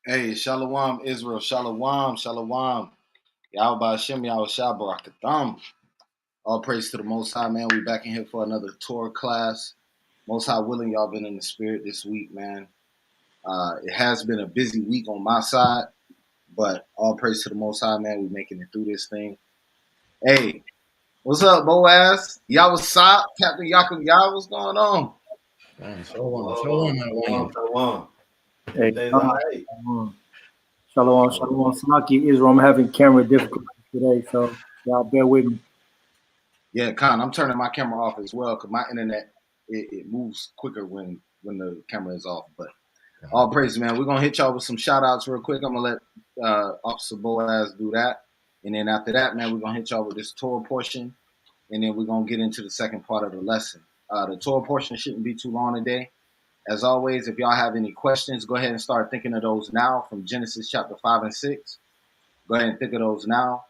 Hey, Shalom, Israel, Shalom, Shalom. Yahweh Hashem, Yahweh Shabbarakatam. All praise to the Most High, man. We back in here for another Torah class. Most High willing, y'all been in the spirit this week, man. It has been a busy week on my side, but all praise to the Most High, man. We making it through this thing. Hey, what's up, Boaz? Y'all what's up? Captain Yaakov, y'all, what's going on? Shalom. Hey, Shalom. Salaki, Israel. I'm having camera difficulties today, so y'all bear with me. Yeah, Khan, I'm turning my camera off as well because my internet it moves quicker when the camera is off. But all praise, man. We're gonna hit y'all with some shout outs real quick. I'm gonna let Officer Boaz do that, and then after that, man, we're gonna hit y'all with this Torah portion, and then we're gonna get into the second part of the lesson. The Torah portion shouldn't be too long today. As always, if y'all have any questions, go ahead and start thinking of those now from Genesis chapter 5 and 6. Go ahead and think of those now.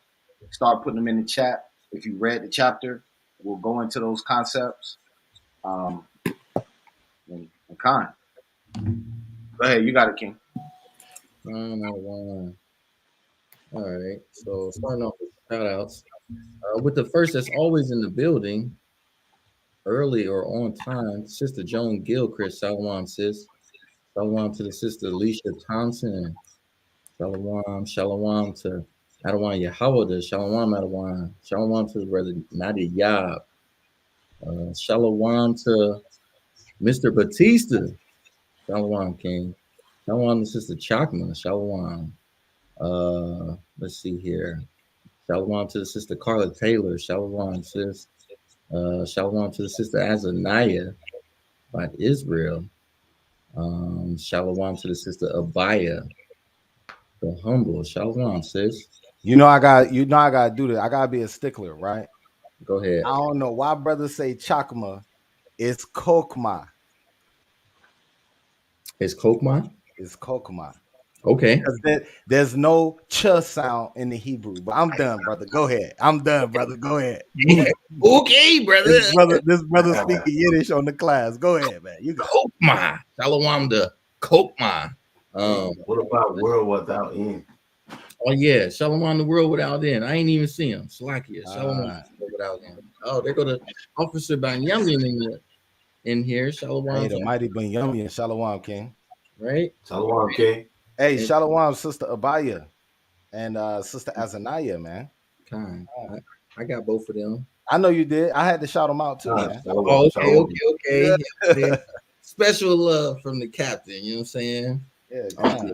Start putting them in the chat. If you read the chapter, we'll go into those concepts. And Khan. Go ahead, you got it, King. All right, so starting off with shout outs. With the first that's always in the building, early or on time, Sister Joan Gilchrist, Shalom, sis. Shalom to the Sister Alicia Thompson. Shalom to Adawan Yahweh, Shalom Adawan. Shalom to the brother Nadia Yab. Shalom to Mr. Batista. Shalom, King. Shalom to Sister Chakma. Shalom. Let's see here. Shalom to the Sister Carla Taylor. Shalom, sis. Shalom to the Sister Azaniah by Israel. Shalom to the Sister Abaya, the humble. Shalom, sis. I gotta do this. I gotta be a stickler, right? Go ahead. I don't know why brothers say chakma. It's kokma. It's kokma? It's kokma. Okay. Because there's no ch sound in the Hebrew. But I'm done, brother. Go ahead. I'm done, brother. Go ahead. Okay, brother. This brother speaking Yiddish on the class. Go ahead, man. You got kokma. Shalom to kokma. What about world without end? Oh yeah, Shalom the world without end. I ain't even see him. Slakia. Shalom without end. Oh, there go the Officer Banyamian in here. Shalom. Hey, the mighty Binyami and Shalom, King. Right? Shalom, King. Hey, Shalom, Sister Abaya. and Sister Azanaya, man. Kind. I got both of them. I know you did. I had to shout them out too, man. Oh, okay. Yeah. Yeah. Special love from the captain. You know what I'm saying? Yeah, Oh,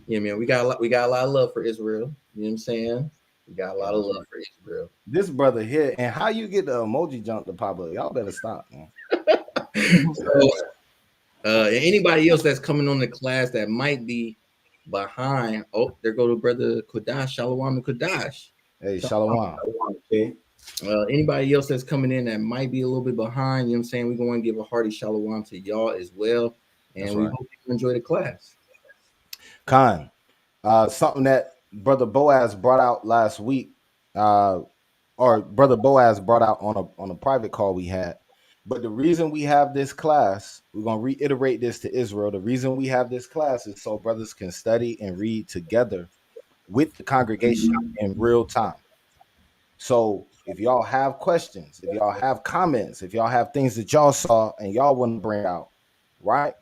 yeah, man. We got a lot of love for Israel. You know what I'm saying? We got a lot of love for Israel. This brother here, and how you get the emoji jump to Pablo? Y'all better stop, man. So, anybody else that's coming on the class that might be behind? Oh, there go to brother Kodash, Shalom and Kodash. Hey, Shalom. Anybody else that's coming in that might be a little bit behind, you know what I'm saying? We're going to give a hearty shalom to y'all as well. And we hope you enjoy the class. Khan, something that Brother Boaz brought out last week, or Brother Boaz brought out on a private call we had. But the reason we have this class, we're going to reiterate this to Israel. The reason we have this class is so brothers can study and read together with the congregation in real time. So if y'all have questions, if y'all have comments, if y'all have things that y'all saw and y'all want to bring out, right?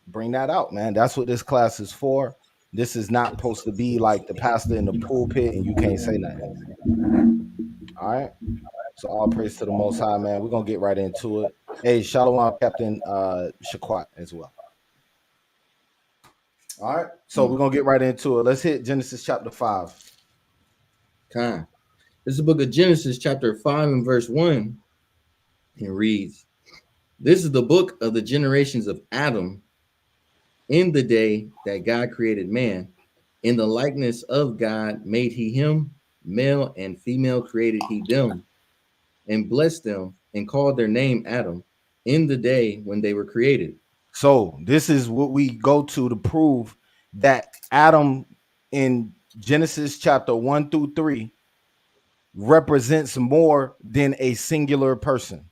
Bring that out, man. That's what this class is for. This is not supposed to be like the pastor in the pulpit and you can't say nothing. All right. So all praise to the Most High, man. We're gonna get right into it. Hey, Shalom, Captain Shaquat as well. All right. So we're gonna get right into it. Let's hit Genesis chapter 5. This is the book of Genesis, chapter 5 and verse 1. It reads, "This is the book of the generations of Adam. In the day that God created man, in the likeness of God made he him, male and female created he them, and blessed them, and called their name Adam, in the day when they were created." So this is what we go to prove that Adam in Genesis chapter 1 through 3 represents more than a singular person.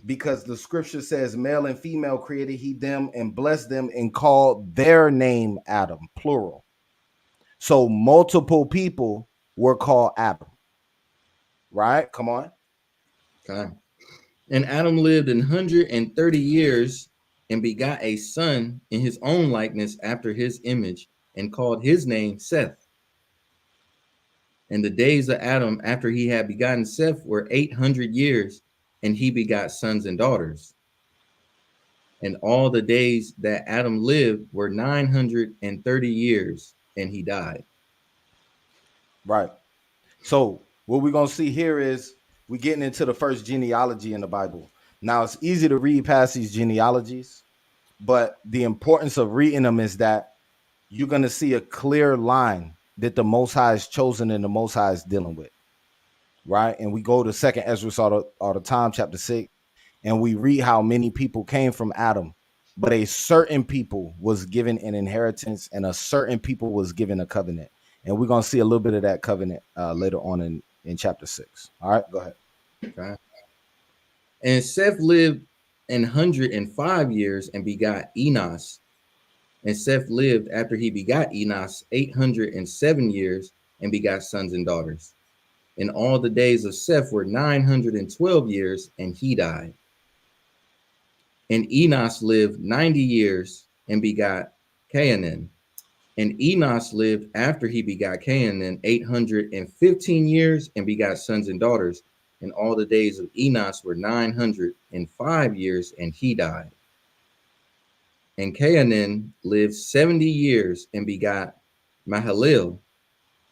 Because the scripture says male and female created he them and blessed them and called their name Adam, plural. So multiple people were called Adam. Right? Come on. Okay. "And Adam lived 130 years and begot a son in his own likeness after his image, and called his name Seth. And the days of Adam after he had begotten Seth were 800 years, and he begot sons and daughters. And all the days that Adam lived were 930 years, and he died." Right. So what we're going to see here is we're getting into the first genealogy in the Bible. Now, it's easy to read past these genealogies, but the importance of reading them is that you're going to see a clear line that the Most High is chosen and the Most High is dealing with. Right. And we go to 2nd Ezra all the time, chapter 6, and we read how many people came from Adam, but a certain people was given an inheritance and a certain people was given a covenant. And we're going to see a little bit of that covenant later on in chapter 6. All right, go ahead. Okay. "And Seth lived 105 years and begot Enos. And Seth lived after he begot Enos 807 years and begot sons and daughters. And all the days of Seth were 912 years, and he died. And Enos lived 90 years and begot Cainan. And Enos lived after he begot Cainan 815 years and begot sons and daughters. And all the days of Enos were 905 years, and he died. And Cainan lived 70 years and begot Mahalalel.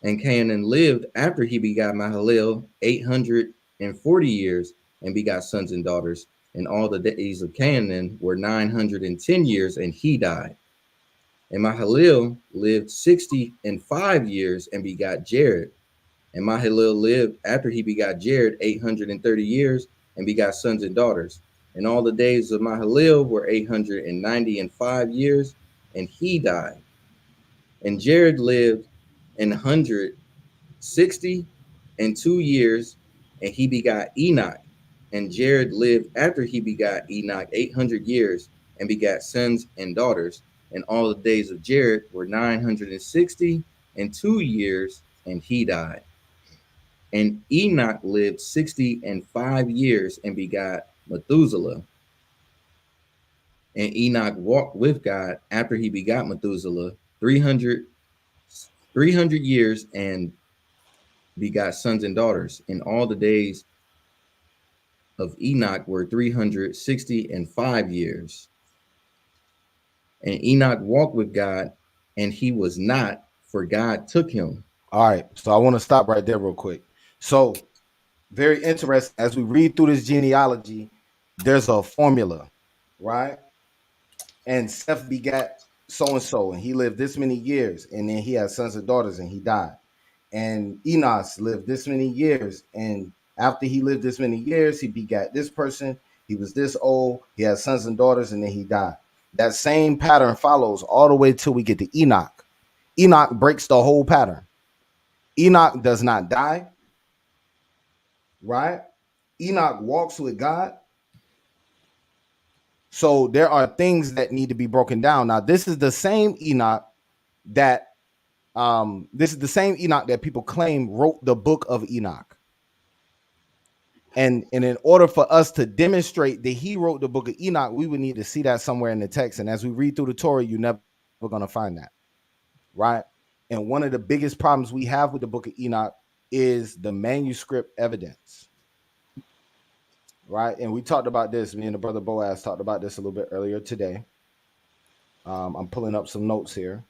And Cainan lived after he begot Mahalalel 840 years and begot sons and daughters. And all the days of Cainan were 910 years, and he died. And Mahalalel lived 65 years and begot Jared. And Mahalalel lived after he begot Jared 830 years and begot sons and daughters. And all the days of Mahalalel were 895 years, and he died. And Jared lived 162 years, and he begot Enoch. And Jared lived after he begot Enoch 800 years and begot sons and daughters. And all the days of Jared were 962 years, and he died. And Enoch lived 65 years and begot Methuselah. And Enoch walked with God after he begot Methuselah 300 years and begot sons and daughters. And all the days of Enoch were 365 years. And Enoch walked with God, and he was not, for God took him. All right. So I want to stop right there real quick. So very interesting. As we read through this genealogy, there's a formula, right? And Seth begat so and so, and he lived this many years, and then he had sons and daughters, and he died. And Enos lived this many years, and after he lived this many years, he begat this person. He was this old, he had sons and daughters, and then he died. That same pattern follows all the way till we get to Enoch. Enoch breaks the whole pattern. Enoch does not die, right? Enoch walks with God. So there are things that need to be broken down. Now, this is the same Enoch that people claim wrote the book of Enoch. And in order for us to demonstrate that he wrote the book of Enoch, we would need to see that somewhere in the text. And as we read through the Torah, you're never going to find that, right? And one of the biggest problems we have with the book of Enoch is the manuscript evidence, right? And we talked about this. Me and the brother Boaz talked about this a little bit earlier today. I'm pulling up some notes here.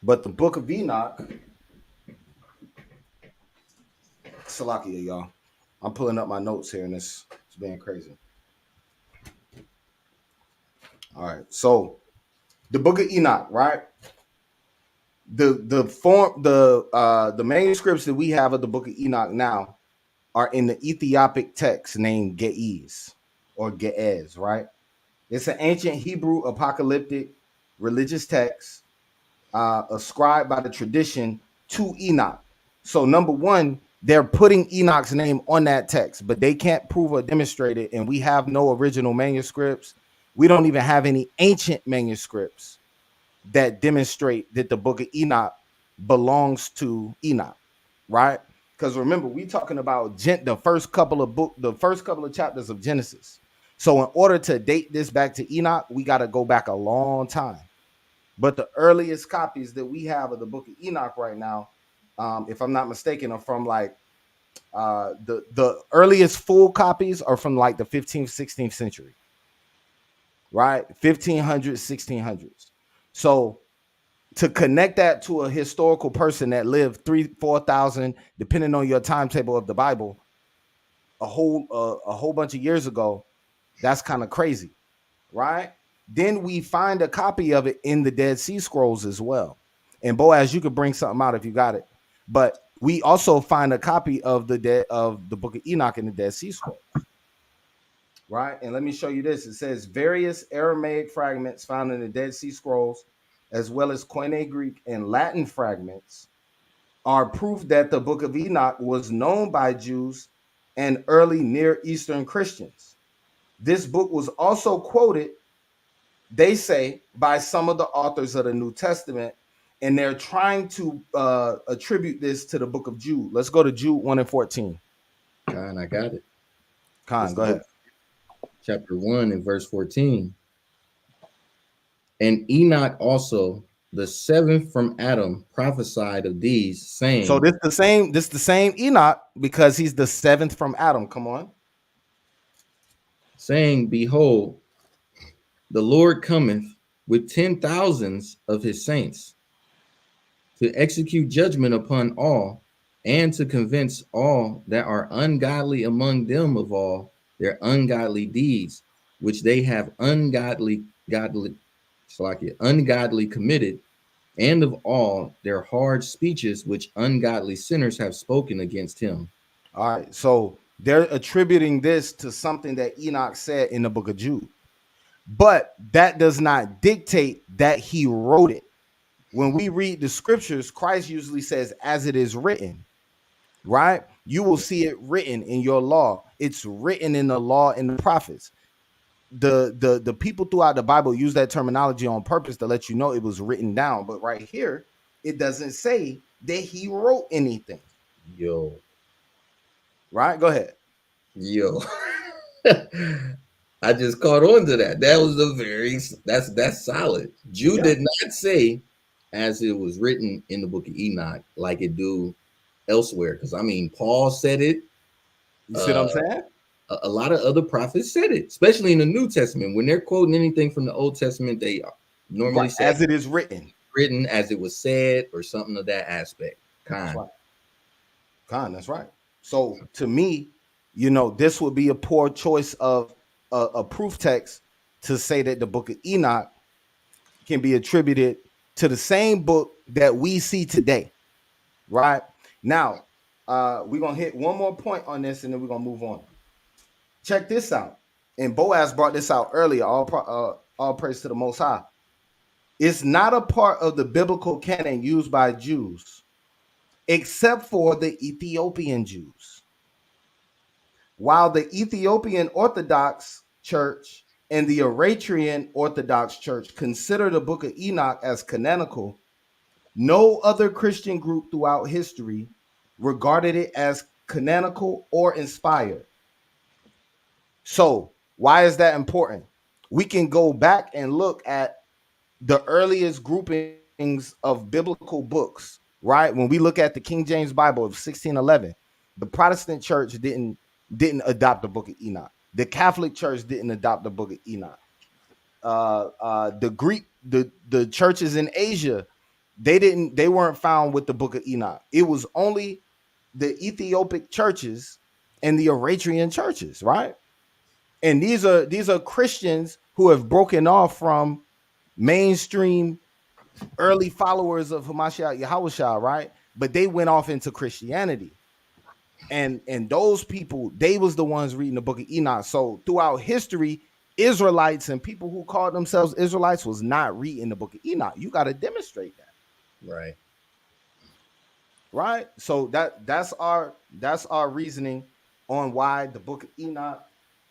But the book of Enoch, Salakia, y'all. I'm pulling up my notes here, and it's being crazy. All right, so the book of Enoch, right? The manuscripts that we have of the book of Enoch now are in the Ethiopic text named Ge'ez or Ge'ez, right? It's an ancient Hebrew apocalyptic religious text ascribed by the tradition to Enoch. So number one, they're putting Enoch's name on that text, but they can't prove or demonstrate it. And we have no original manuscripts. We don't even have any ancient manuscripts that demonstrate that the book of Enoch belongs to Enoch, right? Because remember, we're talking about the first couple of chapters of Genesis. So in order to date this back to Enoch, we got to go back a long time. But the earliest copies that we have of the book of Enoch right now, if I'm not mistaken, are from like the earliest full copies are from like the 15th, 16th century, right? 1500s, 1600s. So to connect that to a historical person that lived 3,000-4,000, depending on your timetable of the Bible, a whole bunch of years ago, that's kind of crazy, right? Then we find a copy of it in the Dead Sea Scrolls as well. And Boaz, you could bring something out if you got it. But we also find a copy of the book of Enoch in the Dead Sea Scrolls, right? And let me show you this. It says various Aramaic fragments found in the Dead Sea Scrolls, as well as Koine Greek and Latin fragments, are proof that the book of Enoch was known by Jews and early Near Eastern Christians. This book was also quoted, they say, by some of the authors of the New Testament, and they're trying to attribute this to the book of Jude. Let's go to Jude 1:14. Khan, I got it. Khan, go ahead. Chapter 1 and verse 14. And Enoch also, the seventh from Adam, prophesied of these, saying. So this the same Enoch, because he's the seventh from Adam. Come on. Saying, behold, the Lord cometh with 10,000s of his saints to execute judgment upon all, and to convince all that are ungodly among them of all their ungodly deeds, which they have ungodly committed, and of all their hard speeches which ungodly sinners have spoken against him. All right, so they're attributing this to something that Enoch said in the book of Jude, but that does not dictate that he wrote it. When we read the scriptures, Christ usually says, as it is written, right? You will see it written in your law. It's written in the law and the prophets. The people throughout the Bible use that terminology on purpose to let you know it was written down. But right here, it doesn't say that he wrote anything. Yo. Right? Go ahead. Yo. I just caught on to that. That was that's solid. Jude did not say as it was written in the book of Enoch, like it do elsewhere. Because I mean, Paul said it. You see what I'm saying? A lot of other prophets said it, especially in the New Testament. When they're quoting anything from the Old Testament, they normally say as it is written. Written as it was said, or something of that aspect. That's right. That's right. So to me, this would be a poor choice of a proof text to say that the book of Enoch can be attributed to the same book that we see today. Right now, we're gonna hit one more point on this, and then we're gonna move on. Check this out. And Boaz brought this out earlier. All praise to the Most High. It's not a part of the biblical canon used by Jews, except for the Ethiopian Jews. While the Ethiopian Orthodox Church and the Eritrean Orthodox Church consider the book of Enoch as canonical, no other Christian group throughout history regarded it as canonical or inspired. So why is that important? We can go back and look at the earliest groupings of biblical books, right? When we look at the King James Bible of 1611, the Protestant church didn't adopt the book of Enoch. The Catholic Church didn't adopt the book of Enoch. The Greek, the churches in Asia, they weren't found with the book of Enoch. It was only the Ethiopic churches and the Eritrean churches, right? And these are Christians who have broken off from mainstream early followers of Hamashiach Yahushua, right? But they went off into Christianity. And those people, they was the ones reading the book of Enoch. So throughout history, Israelites and people who called themselves Israelites was not reading the book of Enoch. You got to demonstrate that. Right. So that's our reasoning on why the book of Enoch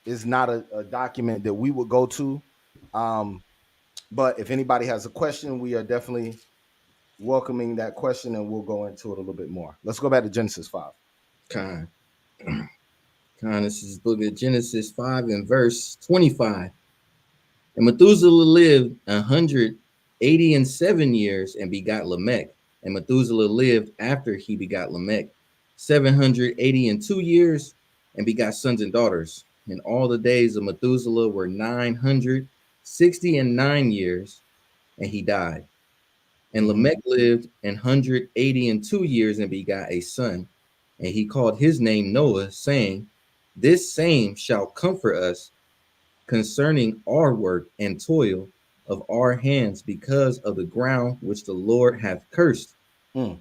is not a document that we would go to. But if anybody has a question, we are definitely welcoming that question, and we'll go into it a little bit more. Let's go back to Genesis 5. This is the book of Genesis 5 and verse 25. And Methuselah lived 187 years and begot Lamech. And Methuselah lived after he begot Lamech 782 years and begot sons and daughters. And all the days of Methuselah were 969 years, and he died. And Lamech lived 182 years and begot a son, and he called his name Noah, saying, This same shall comfort us concerning our work and toil of our hands, because of the ground which the Lord hath cursed. And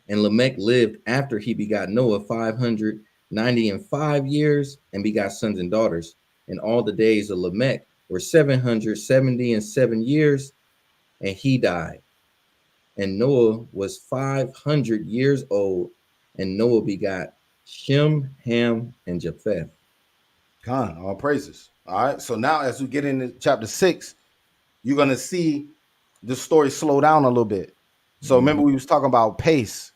Lamech lived after he begot Noah 595 years and begot sons and daughters. And all the days of Lamech were 777 years, and he died. And Noah was 500 years old, and Noah begot Shem, Ham, and Japheth. All praises. All right. So now as we get into chapter 6, you're going to see the story slow down a little bit. So remember, we was talking about pace.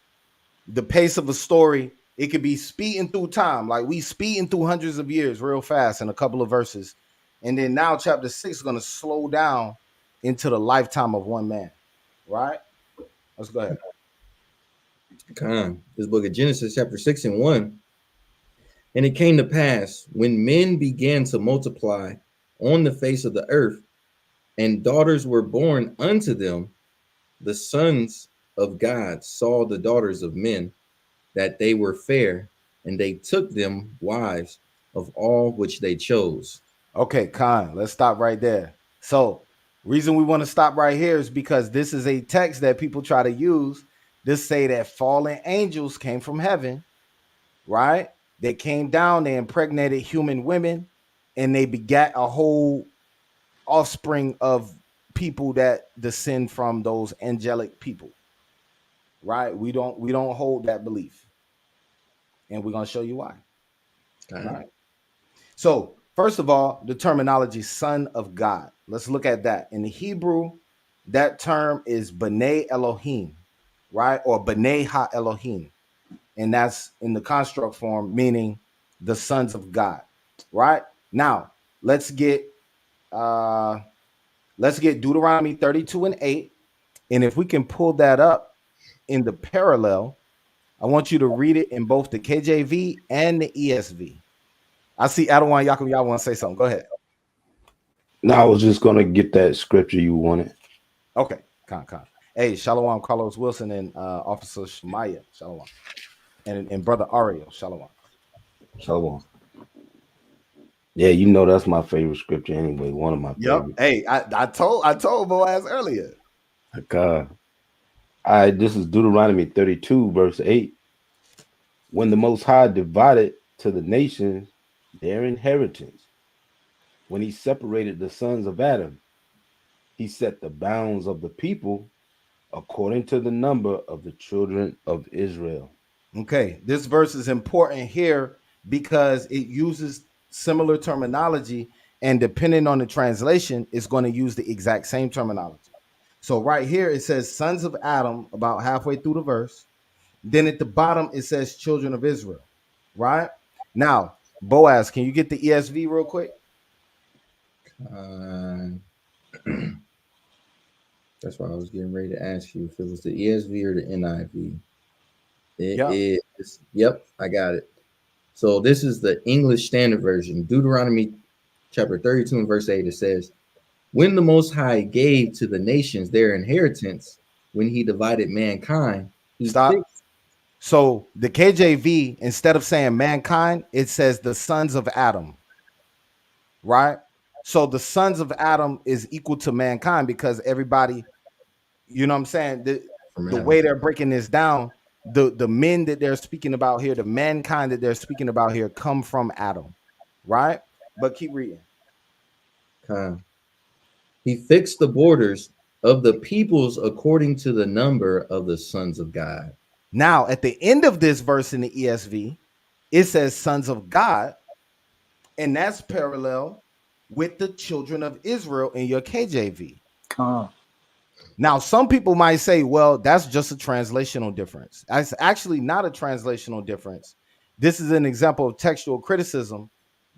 The pace of a story, it could be speeding through time. Like we speeding through hundreds of years real fast in a couple of verses. And then now chapter 6 is going to slow down into the lifetime of one man. Right? Let's go ahead. This book of Genesis chapter 6 and 1. And it came to pass, when men began to multiply on the face of the earth, and daughters were born unto them, the sons of God saw the daughters of men, that they were fair, and they took them wives of all which they chose. Okay, Khan, let's stop right there. So reason we want to stop right here is because this is a text that people try to use to say that fallen angels came from heaven, right? They came down, they impregnated human women, and they begat a whole offspring of people that descend from those angelic people, right? We don't hold that belief, and we're going to show you why. All right. So first of all, the terminology son of God. Let's look at that. In the Hebrew, that term is B'nai Elohim, right? Or B'nai Ha Elohim. And that's in the construct form, meaning the sons of God, right? Now, let's get Deuteronomy 32 and 8. And if we can pull that up in the parallel, I want you to read it in both the KJV and the ESV. I see Adawan Yakum, y'all want to say something. Go ahead. No, I was just gonna get that scripture you wanted. Okay, con. Hey, Shalom, Carlos Wilson and Officer Shemaiah, Shalom. And Brother Ariel, Shalom. Shalom. Yeah, you know that's my favorite scripture anyway. One of my favorites. Hey, I told Boaz earlier. All right, this is Deuteronomy 32, verse 8. When the Most High divided to the nations their inheritance, when he separated the sons of Adam, he set the bounds of the people according to the number of the children of Israel. Okay, this verse is important here because it uses similar terminology, and depending on the translation, it's going to use the exact same terminology. So right here, it says sons of Adam about halfway through the verse. Then at the bottom, it says children of Israel, right? Now, Boaz, can you get the ESV real quick? That's why I was getting ready to ask you if it was the ESV or the NIV. It is. Yep, I got it. So this is the English Standard Version, Deuteronomy chapter 32 and verse 8. It says, when the Most High gave to the nations their inheritance, when he divided mankind, he fixed. So the KJV, instead of saying mankind, it says the sons of Adam, right? So the sons of Adam is equal to mankind because everybody, you know what I'm saying? The way they're breaking this down, the men that they're speaking about here, the mankind that they're speaking about here come from Adam, right? But keep reading. He fixed the borders of the peoples according to the number of the sons of God. Now, at the end of this verse in the ESV, it says sons of God, and that's parallel with the children of Israel in your KJV. Now, some people might say, well, that's just a translational difference. It's actually not a translational difference. This is an example of textual criticism.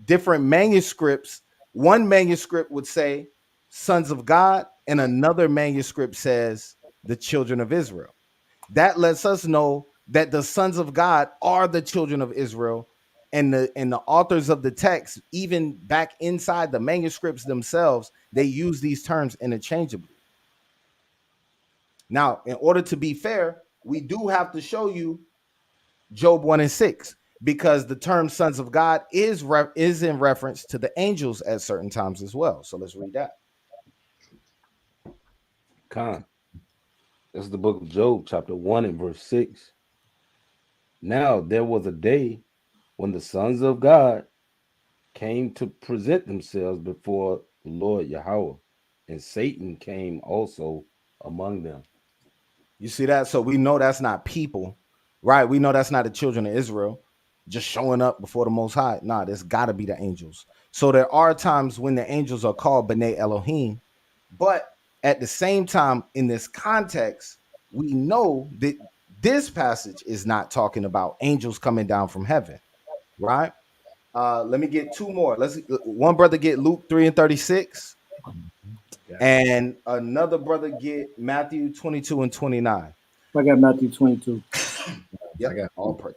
Different manuscripts, one manuscript would say sons of God, and another manuscript says the children of Israel. That lets us know that the sons of God are the children of Israel, and the authors of the text, even back inside the manuscripts themselves, they use these terms interchangeably. Now, in order to be fair, we do have to show you Job 1 and 6, because the term sons of God is in reference to the angels at certain times as well. So let's read that. This is the book of Job, chapter 1 and verse 6. Now there was a day when the sons of God came to present themselves before the Lord Yahweh, and Satan came also among them. You see that? So we know that's not people, right? We know that's not the children of Israel just showing up before the Most High. Nah, there's got to be the angels. So there are times when the angels are called B'nai Elohim, but at the same time, in this context, we know that this passage is not talking about angels coming down from heaven, right? Let me get two more. One brother get Luke 3 and 36, and another brother get Matthew 22 and 29. I got Matthew 22. Yep. I got all praise.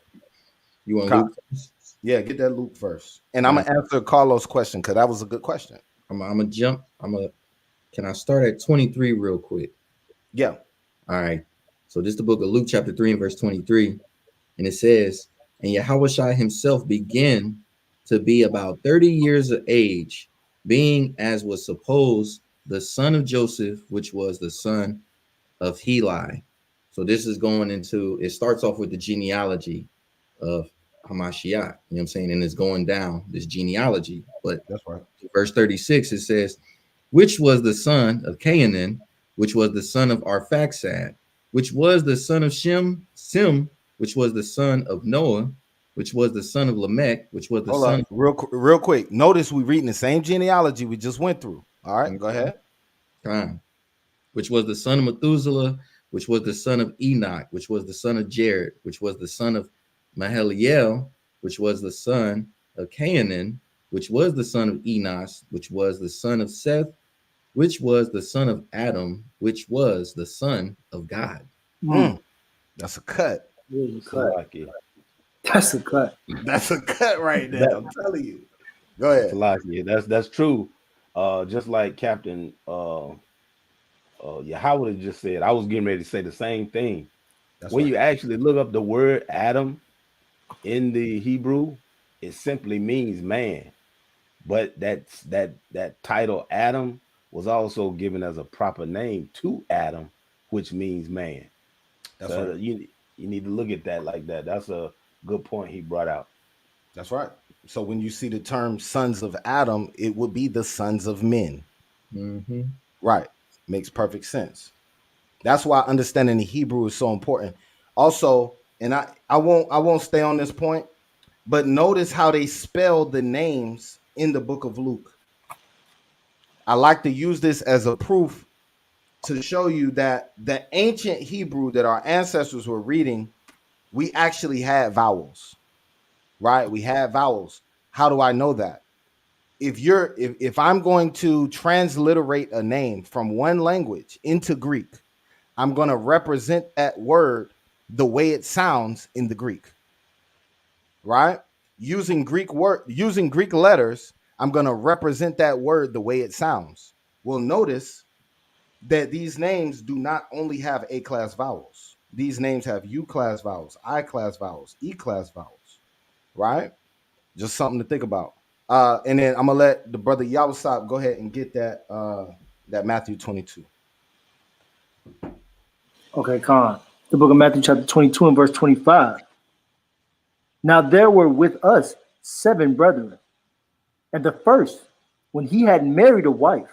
You want Luke first? Yeah, get that Luke first. And I'm gonna answer Carlos' question because that was a good question. I'm gonna jump. Can I start at 23 real quick? Yeah. All right. So this is the book of Luke, chapter 3 and verse 23. And it says, and Yahushua himself began to be about 30 years of age, being as was supposed the son of Joseph, which was the son of Heli. So this is going into, it starts off with the genealogy of Hamashiach, you know what I'm saying? And it's going down this genealogy. But that's right. Verse 36, it says, which was the son of Canaan, which was the son of Arphaxad, which was the son of Sem, which was the son of Noah, which was the son of Lamech, which was the son. Real quick. Notice we reading the same genealogy we just went through. All right, go ahead. Which was the son of Methuselah, which was the son of Enoch, which was the son of Jared, which was the son of Mahaliel, which was the son of Canaan, which was the son of Enos, which was the son of Seth, which was the son of Adam, which was the son of God. That's a cut. There's a cut. Salaki. That's a cut. That's a cut right there. That- I'm telling you. Go ahead. Salaki. That's true. Just like Captain Yahweh just said, I was getting ready to say the same thing. That's When right. you actually look up the word Adam in the Hebrew, it simply means man. But that title Adam was also given as a proper name to Adam, which means man. That's So right. you need to look at that like that. That's a good point he brought out. That's right. So when you see the term sons of Adam, it would be the sons of men. Mm-hmm. Right. Makes perfect sense. That's why understanding the Hebrew is so important. Also, and I won't stay on this point, but notice how they spell the names in the book of Luke. I like to use this as a proof to show you that the ancient Hebrew that our ancestors were reading, we actually had vowels. Right? We had vowels. How do I know that? If I'm going to transliterate a name from one language into Greek, I'm going to represent that word the way it sounds in the Greek. Right? Using Greek letters, I'm going to represent that word the way it sounds. Well, notice that these names do not only have A-class vowels. These names have U-class vowels, I-class vowels, E-class vowels. Right? Just something to think about. And then I'm gonna let the brother Yawasop go ahead and get that Matthew 22. Okay, Khan. The book of Matthew, chapter 22 and verse 25. Now there were with us 7 brethren, and the first, when he had married a wife,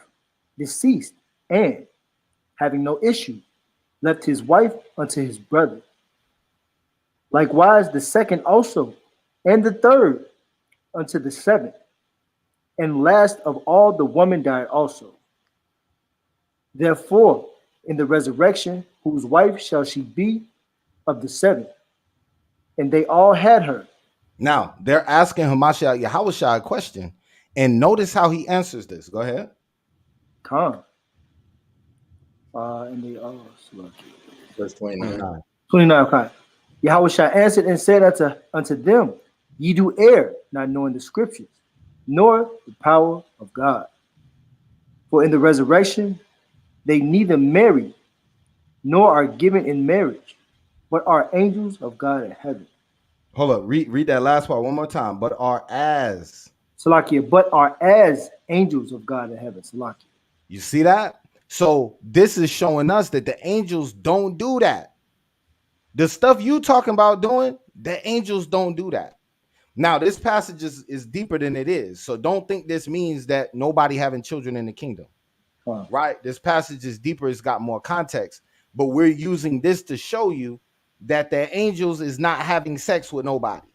deceased, and, having no issue, left his wife unto his brother. Likewise the second also, and the third unto the 7th. And last of all the woman died also. Therefore, in the resurrection, whose wife shall she be of the 7th? And they all had her. Now they're asking Hamashiach Yahushua a question, and notice how he answers this. Go ahead. Khan. And they all Verse 29. 29. Khan. Yahushua answered and said unto them, Ye do err, not knowing the scriptures, nor the power of God. For in the resurrection they neither marry, nor are given in marriage, but are angels of God in heaven. Hold up. Read that last part one more time. But are as. Salakia, but are as angels of God in heaven. Salakia. You see that? So this is showing us that the angels don't do that. The stuff you talking about doing, the angels don't do that. Now, this passage is deeper than it is. So don't think this means that nobody having children in the kingdom. Right? This passage is deeper. It's got more context. But we're using this to show you that the angels is not having sex with nobody.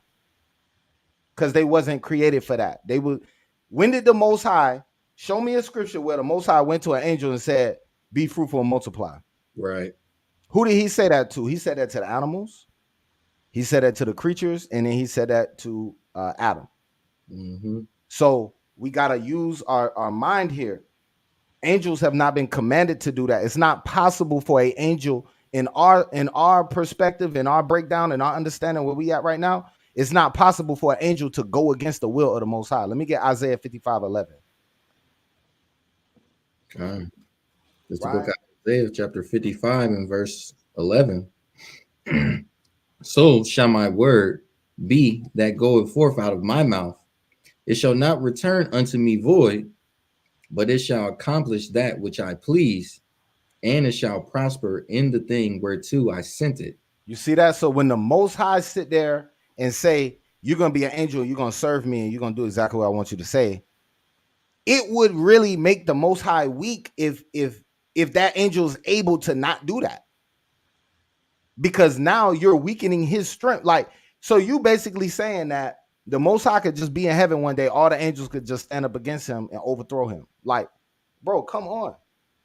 Because they wasn't created for that. They would. When did the Most High show me a scripture where the Most High went to an angel and said, be fruitful and multiply? Right. Who did he say that to? He said that to the animals. He said that to the creatures, and then he said that to Adam. Mm-hmm. So we got to use our mind here. Angels have not been commanded to do that. It's not possible for an angel in our perspective, in our breakdown, in our understanding where we at right now. It's not possible for an angel to go against the will of the Most High. Let me get Isaiah 55:11. Okay. This is the book of Isaiah, chapter 55 and verse 11. So shall my word be that goeth forth out of my mouth. It shall not return unto me void, but it shall accomplish that which I please, and it shall prosper in the thing whereto I sent it. You see that? So when the Most High sit there and say, you're going to be an angel, you're going to serve me, and you're going to do exactly what I want you to say, it would really make the Most High weak if that angel is able to not do that. Because now you're weakening his strength. Like, so you basically saying that the Most High could just be in heaven one day, all the angels could just stand up against him and overthrow him. Like, bro, come on.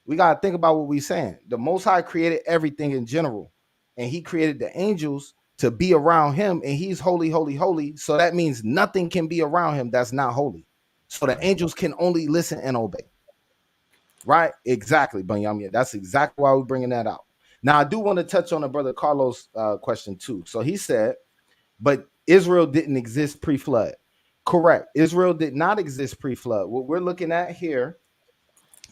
We got to think about what we're saying. The Most High created everything in general, and he created the angels to be around him, and he's holy, holy, holy. So that means nothing can be around him that's not holy. So the angels can only listen and obey. Right? Exactly, Banyamia. That's exactly why we're bringing that out. Now, I do want to touch on the brother Carlos question too. So he said, but Israel didn't exist pre-flood. Correct. Israel did not exist pre-flood. What we're looking at here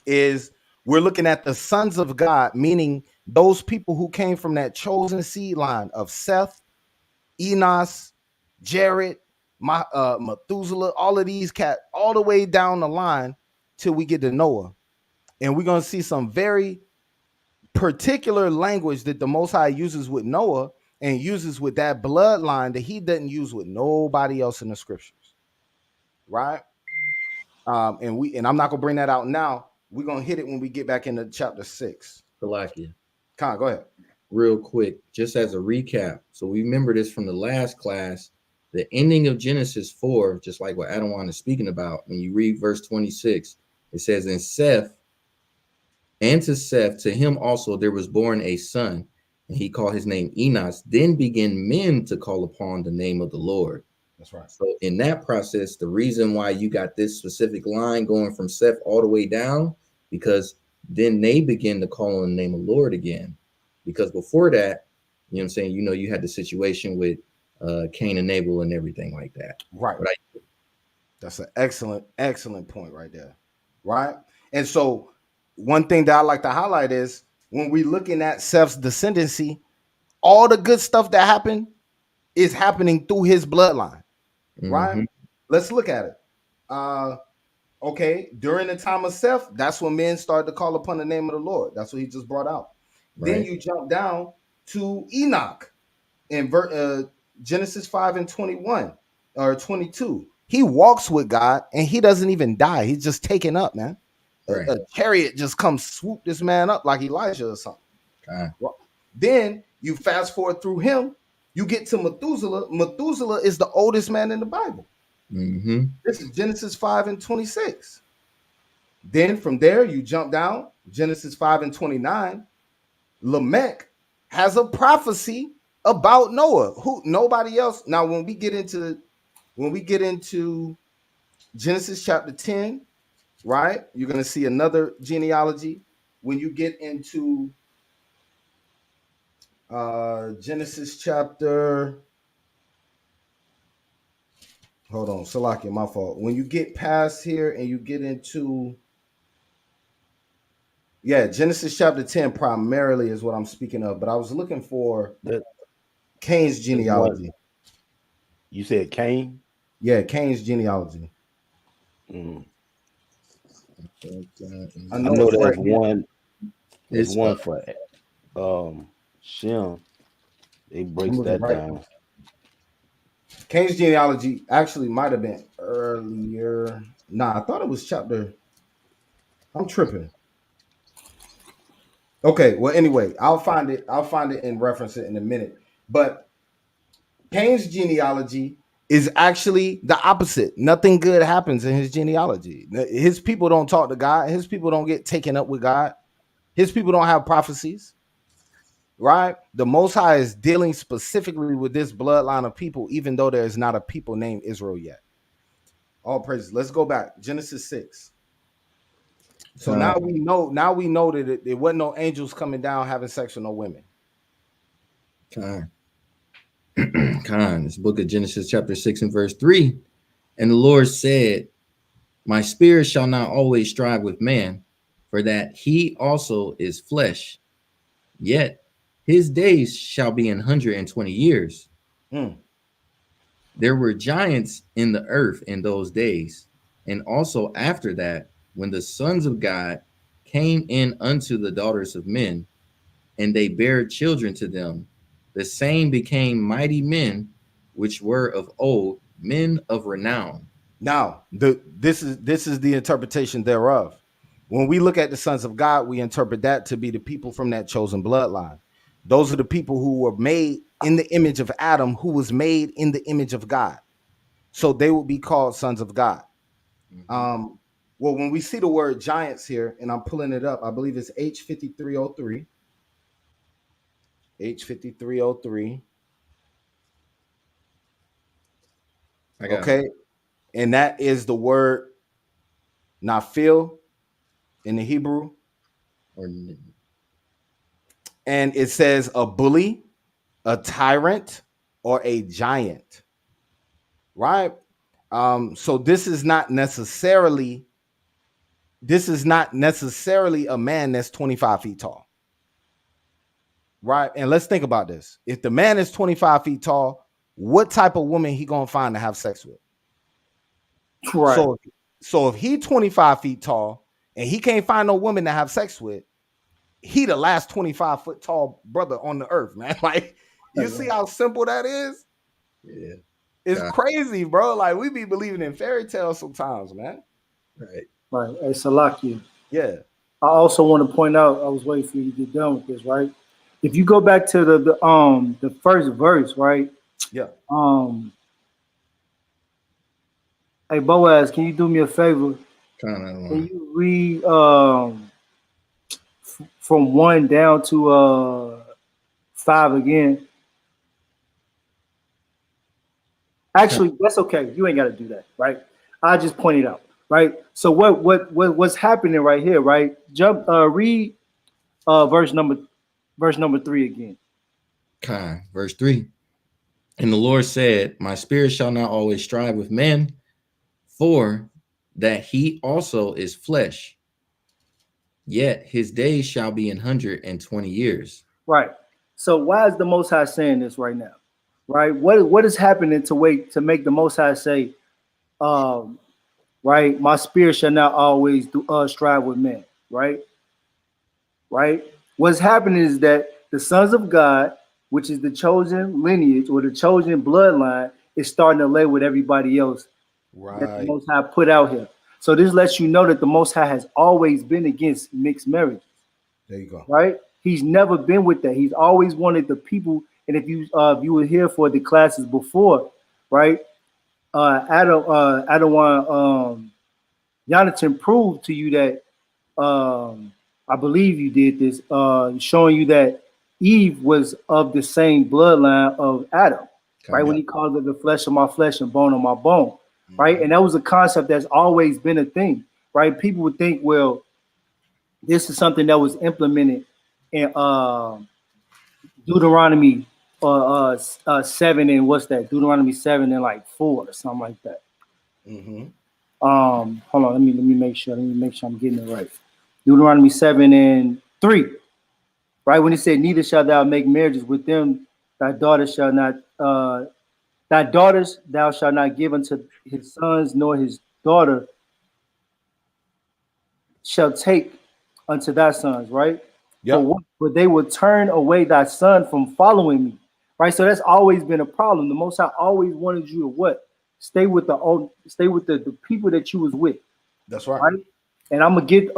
is we're looking at the sons of God, meaning those people who came from that chosen seed line of Seth, Enos, Jared, Methuselah, all of these cat, all the way down the line till we get to Noah. And we're going to see some very particular language that the Most High uses with Noah and uses with that bloodline that he doesn't use with nobody else in the scriptures. Right? And I'm not gonna bring that out now. We're gonna hit it when we get back into chapter 6. Salakia. Khan, go ahead. Real quick, just as a recap. So we remember this from the last class. The ending of Genesis 4, just like what Adawan is speaking about, when you read verse 26, it says, "And Seth, and to Seth, to him also there was born a son, and he called his name Enos. Then began men to call upon the name of the Lord." That's right. So in that process, the reason why you got this specific line going from Seth all the way down, because then they begin to call on the name of Lord again. Because before that, you know what I'm saying, you had the situation with Cain and Abel and everything like that. Right. That's an excellent point right there. Right. And so one thing that I like to highlight is when we're looking at Seth's descendancy, all the good stuff that happened is happening through his bloodline. Right? Mhm. Let's look at it. Okay, during the time of Seth, that's when men started to call upon the name of the Lord. That's what he just brought out. Then Right. you jump down to Enoch in Genesis 5 and 21 or 22. He walks with God and he doesn't even die. He's just taken up, man. Right. A chariot just comes swoop this man up like Elijah or something. Then you fast forward through him, you get to Methuselah. Methuselah is the oldest man in the Bible. Mm-hmm. This is Genesis 5 and 26. Then from there, you jump down, Genesis 5 and 29. Lamech has a prophecy about Noah, who nobody else. Now, when we get into Genesis chapter 10, right? You're gonna see another genealogy. When you get into Genesis chapter, hold on, Salakia, my fault. When you get past here and you get into Genesis chapter 10 primarily is what I'm speaking of, but I was looking for Cain's genealogy. You said Cain? Yeah, Cain's genealogy. Mm. I I know know it's there's right here. one. There's It's one for Shem. It breaks that right. down. Cain's genealogy actually might have been earlier. Nah, I thought it was chapter. I'm tripping. Okay, well, anyway, I'll find it and reference it in a minute. But Cain's genealogy is actually the opposite. Nothing good happens in his genealogy. His people don't talk to God. His people don't get taken up with God. His people don't have prophecies. Right? The Most High is dealing specifically with this bloodline of people, even though there is not a people named Israel yet. All praises. Let's go back. Genesis 6. So now we know that it wasn't no angels coming down having sex with no women. This book of Genesis chapter 6 and verse 3. "And the Lord said, My spirit shall not always strive with man, for that he also is flesh. Yet his days shall be 120 years. Mm. There were giants in the earth in those days, and also after that, when the sons of God came in unto the daughters of men, and they bare children to them, the same became mighty men, which were of old, men of renown." Now, this is the interpretation thereof. When we look at the sons of God, we interpret that to be the people from that chosen bloodline. Those are the people who were made in the image of Adam, who was made in the image of God. So they would be called sons of God. Mm-hmm. Well, when we see the word giants here, and I'm pulling it up, I believe it's H5303. H5303. Okay. And that is the word Naphil. in the Hebrew, Or and it says a bully, a tyrant, or a giant. Right? So this is not necessarily a man that's 25 feet tall. Right? And let's think about this. If the man is 25 feet tall, what type of woman he gonna find to have sex with? Right. So if he 25 feet tall and he can't find no woman to have sex with, he the last 25-foot tall brother on the earth, man. Like, you see how simple that is? yeah, It's God. crazy, bro. Like, we be believing in fairy tales sometimes, man. Right. Right. Hey, Salakia. Yeah. I also want to point out, I was waiting for you to get done with this, right? If you go back to the first verse, right? Yeah. Hey Boaz, can you do me a favor? Kind of Can you read from 1 down to 5 again? Actually, that's okay. You ain't got to do that, right? I just pointed out, right? So what's happening right here, right? Read verse number 3 again. Verse 3. And the Lord said, my spirit shall not always strive with men, for that he also is flesh. Yet his days shall be 120 years. Right. So why is the Most High saying this right now? Right. What is happening to make the Most High say, right? My spirit shall not always strive with men. Right. Right. What's happening is that the sons of God, which is the chosen lineage or the chosen bloodline, is starting to lay with everybody else that the Most High put out here. So this lets you know that the Most High has always been against mixed marriage. There you go. Right? He's never been with that. He's always wanted the people. And if you were here for the classes before, right? Jonathan proved to you that I believe you did this, showing you that Eve was of the same bloodline of Adam, right? When he called it the flesh of my flesh and bone of my bone, right? And that was a concept that's always been a thing, right? People would think, well, this is something that was implemented in Deuteronomy 7 and what's that? Deuteronomy 7 and like 4 or something like that. Hold on, let me make sure. Let me make sure I'm getting it right. Deuteronomy 7 and 3, right? When he said, "Neither shalt thou make marriages with them; thy daughters shall not, thy daughters thou shalt not give unto his sons, nor his daughter shall take unto thy sons," right? Yep. But they will turn away thy son from following me, right? So that's always been a problem. The Most High always wanted you to what? Stay with the people that you was with. That's right. Right? And I'm gonna get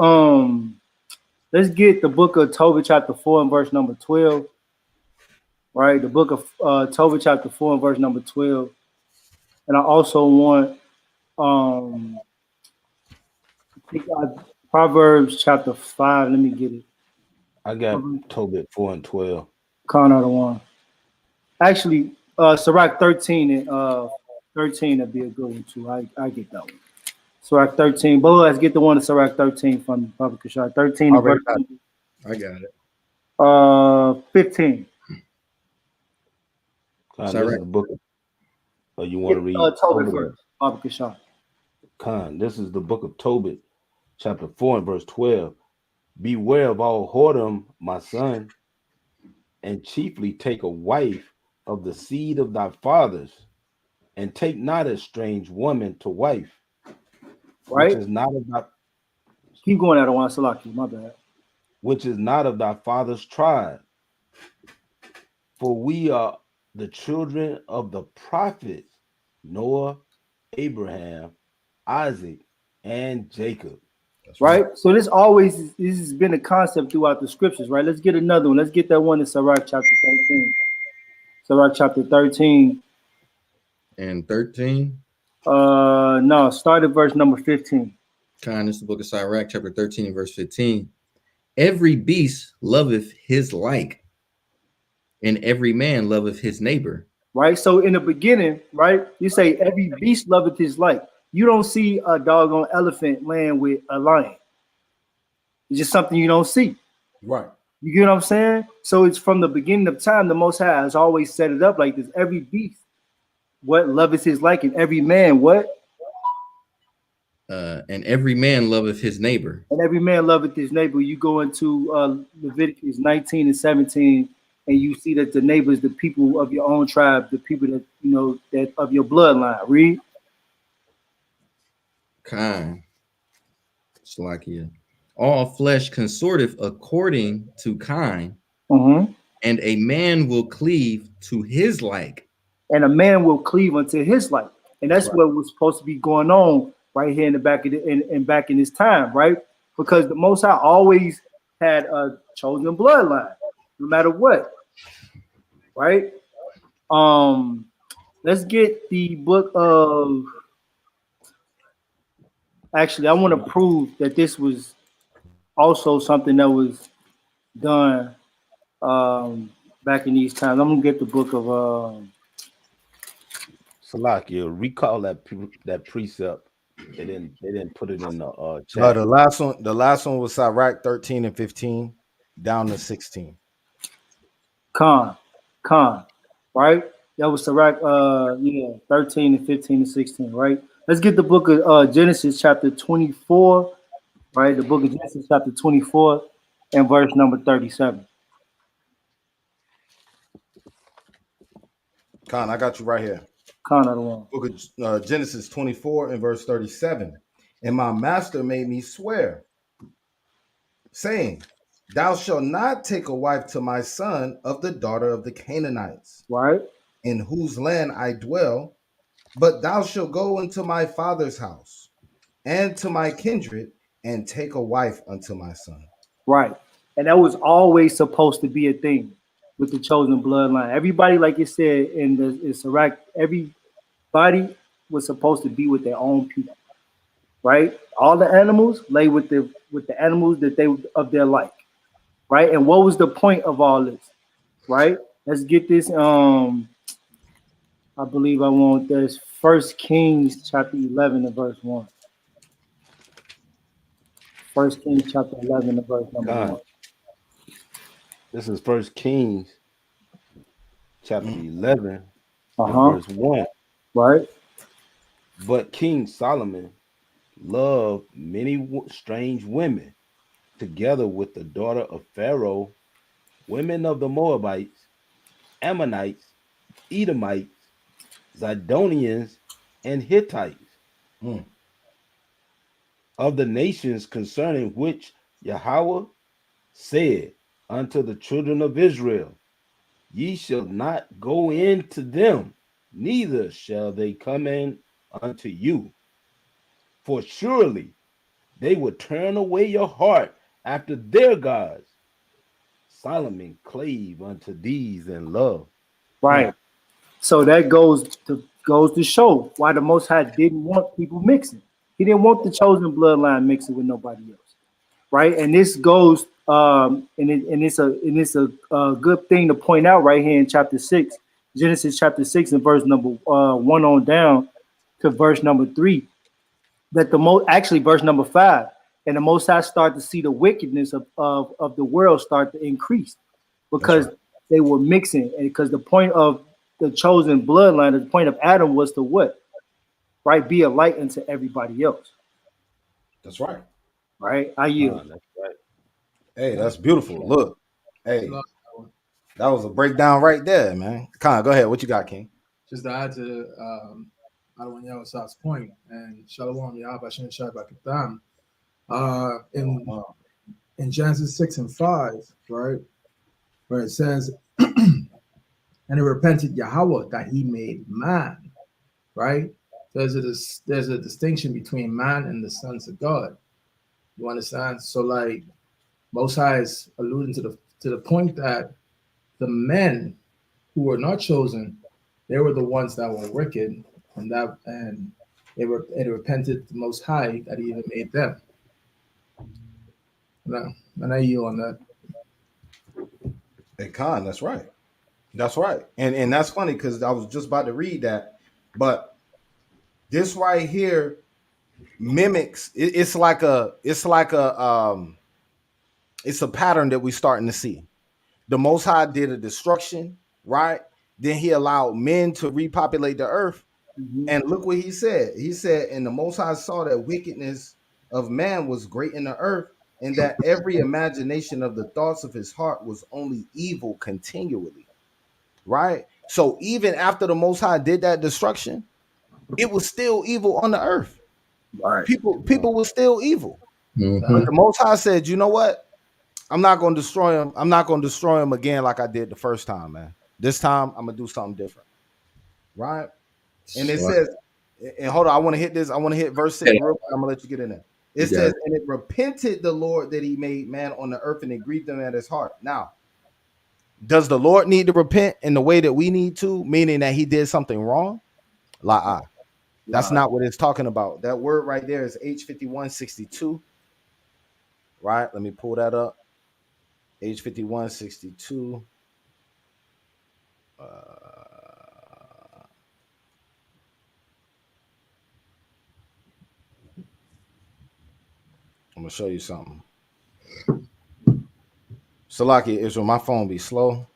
let's get the book of Tobit chapter 4 and verse number 12. Right, the book of Tobit chapter 4 and verse number 12. And I also want Proverbs chapter 5. Let me get it. I got Tobit 4 and 12. Calling out of one. Actually, Sirach 13 and 13 would be a good one too. I get that one. Sirach 13. But let's get the one in Sirach 13 from Baba Kashar. 13 verse I got it. 15. This is the book of, you want to read Tobit first, Baba Kashar. This is the book of Tobit, chapter 4 and verse 12. Beware of all whoredom, my son, and chiefly take a wife of the seed of thy fathers, and take not a strange woman to wife, right? Which is not of thy. Keep going out of one, Salaki, my bad. Which is not of thy father's tribe. For we are the children of the prophets Noah, Abraham, Isaac, and Jacob. That's right. So this has been a concept throughout the scriptures, right? Let's get another one. Let's get that one in Sirach chapter 13. Sirach chapter 13. And 13? No, start at verse number 15. This is the book of Sirach, chapter 13 and verse 15. Every beast loveth his like, and every man loveth his neighbor. Right. So in the beginning, right, you say every beast loveth his like. You don't see a doggone elephant laying with a lion. It's just something you don't see. Right. You get what I'm saying? So it's from the beginning of time, the Most High has always set it up like this. Every beast, what loveth his like, and every man, what? And every man loveth his neighbor. And every man loveth his neighbor. You go into Leviticus 19 and 17, and you see that the neighbors, the people of your own tribe, the people that you know that of your bloodline. Read. Kind. Shalakia. All flesh consorteth according to kind, and a man will cleave to his like. And a man will cleave unto his like. And that's right. What was supposed to be going on right here in the back of back in this time, right? Because the Most High always had a chosen bloodline, no matter what. Right? Let's get the book of. Actually, I want to prove that this was also something that was done back in these times. I'm gonna get the book of Salakia, recall that precept. They didn't put it in the chat. The last one was Sirach 13 and 15 down to 16. Khan, right? That was Sirach 13 and 15 and 16, right? Let's get the book of Genesis chapter 24, right? The book of Genesis chapter 24 and verse number 37. Khan, I got you right here. Khan, I don't want. Book of Genesis 24 and verse 37. And my master made me swear, saying, thou shalt not take a wife to my son of the daughter of the Canaanites, right, in whose land I dwell, but thou shalt go into my father's house and to my kindred and take a wife unto my son. Right. And that was always supposed to be a thing with the chosen bloodline. Everybody, like it said in Sirach, everybody was supposed to be with their own people. Right? All the animals lay with the animals that they of their like. Right? And what was the point of all this? Right? Let's get this. I believe I want this 1 Kings chapter 11 and verse 1. 1 Kings chapter 11 and verse number 1. This is 1 Kings chapter 11 and verse 1. Right. But King Solomon loved many strange women, together with the daughter of Pharaoh, women of the Moabites, Ammonites, Edomites, Zidonians, and Hittites, of the nations concerning which Yahweh said unto the children of Israel, ye shall not go in to them, neither shall they come in unto you. For surely they would turn away your heart after their gods. Solomon clave unto these in love. Right. So that goes to show why the Most High didn't want people mixing. He didn't want the chosen bloodline mixing with nobody else. Right. And this goes and it's a good thing to point out right here in chapter 6, Genesis chapter 6 and verse number 1 on down to verse number 3. That actually verse number 5, and the Most High start to see the wickedness of the world start to increase because they were mixing, and because the point of the chosen bloodline, the point of Adam was to what? Right, be a light unto everybody else. That's right. Right, I yield. That's right. Hey, that's beautiful. Look, hey, that was a breakdown right there, man. Con, go ahead. What you got, King? Just to add to Adawan Yahweh's point, and Shalom Yahweh Shem Shabbat in Genesis 6 and 5, right, where it says, and it repented Yahweh that he made man, right? There's a distinction between man and the sons of God. You understand? So like Most High is alluding to the point that the men who were not chosen, they were the ones that were wicked, and it repented the Most High that he even made them. And I yield on that. Hey, Khan, that's right. That's right. And that's funny because I was just about to read that, but this right here mimics. It's like a It's a pattern that we're starting to see. The Most High did a destruction, right? Then he allowed men to repopulate the earth. Mhm. And look what he said. He said, and the Most High saw that wickedness of man was great in the earth, and that every imagination of the thoughts of his heart was only evil continually. Right? So even after the Most High did that destruction, it was still evil on the earth. Right. People were still evil. But Mm-hmm. the Most High said, you know what? I'm not going to destroy him. I'm not going to destroy him again like I did the first time, man. This time I'm going to do something different. Right? And it So says, and hold on, I want to hit this. I want to hit verse 6 real quick. I'm going to let you get in there. It you got says, it. and it repented the Lord that he made man on the earth, and it grieved him at his heart. Now, does the Lord need to repent in the way that we need to, meaning that he did something wrong? That's Right. not what it's talking about. That word right there is H5162. Right? Let me pull that up. H5162. I'm gonna show you something. Salaki Israel, my phone be slow.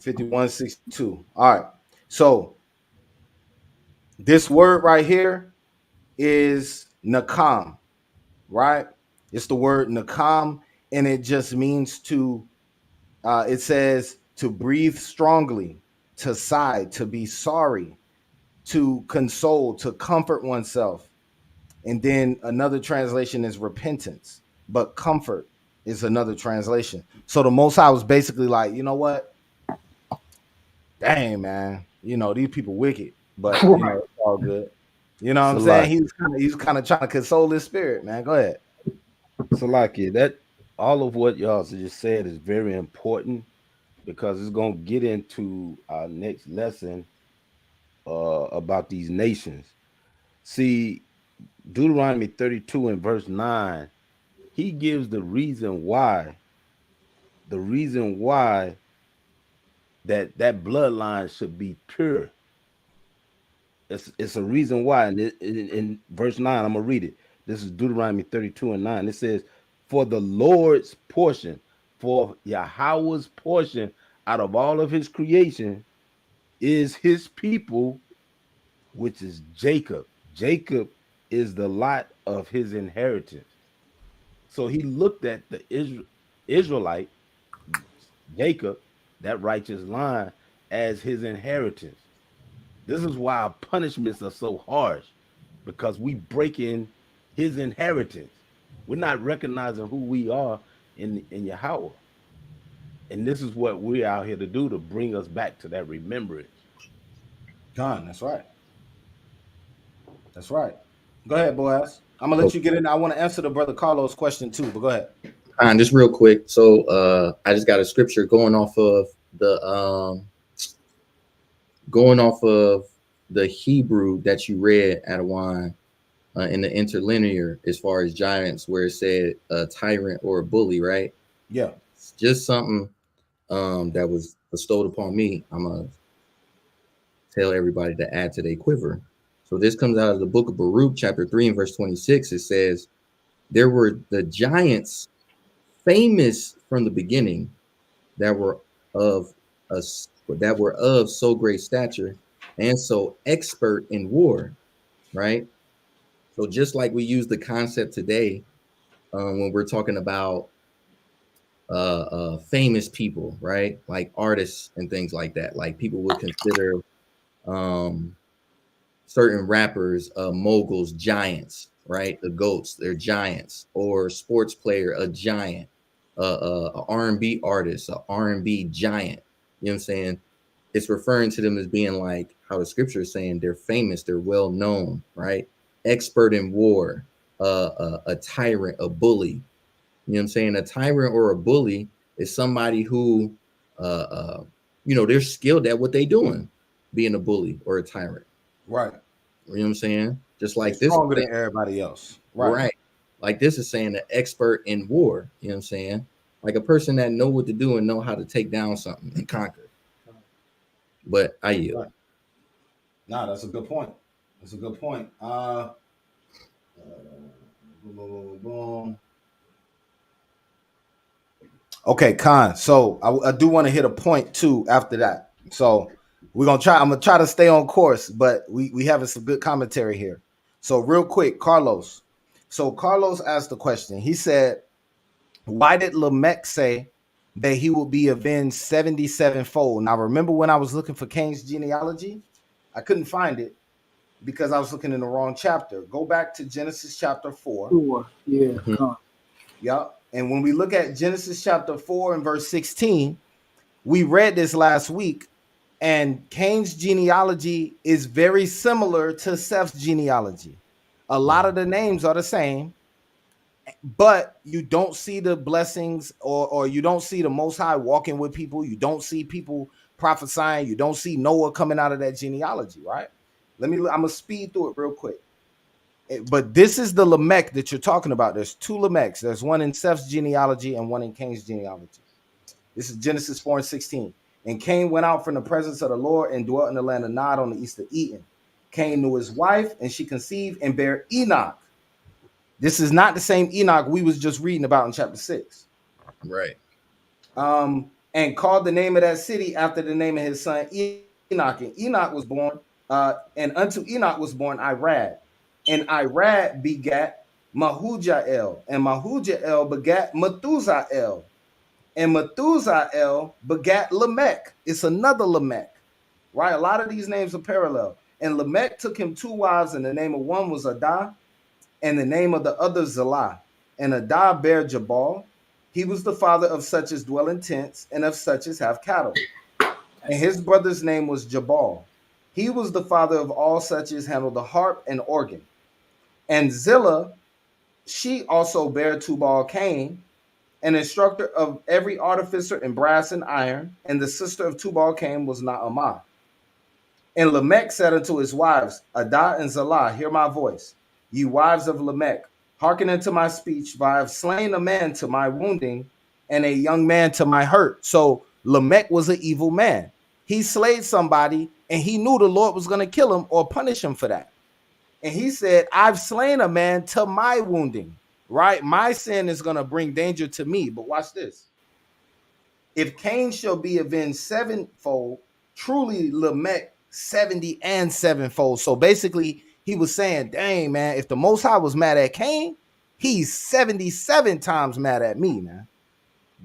5162. All right. So this word right here is nakam, right? It's the word nakam, and it just means to it says to breathe strongly, to sigh, to be sorry, to console, to comfort oneself. And then another translation is repentance, but comfort is another translation. So the Most High was basically like, you know what? Dang, man, these people wicked, but Right. it's all good. You know what I'm saying? Salaki, He's kind of trying to console his spirit, man. Go ahead. Salaki, that all of what y'all just said is very important because it's gonna get into our next lesson about these nations. See, Deuteronomy 32 and verse 9, he gives the reason why that bloodline should be pure. It's a reason why. And in verse 9, I'm gonna read it. This is Deuteronomy 32 and 9. It says, for the Lord's portion, for Yahweh's portion out of all of his creation is his people, which is Jacob. Jacob is the lot of his inheritance. So he looked at the Israelite, Jacob, that righteous line, as his inheritance. This is why our punishments are so harsh, because we break in his inheritance. We're not recognizing who we are in Yahweh. And this is what we're out here to do, to bring us back to that remembrance. Done. That's right. That's right. Go ahead, Boaz. I'm gonna So, let you get in. I want to answer the brother Carlos question too, but go ahead. just real quick. So I just got a scripture going off of the Hebrew that you read, Adawan, in the interlinear, as far as giants, where it said a tyrant or a bully, right? Yeah. It's just something that was bestowed upon me. I'm gonna tell everybody to add to their quiver. So this comes out of the book of Baruch, chapter 3 and verse 26. It says, there were the giants famous from the beginning that were of us that were of so great stature and so expert in war, right? So just like we use the concept today, when we're talking about famous people, right? Like artists and things like that. Like people would consider um, certain rappers moguls giants, right? The goats, they're giants. Or sports player, a giant. A R&B artist, a R&B giant. You know what I'm saying? It's referring to them as being like how the scripture is saying they're famous, they're well known, right? Expert in war, a tyrant, a bully. You know what I'm saying? A tyrant or a bully is somebody who, uh, uh, they're skilled at what they're doing, being a bully or a tyrant. Right. You know what I'm saying? Just They're like this, stronger than everybody else. Right. right? Like this is saying an expert in war. You know what I'm saying? Like a person that know what to do and know how to take down something and conquer. But I yield. Right. Nah, that's a good point. That's a good point. Boom, boom. Okay, Khan. So I do want to hit a point too after that. So we're gonna try. I'm gonna try to stay on course, but we having some good commentary here. So real quick, Carlos. So Carlos asked the question. He said, "Why did Lamech say that he will be avenged 77-fold?" Now remember when I was looking for Cain's genealogy, I couldn't find it because I was looking in the wrong chapter. Go back to Genesis chapter 4. Sure. Yeah. Con. Yep. And when we look at Genesis chapter 4 and verse 16, we read this last week, and Cain's genealogy is very similar to Seth's genealogy. A lot of the names are the same, but you don't see the blessings or you don't see the Most High walking with people. You don't see people prophesying. You don't see Noah coming out of that genealogy, right? I'm going to speed through it real quick. But this is the Lamech that you're talking about. There's two Lamechs. There's one in Seth's genealogy and one in Cain's genealogy. This is Genesis 4 and 16. And Cain went out from the presence of the Lord and dwelt in the land of Nod on the east of Eden. Cain knew his wife, and she conceived and bare Enoch. This is not the same Enoch we was just reading about in chapter 6. Right. And called the name of that city after the name of his son Enoch. And Enoch was born, and unto Enoch was born Irad. And Irad begat Mahujael, and Mahujael begat Methusael, and Methusael begat Lamech. It's another Lamech, right? A lot of these names are parallel. And Lamech took him two wives, and the name of one was Adah, and the name of the other Zillah. And Adah bare Jabal. He was the father of such as dwell in tents, and of such as have cattle. And his brother's name was Jabal. He was the father of all such as handle the harp and organ. And Zillah, she also bare Tubal Cain, an instructor of every artificer in brass and iron, and the sister of Tubal Cain was Naamah. And Lamech said unto his wives, Adah and Zillah, hear my voice, ye wives of Lamech, hearken unto my speech, for I have slain a man to my wounding, and a young man to my hurt. So Lamech was an evil man. He slayed somebody, and he knew the Lord was going to kill him or punish him for that. And he said, I've slain a man to my wounding, right? My sin is going to bring danger to me. But watch this. If Cain shall be avenged sevenfold, truly Lamech 70 and sevenfold. So basically, he was saying, dang, man, if the Most High was mad at Cain, he's 77 times mad at me, man.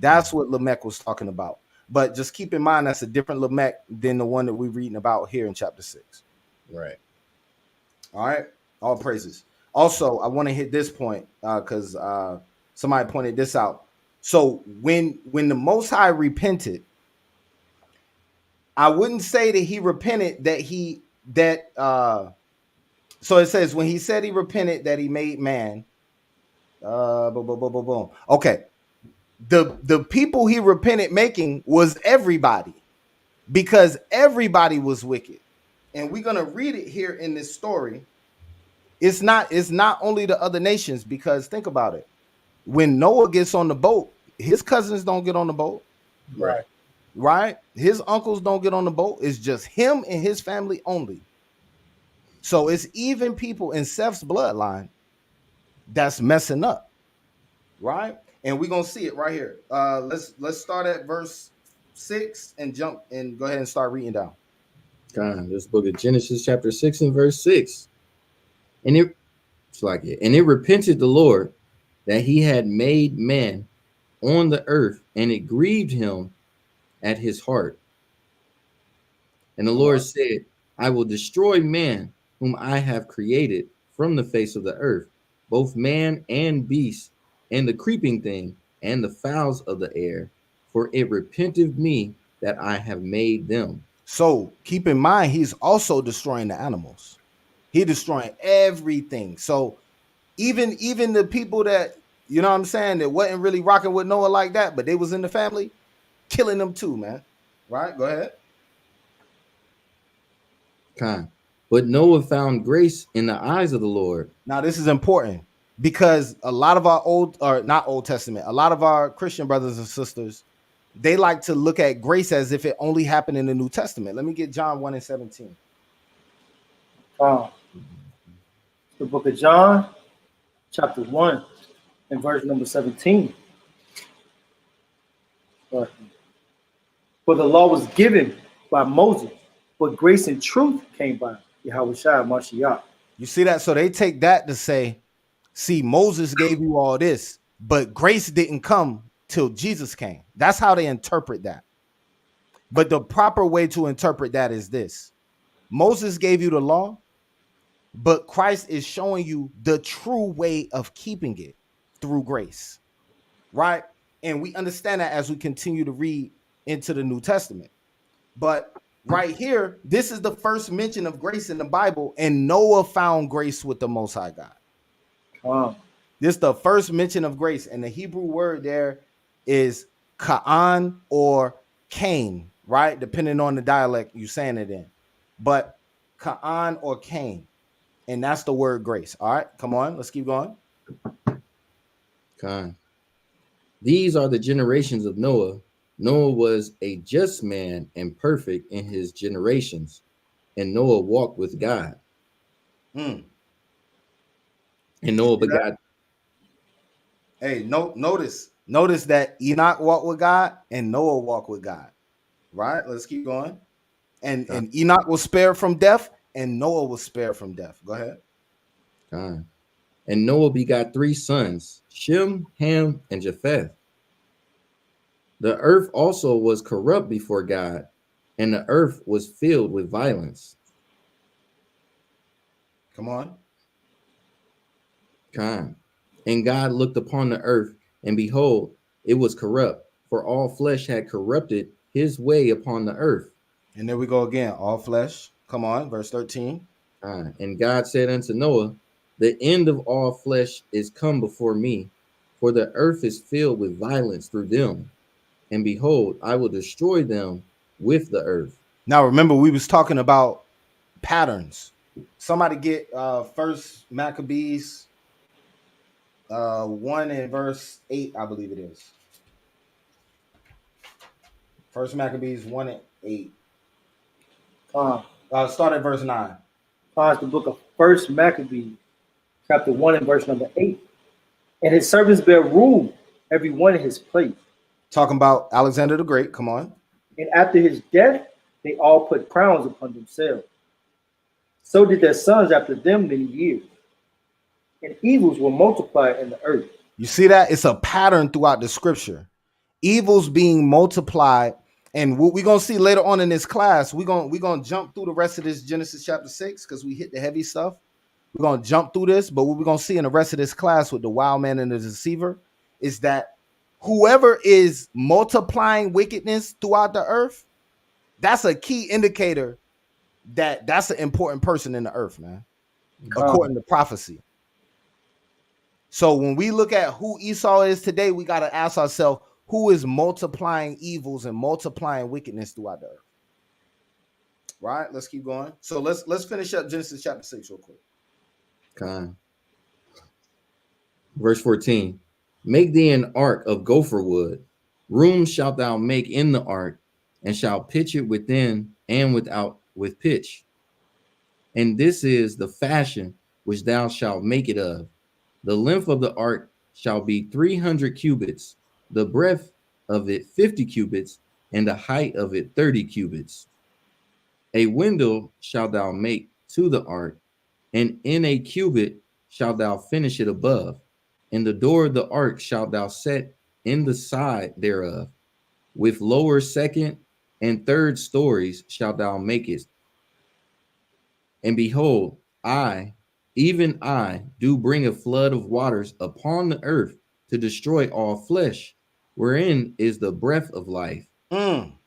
That's what Lamech was talking about. But just keep in mind, that's a different Lamech than the one that we're reading about here in chapter 6. Right. All right. All praises. Also, I want to hit this point because somebody pointed this out. So when the Most High repented, I wouldn't say that he repented so it says when he said he repented that he made man. Boom. Okay. The people he repented making was everybody, because everybody was wicked. And we're gonna read it here in this story. It's not only the other nations, because think about it. When Noah gets on the boat, his cousins don't get on the boat. Right. Right? His uncles don't get on the boat. It's just him and his family only. So it's even people in Seth's bloodline that's messing up. Right? And we're gonna see it right here. Let's start at verse 6 and jump and go ahead and start reading down. God, this book of Genesis chapter 6 and verse 6. And it repented the Lord that he had made man on the earth, and it grieved him at his heart. And the Lord said, I will destroy man whom I have created from the face of the earth, both man and beast, and the creeping thing, and the fowls of the air, for it repenteth me that I have made them. So keep in mind, he's also destroying the animals. He's destroying everything. So even the people that, you know what I'm saying, that wasn't really rocking with Noah like that, but they was in the family, killing them too, man. Right? Go ahead. But Noah found grace in the eyes of the Lord. Now, this is important because a lot of our a lot of our Christian brothers and sisters, they like to look at grace as if it only happened in the New Testament. Let me get John 1 and 17. The book of John, chapter 1 and verse number 17. For the law was given by Moses, but grace and truth came by Yahweh Shai Mashiach. You see that? So they take that to say, see, Moses gave you all this, but grace didn't come till Jesus came. That's how they interpret that. But the proper way to interpret that is this: Moses gave you the law, but Christ is showing you the true way of keeping it through grace, right? And we understand that as we continue to read into the New Testament. But right here, this is the first mention of grace in the Bible, and Noah found grace with the Most High God. This is the first mention of grace, and the Hebrew word there is Ka'an or Cain, right? Depending on the dialect you're saying it in. But Ka'an or Cain, and that's the word grace. All right, come on, let's keep going. Khan. These are the generations of Noah. Noah was a just man and perfect in his generations, and Noah walked with God. And Noah begot. Hey, notice that Enoch walked with God and Noah walked with God. Right? Let's keep going. And Enoch was spared from death, and Noah was spared from death. Go ahead. And Noah begot 3 sons, Shem, Ham, and Japheth. The earth also was corrupt before God, and the earth was filled with violence. Come on. And God looked upon the earth, and behold, it was corrupt, for all flesh had corrupted his way upon the earth. And there we go again, all flesh. Come on, verse 13. And God said unto Noah, the end of all flesh is come before me, for the earth is filled with violence through them. And behold, I will destroy them with the earth. Now remember, we was talking about patterns. Somebody get First Maccabees 1 and verse 8, I believe it is. First Maccabees 1 and 8. Start at verse 9. It's the book of First Maccabees, chapter 1 and verse number 8. And his servants bear rule, every one in his place. Talking about Alexander the Great. Come on. And after his death, they all put crowns upon themselves. So did their sons after them many years. And evils were multiplied in the earth. You see that? It's a pattern throughout the scripture. Evils being multiplied. And what we're going to see later on in this class, we're going to jump through the rest of this Genesis chapter 6 because we hit the heavy stuff. We're going to jump through this. But what we're going to see in the rest of this class with the wild man and the deceiver is that whoever is multiplying wickedness throughout the earth, that's a key indicator that that's an important person in the earth, man, according to prophecy. So when we look at who Esau is today, we got to ask ourselves, who is multiplying evils and multiplying wickedness throughout the earth? Right? Let's keep going. So let's finish up Genesis chapter 6 real quick. Verse 14. Make thee an ark of gopher wood. Room shalt thou make in the ark, and shalt pitch it within and without with pitch. And this is the fashion which thou shalt make it of. The length of the ark shall be 300 cubits, the breadth of it 50 cubits, and the height of it 30 cubits. A window shalt thou make to the ark, and in a cubit shalt thou finish it above. And the door of the ark shalt thou set in the side thereof. With lower second and third stories shalt thou make it. And behold, I, even I, do bring a flood of waters upon the earth to destroy all flesh, wherein is the breath of life. From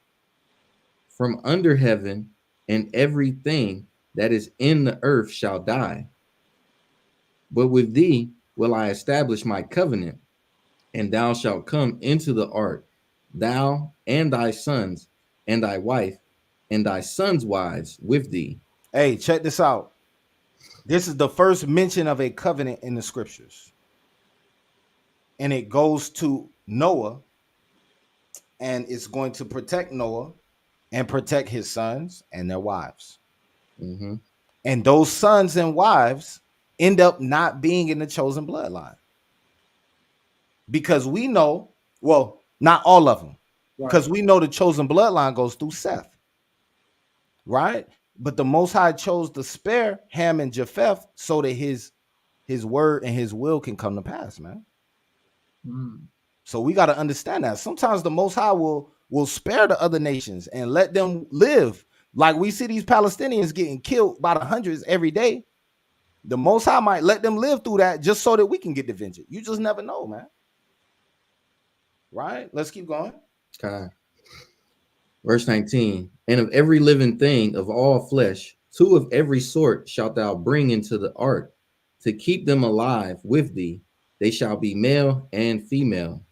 under heaven, and everything that is in the earth shall die. But with thee will I establish my covenant, and thou shalt come into the ark, thou and thy sons, and thy wife, and thy sons' wives with thee. Hey, check this out. This is the first mention of a covenant in the scriptures. And it goes to Noah, and it's going to protect Noah and protect his sons and their wives. And those sons and wives end up not being in the chosen bloodline. Because we know, well, not all of them, because we know the chosen bloodline goes through Seth, right? But the Most High chose to spare Ham and Japheth so that his word and his will can come to pass, man. So we got to understand that sometimes the Most High will spare the other nations and let them live. Like we see these Palestinians getting killed by the hundreds every day. The Most High might let them live through that just so that we can get the vengeance. You just never know, man. Right? Let's keep going. Okay. Verse 19. And of every living thing of all flesh, 2 of every sort shalt thou bring into the ark, to keep them alive with thee. They shall be male and female,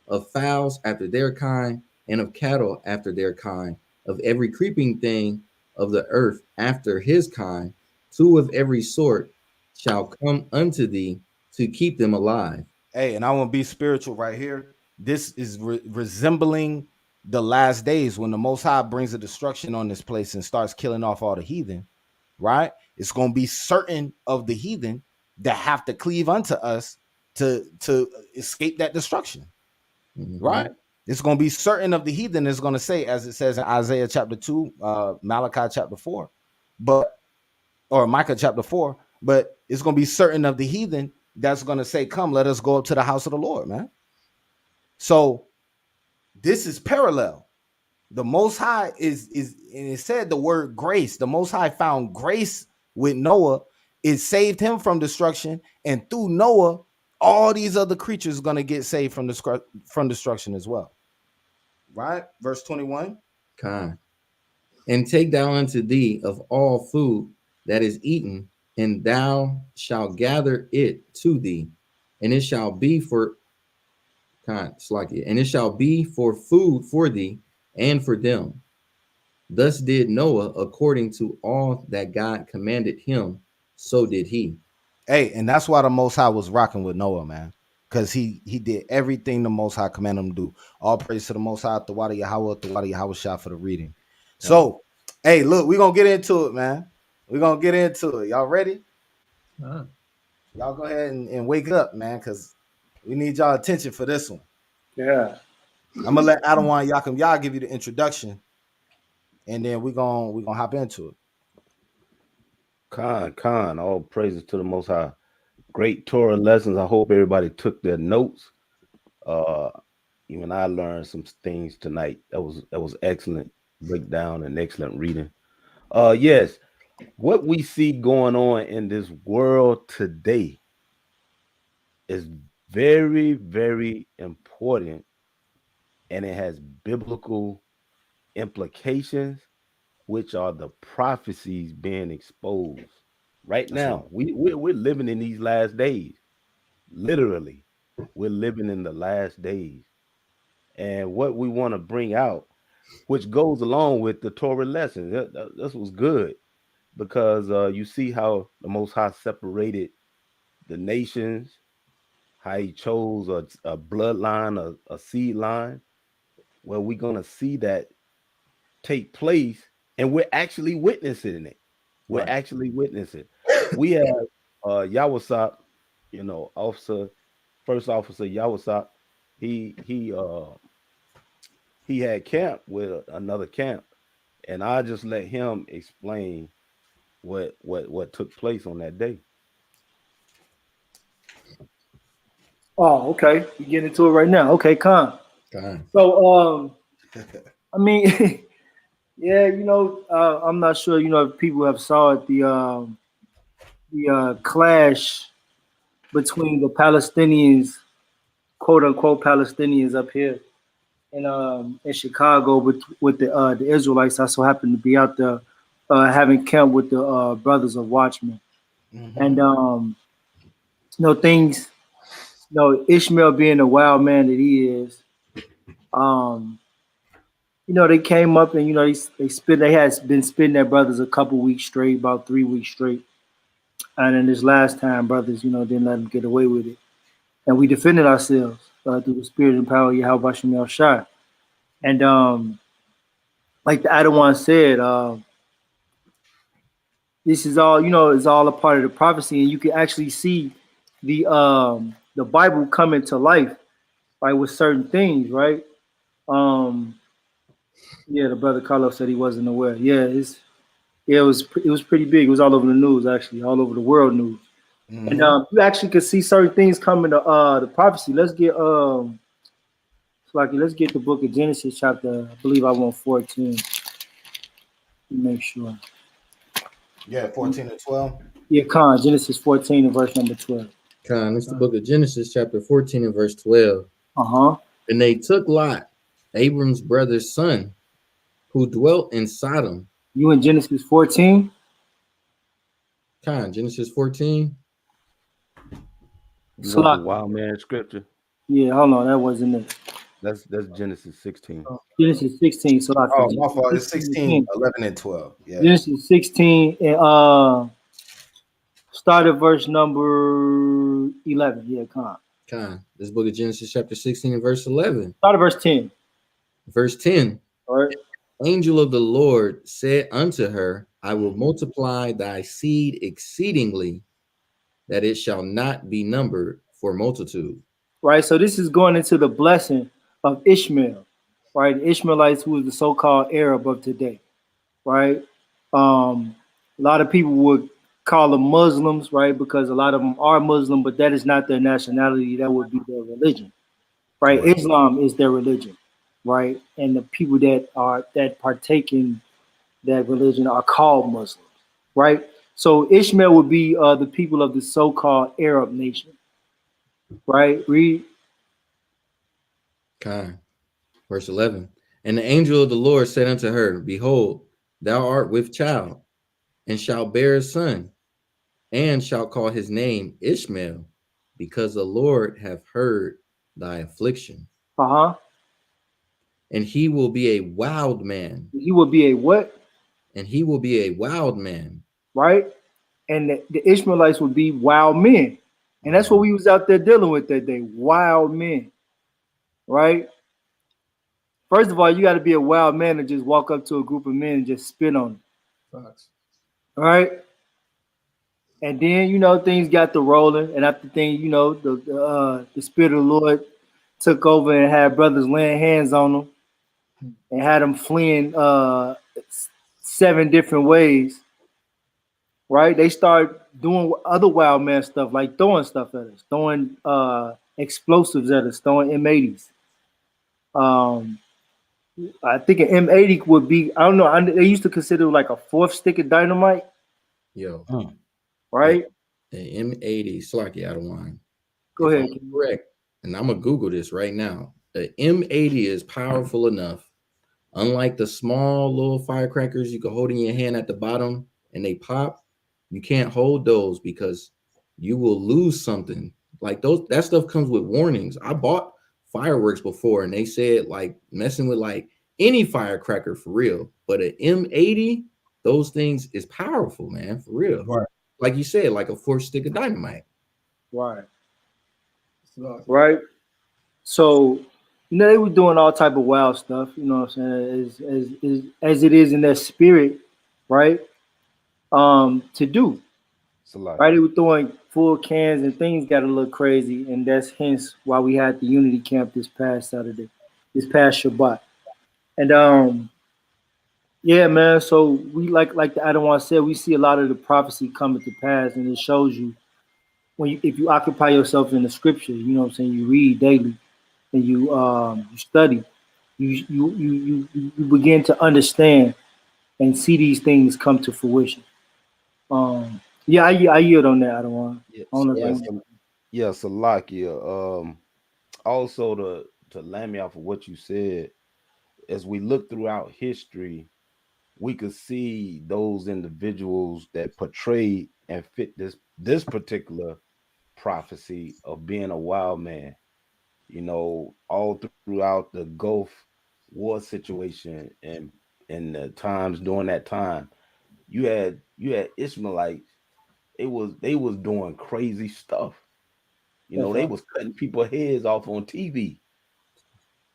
of fowls after their kind, and of cattle after their kind, of every creeping thing of the earth after his kind. 2 of every sort shall come unto thee, to keep them alive. Hey, and I want to be spiritual right here. This is resembling the last days when the Most High brings a destruction on this place and starts killing off all the heathen, right? It's going to be certain of the heathen that have to cleave unto us to escape that destruction, right? It's going to be certain of the heathen is going to say, as it says in Isaiah chapter 2, Malachi chapter 4, or Micah chapter 4, but it's going to be certain of the heathen that's going to say, come, let us go up to the house of the Lord, man. So this is parallel. The Most High is and it said the word grace. The Most High found grace with Noah. It saved him from destruction. And through Noah, all these other creatures are going to get saved from destruction as well. Right? Verse 21. Okay. And take thou unto thee of all food that is eaten, and thou shalt gather it to thee, and it shall be for and it shall be for food for thee and for them. Thus did Noah according to all that God commanded him, so did he. Hey, and that's why the Most High was rocking with Noah, man, because he did everything the Most High commanded him to do. All praise to the Most High, the Wadi Yahweh Shah for the reading. So, hey, look, we're going to get into it, man. We're going to get into it. Y'all ready? Y'all go ahead and wake up, man, because we need y'all attention for this one. Yeah. I'm going to let Adawan Yakum Yah give you the introduction, and then we're gonna hop into it. Khan, all praises to the Most High. Great Torah lessons. I hope everybody took their notes. Even I learned some things tonight. That was excellent breakdown and excellent reading. Yes, what we see going on in this world today is very, very important, and it has biblical implications, which are the prophecies being exposed right now. We're living in these last days. Literally, we're living in the last days. And what we want to bring out, which goes along with the Torah lessons, this was good, because you see how the Most High separated the nations, how he chose a bloodline, a seed line. Well, we're going to see that take place, and we're actually witnessing it. We're actually witnessing. We have Yawasop, first officer Yawasop. He had camp with another camp, and I just let him explain what took place on that day. Oh, okay. You getting into it right now? Okay, Khan. So, I mean, yeah, I'm not sure, if people have saw it, the clash between the Palestinians, quote unquote Palestinians up here in Chicago with the Israelites. I so happened to be out there having camp with the Brothers of Watchmen. And things, Ishmael being the wild man that he is, they came up and they had been spitting their brothers a couple weeks straight, about 3 weeks straight. And then this last time, brothers, didn't let them get away with it. And we defended ourselves through the spirit and power of Yahweh Shem El Shai. And like the Adawan said, this is all, you know, is all a part of the prophecy, and you can actually see the Bible coming to life, right, with certain things, right? Um, yeah, the brother Carlos said he wasn't aware. It was pretty big. It was all over the news, actually, all over the world news. And Mm-hmm. you actually could see certain things coming to the prophecy. Let's get the book of Genesis chapter, I believe I want 14. Let me make sure. Yeah, 14 and 12. Yeah, Genesis 14 and verse number 12. Con, it's the book of Genesis, chapter 14 and verse 12. Uh-huh. And they took Lot, Abram's brother's son, who dwelt in Sodom. You in Genesis 14? Con, Genesis 14. You want the Salaki. wild man scripture? Yeah, hold on, that wasn't it. That's Genesis 16. Genesis 16, Salaki. Oh, my fault. It's 16 16, again. 11, and 12. Yeah. Genesis 16 and start at verse number 11. Yeah, Con, this book of Genesis, chapter 16 and verse 11. Start at verse 10. Verse 10. All right. Angel of the Lord said unto her, I will multiply thy seed exceedingly, that it shall not be numbered for multitude. Right. So this is going into the blessing of Ishmael, right? The Ishmaelites, who is the so-called Arab of today, right? A lot of people would call them Muslims, right? Because a lot of them are Muslim, but that is not their nationality. That would be their religion, right? Right. Islam is their religion, right? And the people that partake in that religion are called Muslims, right? So Ishmael would be the people of the so-called Arab nation, right? Read. Con, verse 11. And the angel of the Lord said unto her, Behold, thou art with child, and shalt bear a son, and shalt call his name Ishmael, because the Lord hath heard thy affliction. Uh-huh. And he will be a wild man. He would be a what? And he will be a wild man. Right? And the Ishmaelites would be wild men. And that's what we was out there dealing with that day. Wild men. Right? First of all, you got to be a wild man and just walk up to a group of men and just spit on them. Facts. All right? And then, you know, things got to rolling. And after things, you know, the Spirit of the Lord took over and had brothers laying hands on them and had them fleeing 7 different ways. Right? They start doing other wild man stuff, like throwing stuff at us, throwing explosives at us, throwing M80s. I think an M80 would be, I don't know, they used to consider it like a 4th stick of dynamite. Yo. Right? The M80, Slacky out of wine. Go ahead. I'm correct. And I'm going to Google this right now. The M80 is powerful enough. Unlike the small little firecrackers you can hold in your hand at the bottom and they pop, you can't hold those because you will lose something. Like that stuff comes with warnings. I bought fireworks before and they said like messing with like any firecracker for real. But an M80, those things is powerful, man, for real. Right. Like you said, like a 4th stick of dynamite. Right. Right. So, you know, they were doing all type of wild stuff, you know what I'm saying, as it is in their spirit, right? To do. Right? They were throwing full cans and things got a little crazy, and that's hence why we had the Unity Camp this past Saturday, this past Shabbat. And yeah, man, so we like the Adawan said, we see a lot of the prophecy coming to pass, and it shows you if you occupy yourself in the scripture, you know what I'm saying, you read daily and you study, you begin to understand and see these things come to fruition. Yeah, I yield on that, Adawan. Salakia. Also to land me off of what you said, as we look throughout history, we could see those individuals that portray and fit this particular prophecy of being a wild man. You know, all throughout the Gulf War situation and the times during that time, you had Ishmaelites. They was doing crazy stuff. You know, they was cutting people's heads off on TV.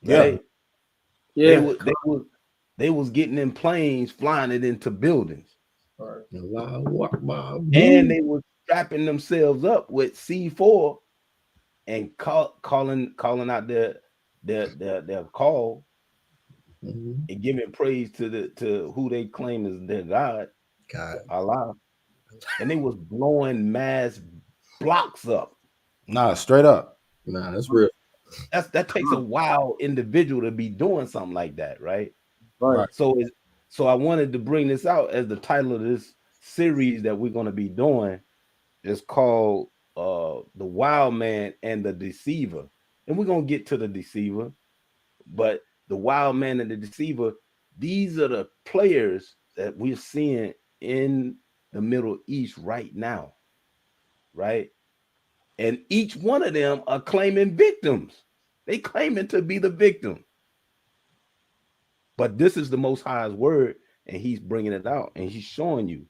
Right? Yeah. They was getting in planes, flying it into buildings. Right. And they were strapping themselves up with C4 and calling out their call and giving praise to who they claim is their God, Allah. And they was blowing mass blocks up. Nah, straight up. Nah, that's real. That takes a wild individual to be doing something like that, right? Right. So I wanted to bring this out as the title of this series that we're going to be doing is called The Wild Man and the Deceiver. And we're going to get to the Deceiver, but the Wild Man and the Deceiver, these are the players that we're seeing in the Middle East right now, right? And each one of them are claiming victims. They claiming to be the victim. But this is the Most High's word, and he's bringing it out, and he's showing you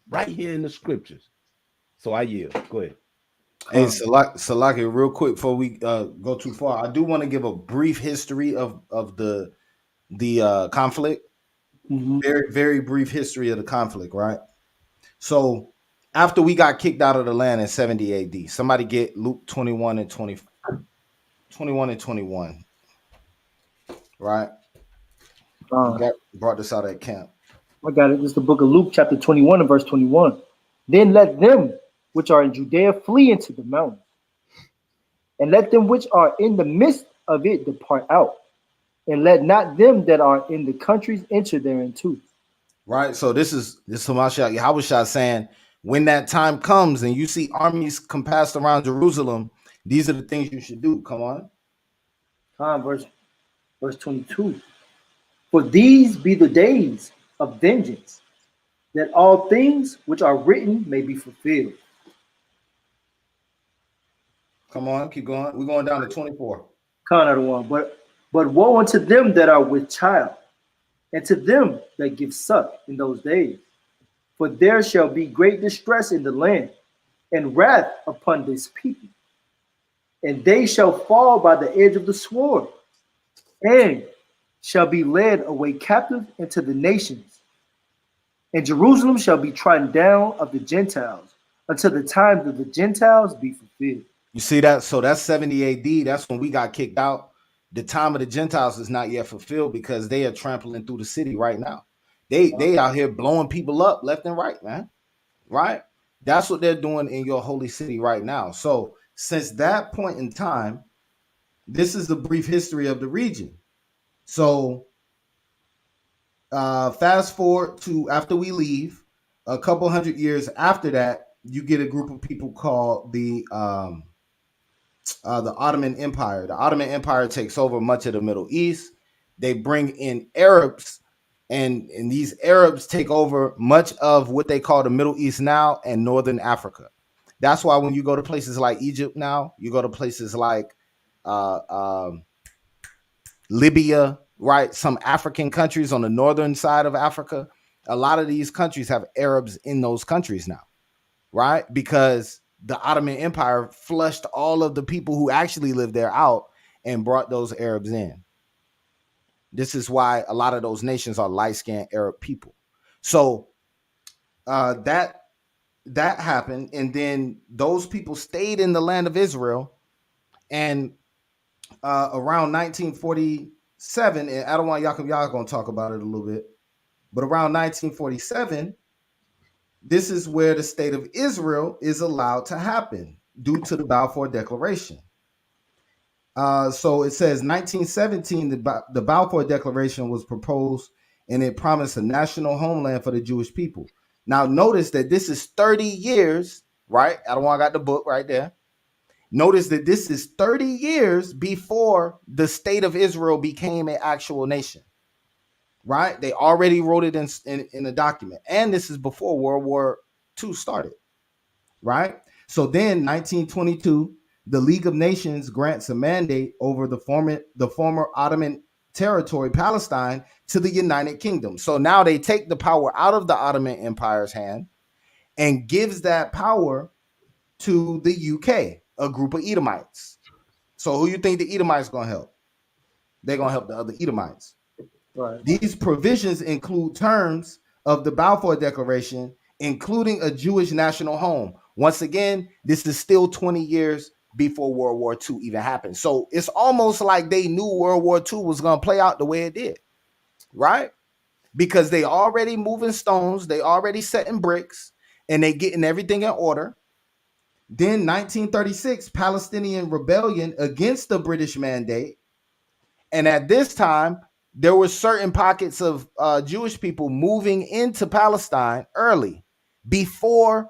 right here in the scriptures. So I yield. Go ahead. Hey, Salaki, real quick before we go too far, I do want to give a brief history of the conflict. Mm-hmm. Very, very brief history of the conflict, right? So after we got kicked out of the land in 70 AD, somebody get Luke 21 and 20, 21 and 21, right? Brought this out at camp. I got it. This is the book of Luke, chapter 21 and verse 21. Then let them which are in Judea flee into the mountains, and let them which are in the midst of it depart out, and let not them that are in the countries enter thereinto. Right. So this is Hamashiach Yahushua saying, when that time comes and you see armies compassed around Jerusalem, these are the things you should do. Come on. Verse 22. For these be the days of vengeance, that all things which are written may be fulfilled. Come on, keep going. We're going down to 24. But woe unto them that are with child, and to them that give suck in those days. For there shall be great distress in the land, and wrath upon this people. And they shall fall by the edge of the sword, and shall be led away captive into the nations. And Jerusalem shall be trodden down of the Gentiles, until the time that the Gentiles be fulfilled. You see that? So that's 70 AD. That's when we got kicked out. The time of the Gentiles is not yet fulfilled because they are trampling through the city right now. They out here blowing people up left and right, man. Right? That's what they're doing in your holy city right now. So since that point in time, this is the brief history of the region. So fast forward to after we leave, a couple hundred years after that, you get a group of people called the Ottoman Empire. The Ottoman Empire takes over much of the Middle East. They bring in Arabs, and these Arabs take over much of what they call the Middle East now and Northern Africa. That's why when you go to places like Egypt now, you go to places like Libya, right? Some African countries on the northern side of Africa. A lot of these countries have Arabs in those countries now, right? Because the Ottoman Empire flushed all of the people who actually lived there out and brought those Arabs in. This is why a lot of those nations are light-skinned Arab people. So that happened, and then those people stayed in the land of Israel. And around 1947, and I don't want Yaakov going to talk about it a little bit, but around 1947, this is where the state of Israel is allowed to happen due to the Balfour Declaration. So it says 1917, the Balfour Declaration was proposed, and it promised a national homeland for the Jewish people. Now, notice that this is 30 years, right? I don't want to got the book right there. Notice that this is 30 years before the state of Israel became an actual nation. Right? They already wrote it in a document. And this is before World War II started. Right? So then 1922, the League of Nations grants a mandate over the former Ottoman territory, Palestine, to the United Kingdom. So now they take the power out of the Ottoman Empire's hand and gives that power to the UK, a group of Edomites. So who you think the Edomites going to help? They're going to help the other Edomites. Right. These provisions include terms of the Balfour Declaration, including a Jewish national home. Once again, this is still 20 years before World War II even happened. So it's almost like they knew World War II was going to play out the way it did, right? Because they already moving stones, they already setting bricks, and they getting everything in order. Then 1936, Palestinian rebellion against the British mandate. And at this time, there were certain pockets of Jewish people moving into Palestine early, before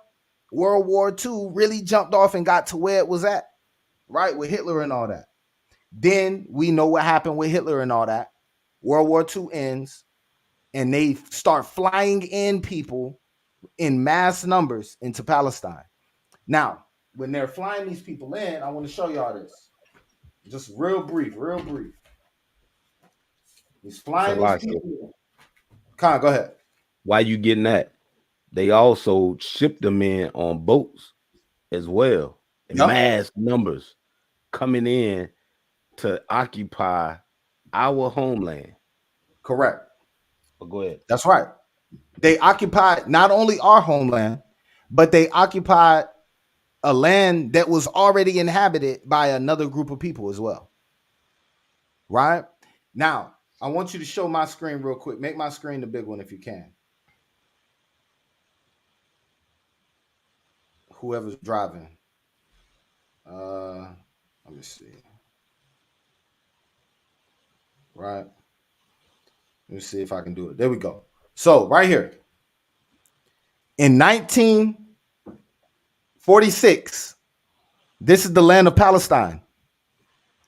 World War II really jumped off and got to where it was at, right? With Hitler and all that. Then we know what happened with Hitler and all that. World War II ends, and they start flying in people in mass numbers into Palestine. Now, when they're flying these people in, I want to show y'all this. Just real brief. He's flying these people in. Khan, go ahead. Why you getting that? They also shipped them in on boats as well. In mass numbers coming in to occupy our homeland. Correct. But go ahead. That's right. They occupied not only our homeland, but they occupied a land that was already inhabited by another group of people as well. Right? Now, I want you to show my screen real quick. Make my screen the big one if you can. Whoever's driving. Let me see. Right. Let me see if I can do it. There we go. So right here. In 1946, this is the land of Palestine.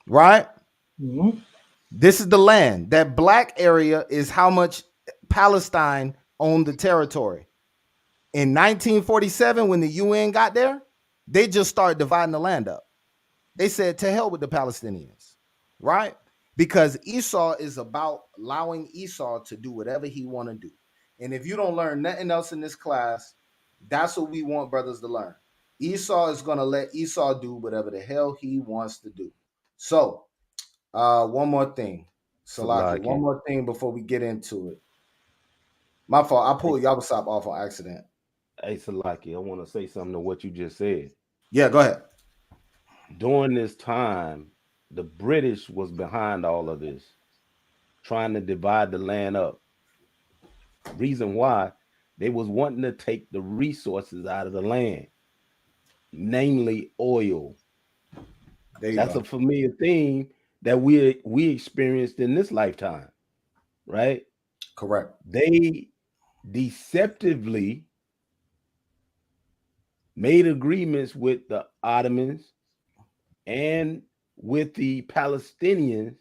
Right? Mm-hmm. This is the land. That black area is how much Palestine owned the territory. In 1947, when the UN got there, they just started dividing the land up. They said, to hell with the Palestinians, right? Because Esau is about allowing Esau to do whatever he want to do. And if you don't learn nothing else in this class, that's what we want brothers to learn. Esau is going to let Esau do whatever the hell he wants to do. So, one more thing. Salaki, one more thing before we get into it. My fault. I pulled Yabasop off on accident. Hey, Salaki, I want to say something to what you just said. Yeah, go ahead. During this time, the British was behind all of this, trying to divide the land up. Reason why, they was wanting to take the resources out of the land, namely oil. That's a familiar thing that we experienced in this lifetime, right? Correct. They deceptively made agreements with the Ottomans and with the Palestinians,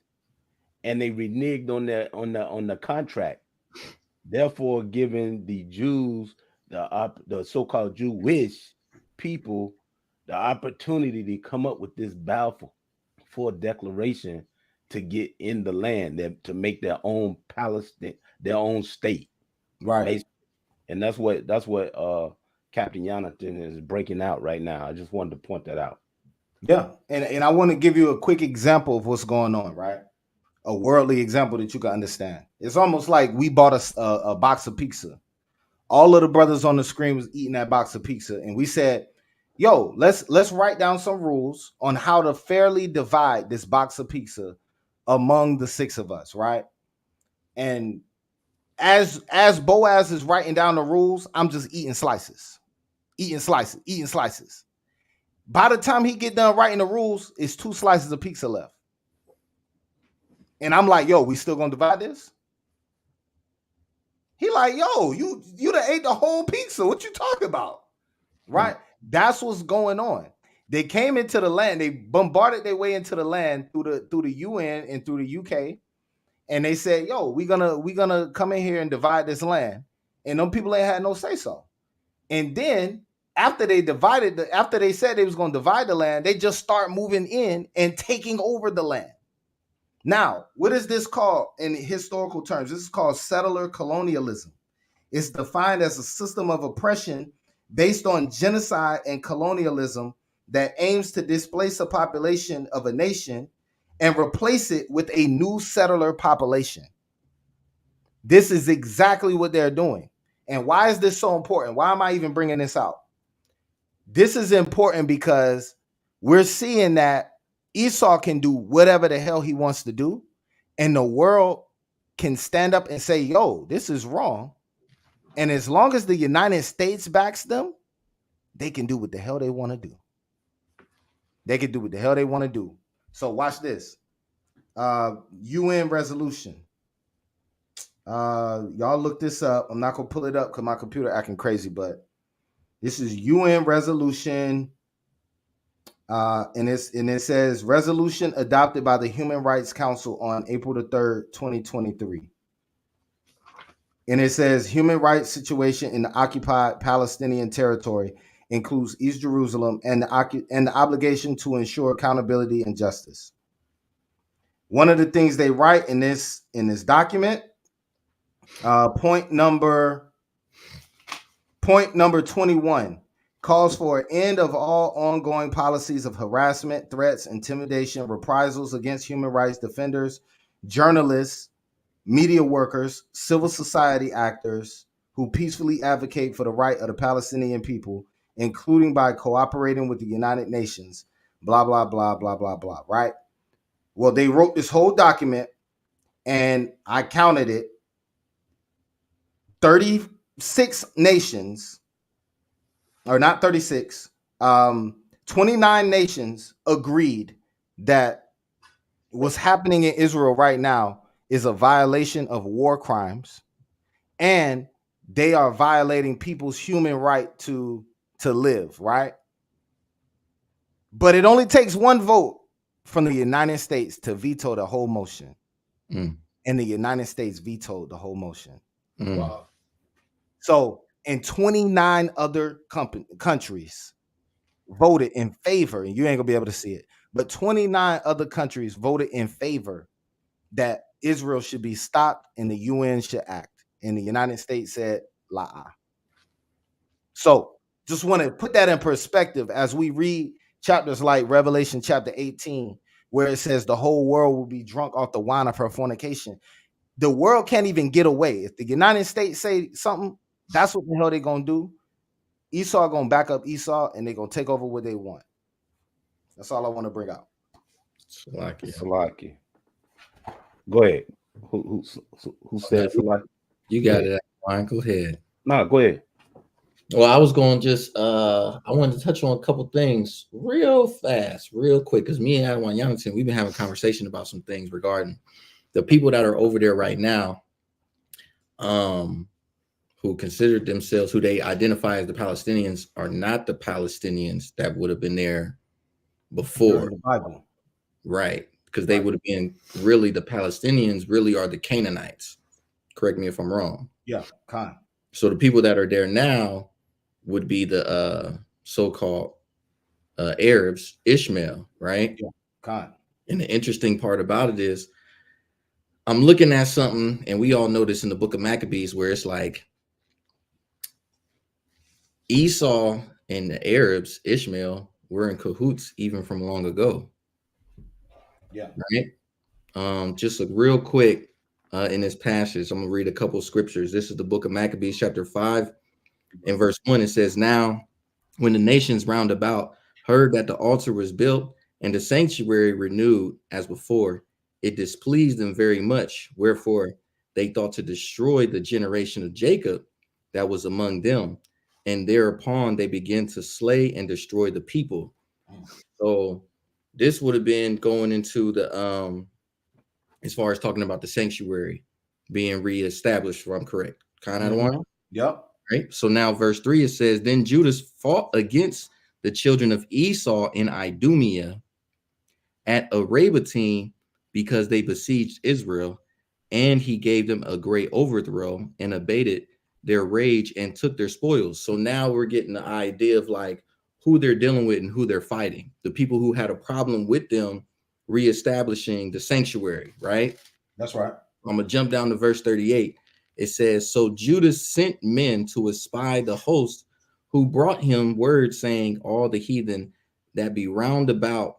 and they reneged on the contract, therefore giving the Jews, the so-called Jewish people, the opportunity to come up with this Balfour Declaration to get in the land, to make their own Palestine, their own state, right? And that's what Captain Jonathan is breaking out right now. I just wanted to point that out. Yeah, and I want to give you a quick example of what's going on, right? A worldly example that you can understand. It's almost like we bought a box of pizza. All of the brothers on the screen was eating that box of pizza, and we said, "Yo, let's write down some rules on how to fairly divide this box of pizza among the six of us, right?" And as Boaz is writing down the rules, I'm just eating slices. By the time he get done writing the rules, it's 2 slices of pizza left. And I'm like, yo, we still gonna divide this? He like, yo, you done ate the whole pizza. What you talking about? Right? That's what's going on. They came into the land, they bombarded their way into the land through the UN and through the UK. And they said, yo, we gonna come in here and divide this land. And them people ain't had no say so. And then after they said they was going to divide the land, they just start moving in and taking over the land. Now, what is this called in historical terms? This is called settler colonialism. It's defined as a system of oppression based on genocide and colonialism that aims to displace a population of a nation and replace it with a new settler population. This is exactly what they're doing. And why is this so important? Why am I even bringing this out? This is important because we're seeing that Esau can do whatever the hell he wants to do, and the world can stand up and say, yo, this is wrong. And as long as the United States backs them, they can do what the hell they want to do. They can do what the hell they want to do. So watch this. UN resolution. Y'all look this up. I'm not gonna pull it up because my computer acting crazy, but this is UN resolution. And it says resolution adopted by the Human Rights Council on April the 3rd, 2023. And it says human rights situation in the occupied Palestinian territory includes East Jerusalem and the obligation to ensure accountability and justice. One of the things they write in this document, point number 21, calls for an end of all ongoing policies of harassment, threats, intimidation, reprisals against human rights defenders, journalists, media workers, civil society actors who peacefully advocate for the right of the Palestinian people, including by cooperating with the United Nations, blah, blah, blah, blah, blah, blah, right? Well, they wrote this whole document, and I counted it, 36 nations, or not 36, 29 nations agreed that what's happening in Israel right now is a violation of war crimes, and they are violating people's human right to live, right? But it only takes one vote from the United States to veto the whole motion. And the United States vetoed the whole motion. Wow. So, and 29 other countries voted in favor, and you ain't gonna be able to see it, but 29 other countries voted in favor that Israel should be stopped and the UN should act. And the United States said, la. So just want to put that in perspective as we read chapters like Revelation chapter 18, where it says the whole world will be drunk off the wine of her fornication. The world can't even get away. If the United States say something, that's what the hell they're going to do. Esau going to back up Esau, and they're going to take over what they want. That's all I want to bring out. Salaki. Go ahead. Who said Salaki? You got it, Ryan. Go ahead. No, go ahead. Well, I was going to just, I wanted to touch on a couple things real fast, real quick, because me and Adawan Youngton, we've been having a conversation about some things regarding the people that are over there right now, who consider themselves, who they identify as the Palestinians, are not the Palestinians that would have been there before. The Bible. Right, because they would have been really, the Palestinians really are the Canaanites. Correct me if I'm wrong. Yeah, Khan. So the people that are there now would be the so-called Arabs, Ishmael, right? Yeah, Khan. And the interesting part about it is I'm looking at something, and we all know this in the book of Maccabees, where it's like Esau and the Arabs, Ishmael, were in cahoots even from long ago. Yeah. Right? Just a real quick in this passage, I'm going to read a couple of scriptures. This is the book of Maccabees, chapter 5, and verse 1. It says, "Now, when the nations round about heard that the altar was built and the sanctuary renewed as before, it displeased them very much. Wherefore they thought to destroy the generation of Jacob that was among them. And thereupon they began to slay and destroy the people." So this would have been going into the, as far as talking about the sanctuary being reestablished, if I'm correct. Kind of one. Yep. Right. So now verse 3, it says, "Then Judas fought against the children of Esau in Idumea at Arabatine, because they besieged Israel, and he gave them a great overthrow and abated their rage and took their spoils." So now we're getting the idea of like who they're dealing with and who they're fighting. The people who had a problem with them reestablishing the sanctuary, right? That's right. I'm going to jump down to verse 38. It says, "So Judas sent men to espy the host, who brought him word saying, all the heathen that be round about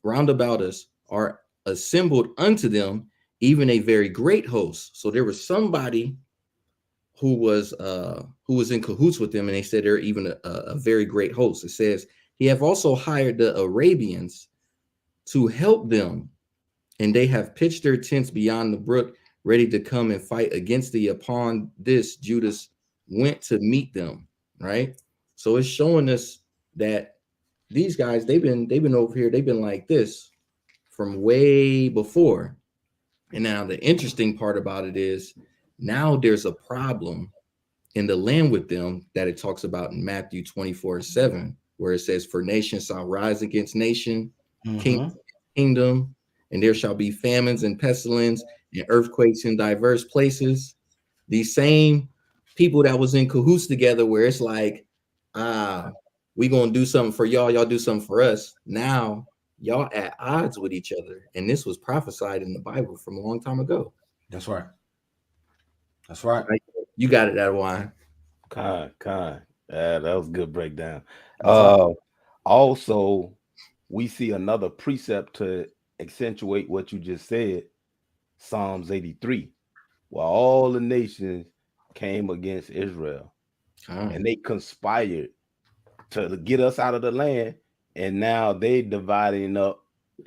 us are assembled unto them, even a very great host." So there was somebody who was in cahoots with them, and they said they're even a very great host. It says he have also hired the Arabians to help them, and they have pitched their tents beyond the brook, ready to come and fight against thee. Upon this, Judas went to meet them. Right. So it's showing us that these guys, they've been over here, they've been like this from way before. And now the interesting part about it is now there's a problem in the land with them that it talks about in Matthew 24:7, where it says, for nation shall rise against nation, kingdom, and there shall be famines and pestilence and earthquakes in diverse places. These same people that was in cahoots together, where it's like, we gonna do something for y'all do something for us. Now y'all at odds with each other, and this was prophesied in the Bible from a long time ago. That's right. That's right. You got it, that wine. Con. That was a good breakdown. Also, we see another precept to accentuate what you just said. Psalms 83, where all the nations came against Israel, and they conspired to get us out of the land, and now they dividing up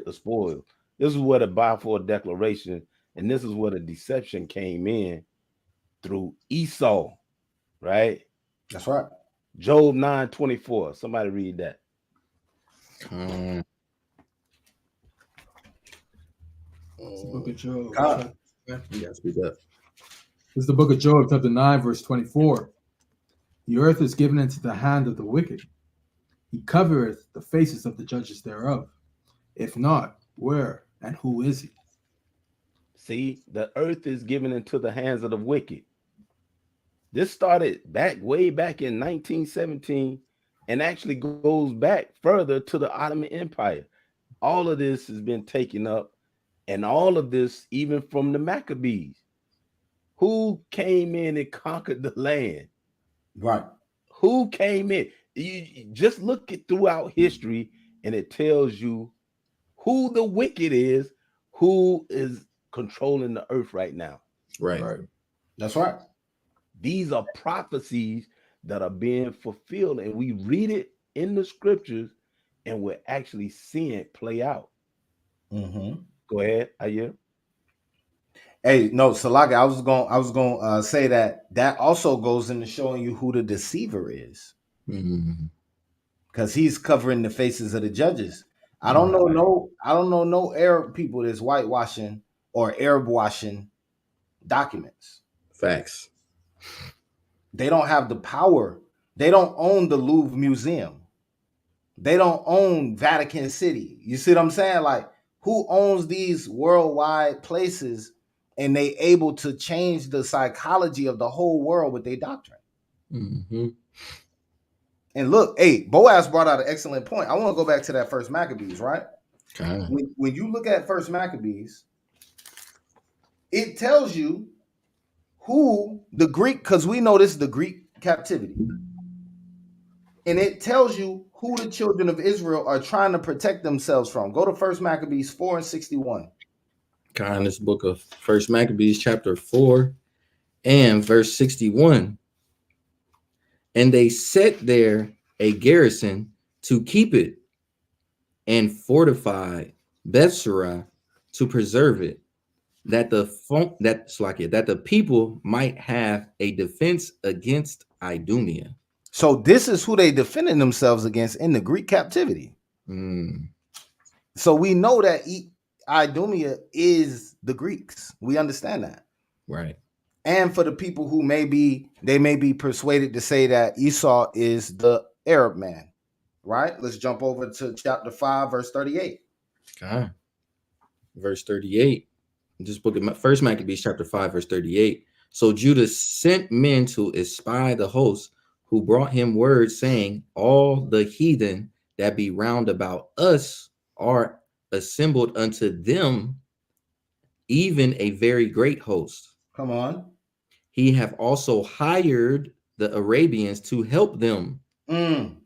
the spoil. This is where the Balfour Declaration, and this is where the deception came in through Esau, right? That's right. Job 9:24. Somebody read that. It's the book of Job. Yeah, speak up. This is the book of Job, chapter 9, verse 24. The earth is given into the hand of the wicked. He covereth the faces of the judges thereof. If not, where and who is he? See, the earth is given into the hands of the wicked. This started way back in 1917, and actually goes back further to the Ottoman Empire. All of this has been taken up, and all of this even from the Maccabees, who came in and conquered the land. Right. Who came in? You just look at throughout history, and it tells you who the wicked is, who is controlling the earth right now. Right. That's right. These are prophecies that are being fulfilled, and we read it in the scriptures, and we're actually seeing it play out. Go ahead, Ayah. Hey, no, Salaka, I was going say that also goes into showing you who the deceiver is, because he's covering the faces of the judges. I don't know no Arab people that's whitewashing or Arab washing documents. Facts. They don't have the power. They don't own the Louvre Museum. They don't own Vatican City. You see what I'm saying? Like, who owns these worldwide places, and they able to change the psychology of the whole world with their doctrine? And look, hey, Boaz brought out an excellent point. I want to go back to that first Maccabees, right? When you look at first Maccabees, it tells you who the Greek, because we know this is the Greek captivity. And it tells you who the children of Israel are trying to protect themselves from. Go to First Maccabees 4:61. This book of First Maccabees, chapter 4 and verse 61. And they set there a garrison to keep it, and fortified Bethsura to preserve it, that the people might have a defense against Idumea. So this is who they defended themselves against in the Greek captivity. So we know that Idumea is the Greeks. We understand that. Right. And for the people who may be persuaded to say that Esau is the Arab man. Right? Let's jump over to chapter 5, verse 38. Verse 38. This book of First Maccabees, chapter 5, verse 38. So Judah sent men to espy the host, who brought him word, saying, all the heathen that be round about us are assembled unto them, even a very great host. Come on. He have also hired the Arabians to help them.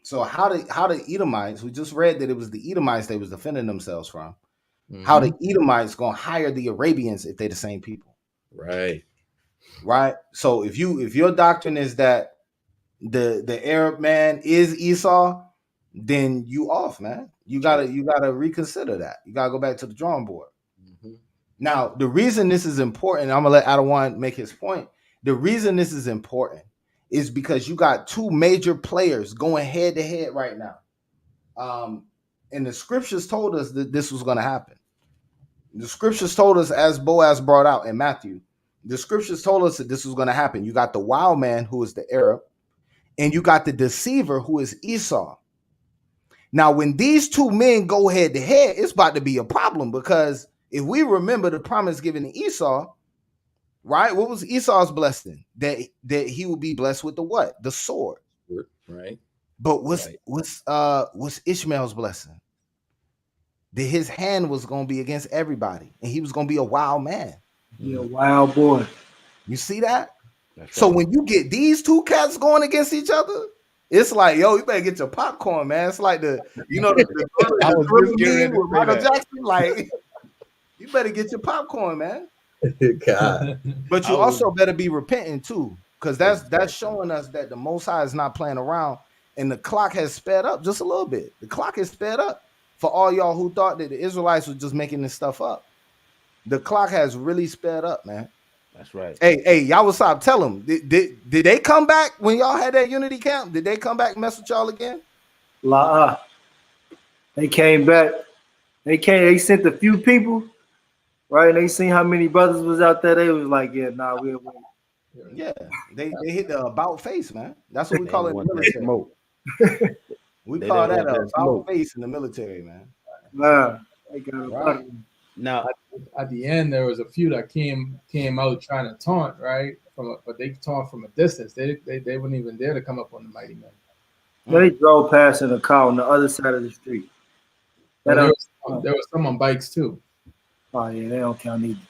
So how the Edomites, we just read that it was the Edomites they was defending themselves from. How the Edomites gonna hire the Arabians if they the same people? Right. right? So if your doctrine is that the Arab man is Esau, then you off, man. You gotta reconsider that. You gotta go back to the drawing board. Mm-hmm. Now, the reason this is important, I'm gonna let Adawan make his point. The reason this is important is because you got two major players going head to head right now. And the scriptures told us that this was gonna happen. The scriptures told us, as Boaz brought out in Matthew, the scriptures told us that this was gonna happen. You got the wild man, who is the Arab, and you got the deceiver, who is Esau. Now, when these two men go head to head, it's about to be a problem, because if we remember the promise given to Esau, right? What was Esau's blessing? That he would be blessed with the what? The sword. Right. But what's Ishmael's blessing? That his hand was going to be against everybody, and he was going to be a wild man. Yeah, wild boy. You see that? That's So right. when you get these two cats going against each other, it's like, yo, you better get your popcorn, man. It's like the I was just getting ready to with say Michael that. Jackson. Like, you better get your popcorn, man. God. But you I was- also better be repenting too, because that's showing us that the Most High is not playing around, and the clock has sped up just a little bit. The clock has sped up for all y'all who thought that the Israelites were just making this stuff up. The clock has really sped up, man. That's right. Hey, y'all was up. Tell them, did they come back when y'all had that unity camp? Did they come back and mess with y'all again? La. They came back. They sent a few people, right? And they seen how many brothers was out there. They was like, yeah, nah, we'll wait. Yeah, they hit the about face, man. That's what we They call it in want the that military. smoke. We They call didn't that want a that about smoke. face in the military, man. Nah, they got Right. Now, At the end, there was a few that came out trying to taunt, right? But they taunt from a distance. They wouldn't even dare to come up on the mighty men. They drove past in a car on the other side of the street. There was some on bikes too. Oh yeah, they don't count either.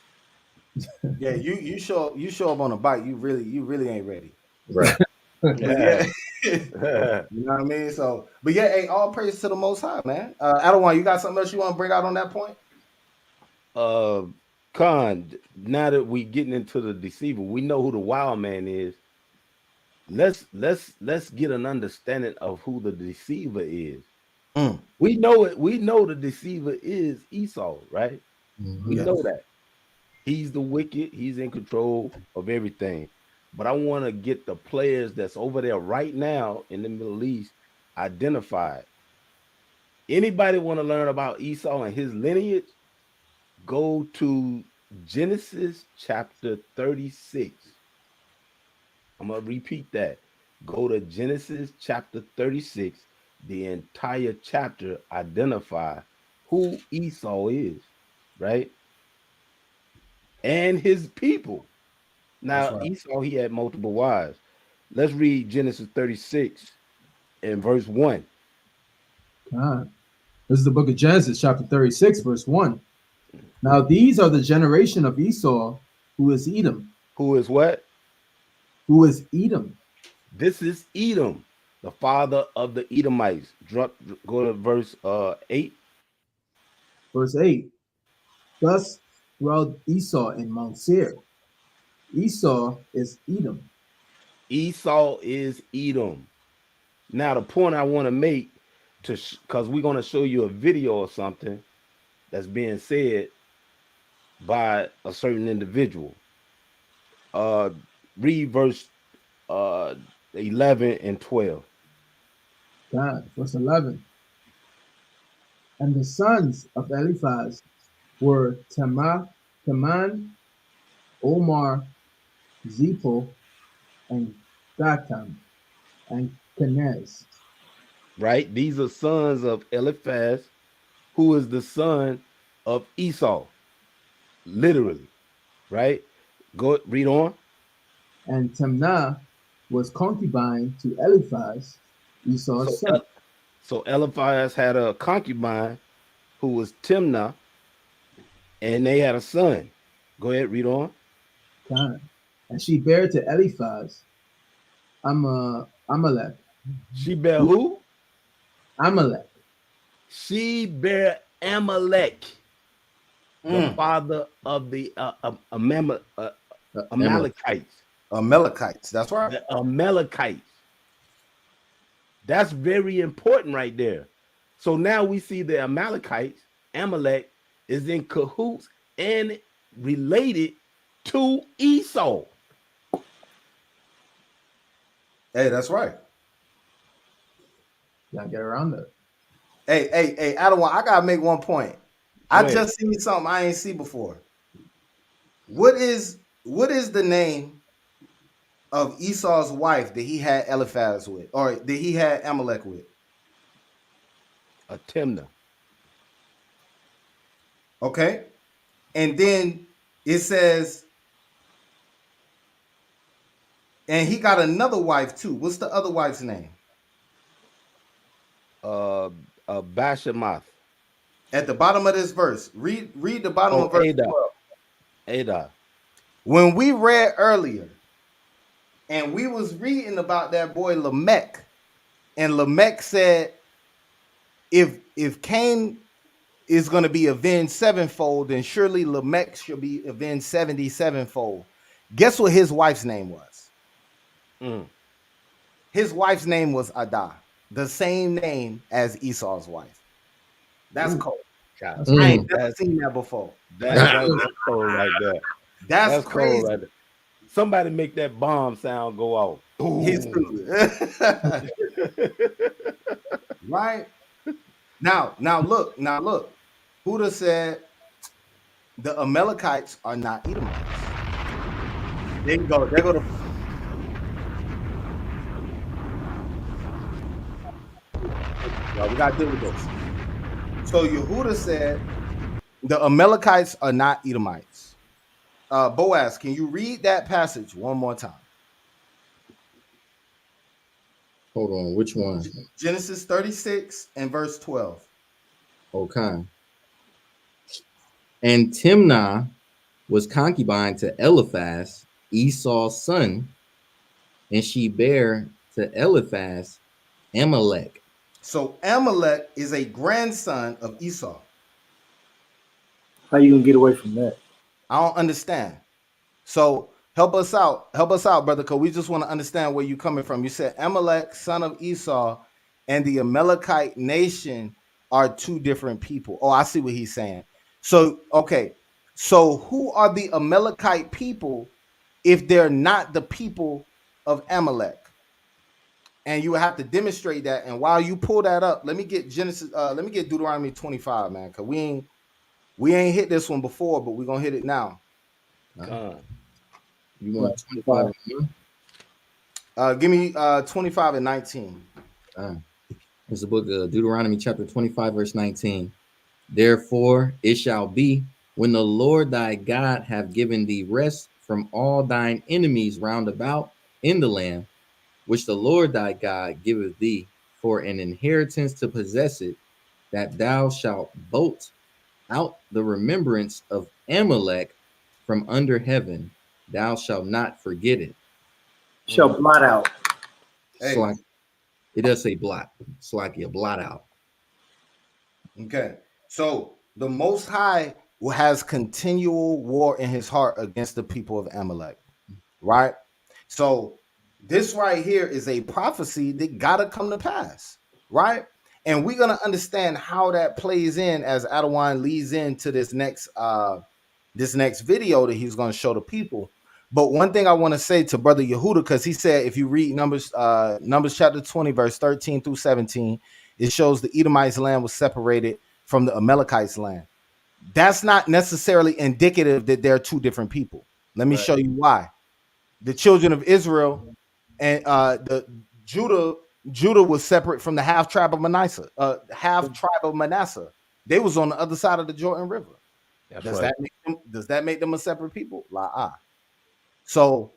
Yeah, you show up on a bike, you really ain't ready. Right. Yeah. You know what I mean? So, but yeah, hey, all praise to the Most High, man. Adawan, you got something else you want to bring out on that point? Khan, now that we getting into the deceiver, we know who the wild man is. Let's get an understanding of who the deceiver is. We know it. We know the deceiver is Esau, right? Mm-hmm. We know that. He's the wicked. He's in control of everything. But I want to get the players that's over there right now in the Middle East identified. Anybody want to learn about Esau and his lineage? Go to Genesis chapter 36. I'm going to repeat that. Go to Genesis chapter 36. The entire chapter identify who Esau is, right? And his people. Now, right. Esau, he had multiple wives. Let's read Genesis 36 and verse 1. This is the book of Genesis, chapter 36, verse 1. Now these are the generation of Esau, who is Edom. Who is what? Who is Edom? This is Edom, the father of the Edomites. Go to verse 8. Verse 8. Thus dwelled Esau in Mount Seir. Esau is Edom. Esau is Edom. Now, the point I want to make, because we're going to show you a video or something that's being said by a certain individual. Read verse 11 and 12. God, verse 11. And the sons of Eliphaz were Teman, Omar, Zepho, and Gatam, and Kenez. Right? These are sons of Eliphaz, who is the son of Esau. Literally. Right? Go read on. And Timnah was concubine to Eliphaz, Esau's son. So Eliphaz had a concubine who was Timnah, and they had a son. Go ahead, read on. God. And she bare to Eliphaz Amalek. She bare who? Amalek. She bare Amalek, the father of the Amalekites. Amalekites. That's right. The Amalekites. That's very important right there. So now we see the Amalekites, Amalek, is in cahoots and related to Esau. Hey, that's right. You gotta get around that. Hey, Adawan, I gotta make one point. I just seen something I ain't seen before. What is the name of Esau's wife that he had Eliphaz with, or that he had Amalek with? A Timnah. Okay, and then it says, and he got another wife too. What's the other wife's name? Bashemoth. At the bottom of this verse, read the bottom of verse 12. Ada. When we read earlier, and we was reading about that boy Lamech, and Lamech said, if Cain is going to be avenged sevenfold, then surely Lamech should be avenged 77-fold. Guess what his wife's name was? His wife's name was Adah, the same name as Esau's wife. That's cold. I ain't never seen that before. That's cold right there. That's crazy. Cold right there. Somebody make that bomb sound go off. He's right. Now look. Huda said the Amalekites are not Edomites. There you go. There go the. Well, we gotta deal with this. So Yehuda said the Amalekites are not Edomites. Boaz, can you read that passage one more time? Hold on, which one? Genesis 36 and verse 12. Okay. And Timnah was concubine to Eliphaz, Esau's son, and she bare to Eliphaz Amalek. So Amalek is a grandson of Esau. How you gonna get away from that? I don't understand. So help us out, brother, because we just want to understand where you're coming from. You said Amalek, son of Esau, and the Amalekite nation are two different people. Oh, I see what he's saying. So, okay. So who are the Amalekite people if they're not the people of Amalek? And you have to demonstrate that. And while you pull that up, let me get Deuteronomy 25, man, because we ain't hit this one before, but we're gonna hit it now. You want 25? Give me 25 and 19. It's the book of Deuteronomy, chapter 25, verse 19. Therefore it shall be, when the Lord thy God have given thee rest from all thine enemies round about in the land, which the Lord thy God giveth thee for an inheritance to possess it, that thou shalt vote out the remembrance of Amalek from under heaven, thou shalt not forget it. Shall blot out. Hey. So it does say blot. It's like you blot out. Okay. So the Most High has continual war in his heart against the people of Amalek, right? So this right here is a prophecy that gotta come to pass, right? And we're gonna understand how that plays in as Adawan leads into this next video that he's gonna show the people. But one thing I want to say to Brother Yehuda, because he said if you read Numbers chapter 20, verse 13 through 17, it shows the Edomites' land was separated from the Amalekites' land. That's not necessarily indicative that they're two different people. Let me show you why. The children of Israel and the Judah was separate from the half tribe of Manasseh. They was on the other side of the Jordan River. Does that make them a separate people? So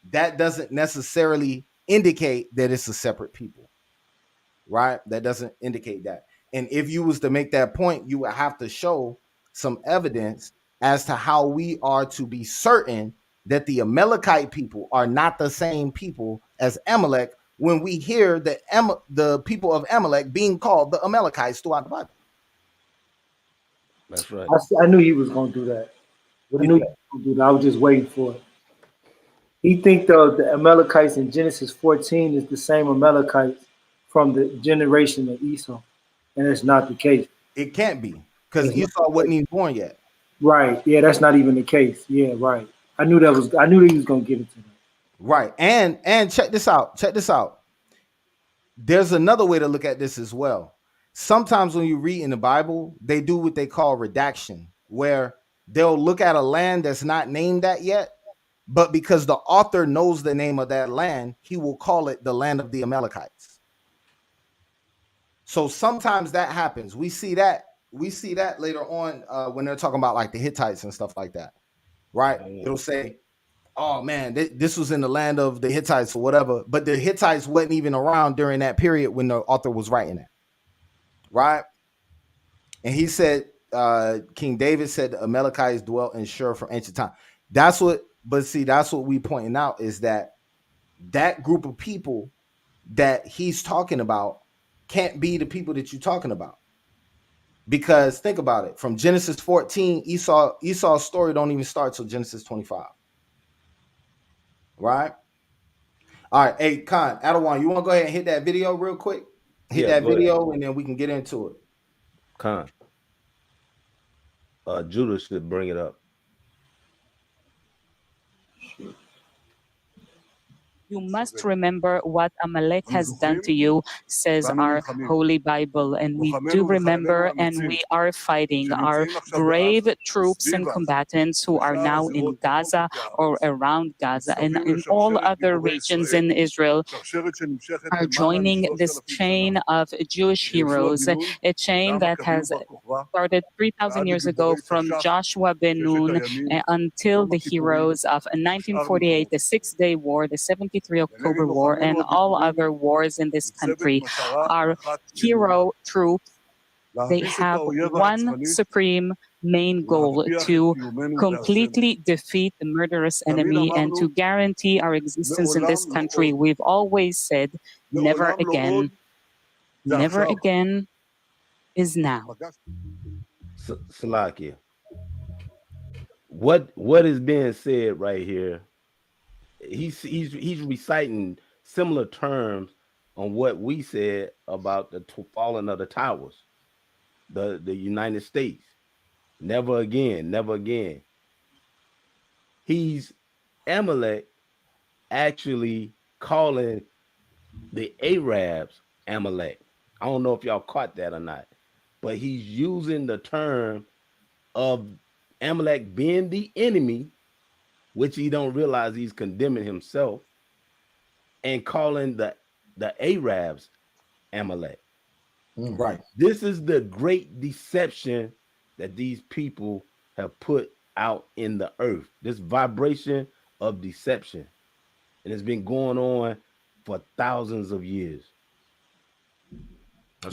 that doesn't necessarily indicate that it's a separate people, right? That doesn't indicate that. And if you was to make that point, you would have to show some evidence as to how we are to be certain that the Amalekite people are not the same people as Amalek when we hear the people of Amalek being called the Amalekites throughout the Bible. That's right. I knew he was gonna do that. I was just waiting for it. He think the Amalekites in Genesis 14 is the same Amalekites from the generation of Esau, and it's not the case. It can't be because It's not Esau the wasn't case. even born yet. Right? Yeah, that's not even the case. Yeah, right. I knew that was. I knew he was gonna get into that. Right. And check this out. Check this out. There's another way to look at this as well. Sometimes when you read in the Bible, they do what they call redaction, where they'll look at a land that's not named that yet, but because the author knows the name of that land, he will call it the land of the Amalekites. So sometimes that happens. We see that later on when they're talking about like the Hittites and stuff like that, right? It'll say, oh man, this was in the land of the Hittites or whatever, but the Hittites wasn't even around during that period when the author was writing it, right? And he said, King David said the Amalekites dwelt in Shur from ancient time. That's what we pointing out is that group of people that he's talking about can't be the people that you're talking about. Because think about it, from Genesis 14, Esau's story don't even start till Genesis 25. Right? All right, hey, Khan, Adawan, you want to go ahead and hit that video real quick? Hit that video, and then we can get into it. Khan. Judah should bring it up. You must remember what Amalek has done to you, says our Holy Bible. And we do remember, and we are fighting. Our brave troops and combatants who are now in Gaza or around Gaza and in all other regions in Israel are joining this chain of Jewish heroes, a chain that has started 3,000 years ago from Joshua ben Nun until the heroes of 1948, the Six-Day War, the 73 October War, and all other wars in this country. Our hero troops, they have one supreme main goal: to completely defeat the murderous enemy and to guarantee our existence in this country. We've always said, never again. Never again is now. Salakia. What is being said right here? He's reciting similar terms on what we said about the falling of the towers, the United States. Never again, never again. He's Amalek actually calling the Arabs Amalek. I don't know if y'all caught that or not, but he's using the term of Amalek being the enemy, which he don't realize he's condemning himself, and calling the Arabs Amalek. Right. This is the great deception that these people have put out in the earth. This vibration of deception. And it's been going on for thousands of years.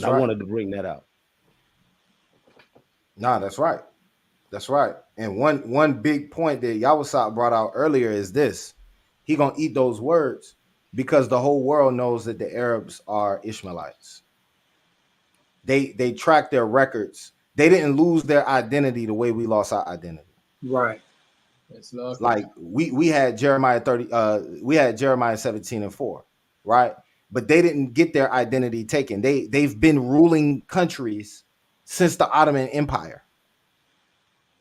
I wanted to bring that out. Nah, that's right. That's right. And one big point that Yawasat brought out earlier is this. He gonna eat those words because the whole world knows that the Arabs are Ishmaelites. They track their records. They didn't lose their identity the way we lost our identity. Right. Like we had Jeremiah 30, we had Jeremiah 17:4, right? But they didn't get their identity taken. They've been ruling countries since the Ottoman Empire.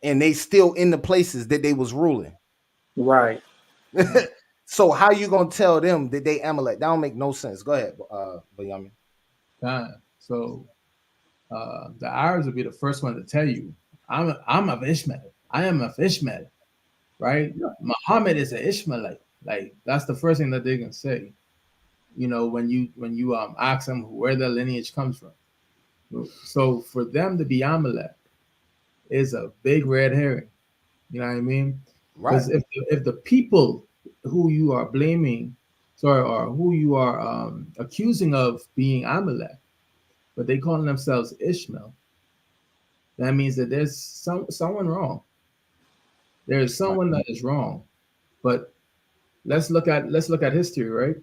And they still in the places that they was ruling. Right. So how you gonna tell them that they Amalek? That don't make no sense. Go ahead, Bayamin. So the Arabs will be the first one to tell you, I'm of Ishmael. I am of Ishmael, right? Yeah. Muhammad is an Ishmaelite. Like that's the first thing that they can say. You know, when you ask them where their lineage comes from. So for them to be Amalek is a big red herring. You know what I mean? Because if the people who you are blaming, or who you are accusing of being Amalek, but they calling themselves Ishmael, that means that there's someone wrong. There's someone that is wrong. But let's look at history, right?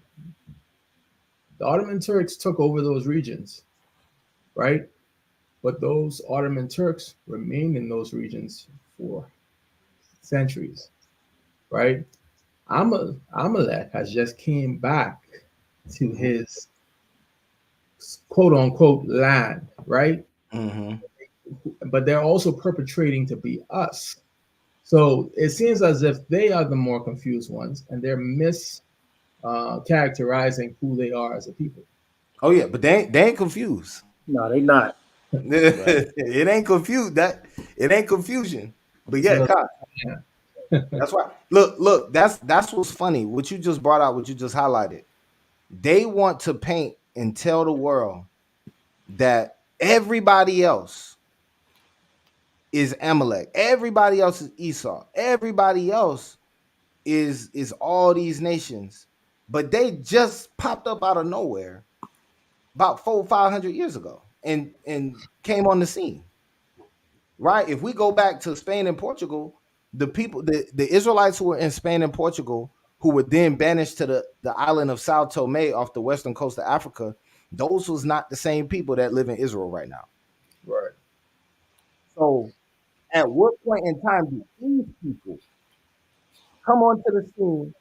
The Ottoman Turks took over those regions, right? But those Ottoman Turks remained in those regions for centuries, right? Amalek has just came back to his quote unquote land, right? Mm-hmm. But they're also perpetrating to be us. So it seems as if they are the more confused ones, and they're characterizing who they are as a people. Oh yeah, but they ain't confused. No, they not. Right. It ain't confused. It ain't confusion. But yeah, So God, yeah. that's why. Look. That's what's funny. What you just brought out. What you just highlighted. They want to paint and tell the world that everybody else is Amalek. Everybody else is Esau. Everybody else is all these nations. But they just popped up out of nowhere about 400-500 years ago and came on the scene. Right? If we go back to Spain and Portugal, the Israelites who were in Spain and Portugal, who were then banished to the island of Sao Tome off the western coast of Africa, those was not the same people that live in Israel right now. Right. So at what point in time do these people come onto the scene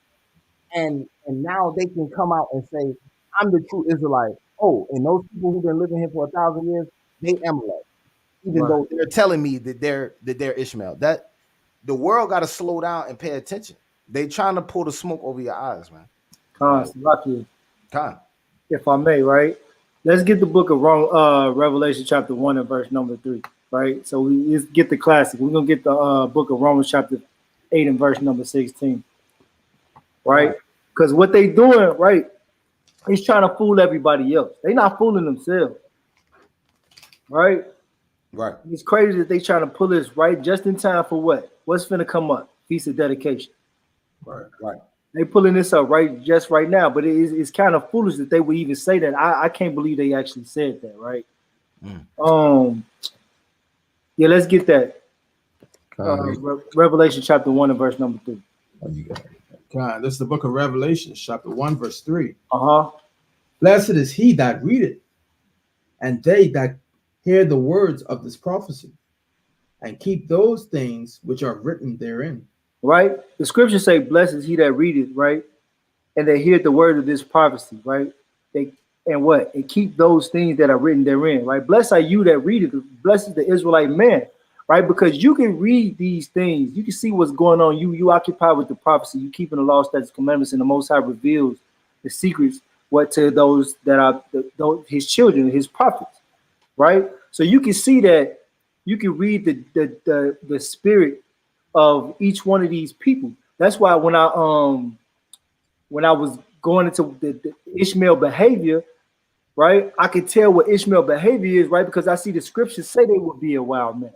and now they can come out and say, I'm the true Israelite. Oh, and those people who've been living here for 1,000 years, they Amalek. Even Right. though they're telling me that they're Ishmael. That the world got to slow down and pay attention. They trying to pull the smoke over your eyes, man. Lucky, Con. if I may, right? Let's get the book of Revelation chapter 1 and verse number 3, right? So let's get the classic. We're gonna get the book of Romans chapter 8 and verse number 16, right? Because what they doing, right, is trying to fool everybody else. They not fooling themselves, right? Right. It's crazy that they trying to pull this right just in time for what? What's finna come up? Feast of Dedication. Right. They pulling this up right now, but it's kind of foolish that they would even say that. I can't believe they actually said that, right? Yeah, let's get that. Revelation chapter 1 and verse number 3. Oh, you got it. God, this is the book of Revelation, chapter 1, verse 3. Uh-huh. Blessed is he that readeth, and they that hear the words of this prophecy, and keep those things which are written therein. Right? The scriptures say, blessed is he that readeth, right? And they hear the word of this prophecy, right? And keep those things that are written therein, right? Blessed are you that read it. Blessed is the Israelite man, right? Because you can read these things. You can see what's going on. You occupy with the prophecy. You keeping the law, statutes, commandments, and the Most High reveals the secrets, what to those that are his children, his prophets, right? So you can see that. You can read the spirit of each one of these people. That's why when I was going into the Ishmael behavior, right, I could tell what Ishmael behavior is, right, because I see the scriptures say they would be a wild man,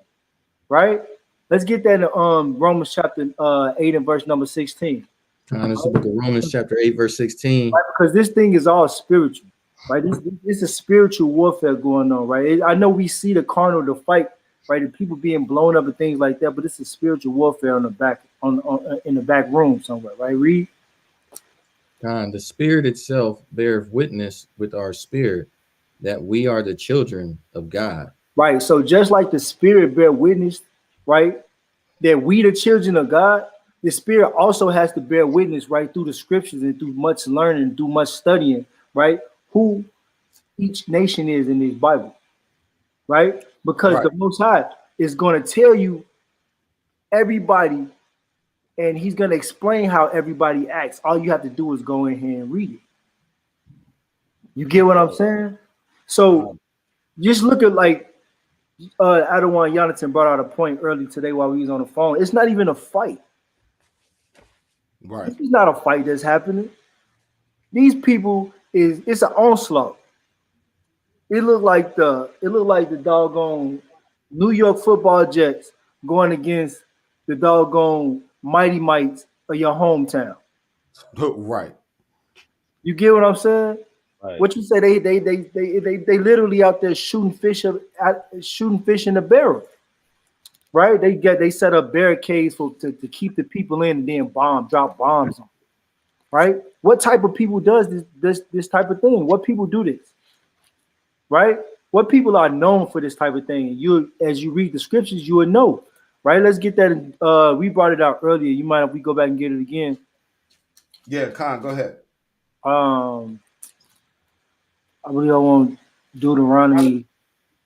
right? Let's get that in Romans chapter 8 and verse number 16. This is the book of Romans chapter 8 verse 16. Right, because this thing is all spiritual, right? This is spiritual warfare going on, right? I know we see the carnal, the fight, right, and people being blown up and things like that, but this is spiritual warfare on the back in the back room somewhere, right? Read. The spirit itself beareth witness with our spirit that we are the children of God. Right. So just like the spirit bear witness, right, that we the children of God, the spirit also has to bear witness, right, through the scriptures and through much learning, through much studying, right, who each nation is in this Bible, right? Because the Most High is going to tell you everybody, and he's going to explain how everybody acts. All you have to do is go in here and read it. You get what I'm saying? So just look at like Adawan Jonathan brought out a point early today while we was on the phone. It's not even a fight. Right. This is not a fight that's happening. These people it's an onslaught. It looked like the doggone New York football Jets going against the doggone Mighty Mites of your hometown. Right. You get what I'm saying? Right. What you say? They literally out there shooting fish in the barrel, right? They set up barricades to keep the people in and then drop bombs on, right? What type of people does this type of thing? What people do this, right? What people are known for this type of thing? You, as you read the scriptures, you would know, right? Let's get that. We brought it out earlier. You mind if we go back and get it again? Yeah, Khan, go ahead. I believe I want Deuteronomy.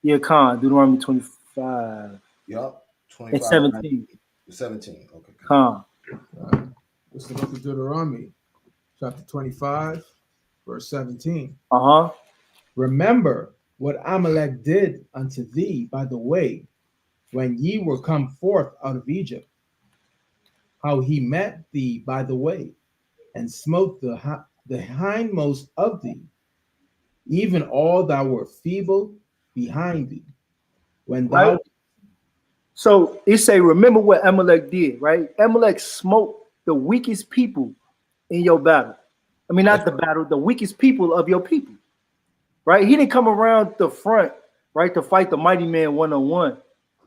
Yeah, Deuteronomy 25 Yup. and 25 and 17. 17. Okay. Con. Let's look at Deuteronomy chapter 25, verse 17. Uh-huh. Remember what Amalek did unto thee by the way, when ye were come forth out of Egypt, how he met thee by the way, and smote the hindmost of thee, even all that were feeble behind thee. When thou Right. So it say, remember what Amalek did, right? Amalek smote the weakest people in your battle. I mean, not the battle, the weakest people of your people. Right? He didn't come around the front, right, to fight the mighty man one-on-one.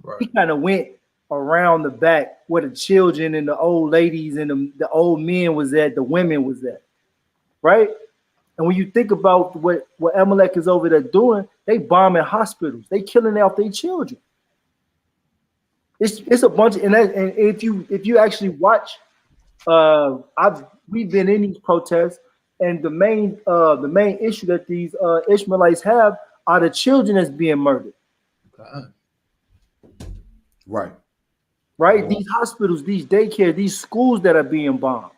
right, He kind of went around the back where the children and the old ladies and the old men was at, the women was at. Right? And when you think about what Amalek is over there doing, they bombing hospitals, they killing out their children. It's a bunch of, and if you actually watch, we've been in these protests, and the main issue that these Ishmaelites have are the children that's being murdered. Right. Right? These hospitals, these daycare, these schools that are being bombed.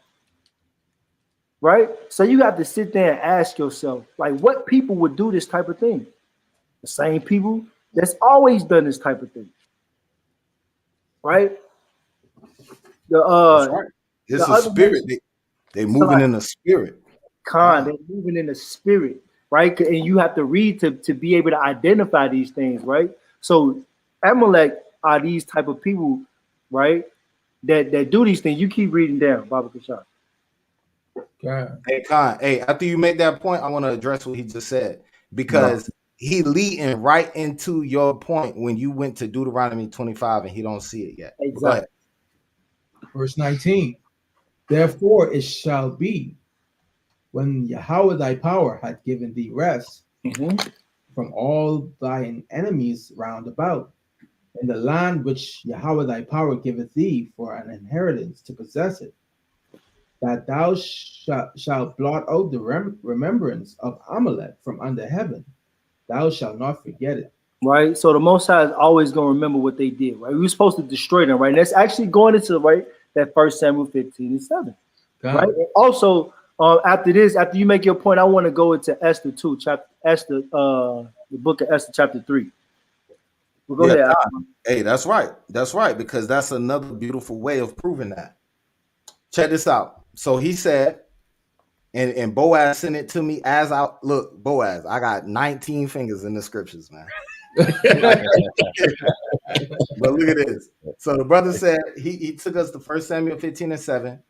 Right? So you have to sit there and ask yourself, like, what people would do this type of thing? The same people that's always done this type of thing. Right? That's right. It's a spirit. They moving in the spirit. They're moving in the spirit, right? And you have to read to be able to identify these things, right? So Amalek are these type of people, right? That do these things. You keep reading down, Baba Kashar. Hey, Khan. Hey, after you make that point, I want to address what he just said, because he leading right into your point when you went to Deuteronomy 25 and he don't see it yet. Exactly. Go ahead. Verse 19. Therefore it shall be, when Yahweh thy power hath given thee rest from all thine enemies round about, in the land which Yahweh thy power giveth thee for an inheritance to possess it, that thou shalt blot out the remembrance of Amalek from under heaven. Thou shalt not forget it. Right? So the Most High is always going to remember what they did, right? We were supposed to destroy them, right? And that's actually going into, right, that 1 Samuel 15 and 7. Right? And also, after this, after you make your point, I want to go into Esther 2, the book of Esther, chapter 3. Well, go ahead. Hey, that's right. That's right, because that's another beautiful way of proving that. Check this out. So he said, and Boaz sent it to me as I look, Boaz, I got 19 fingers in the scriptures, man. But look at this. So the brother said he took us to 1 Samuel 15 and 7.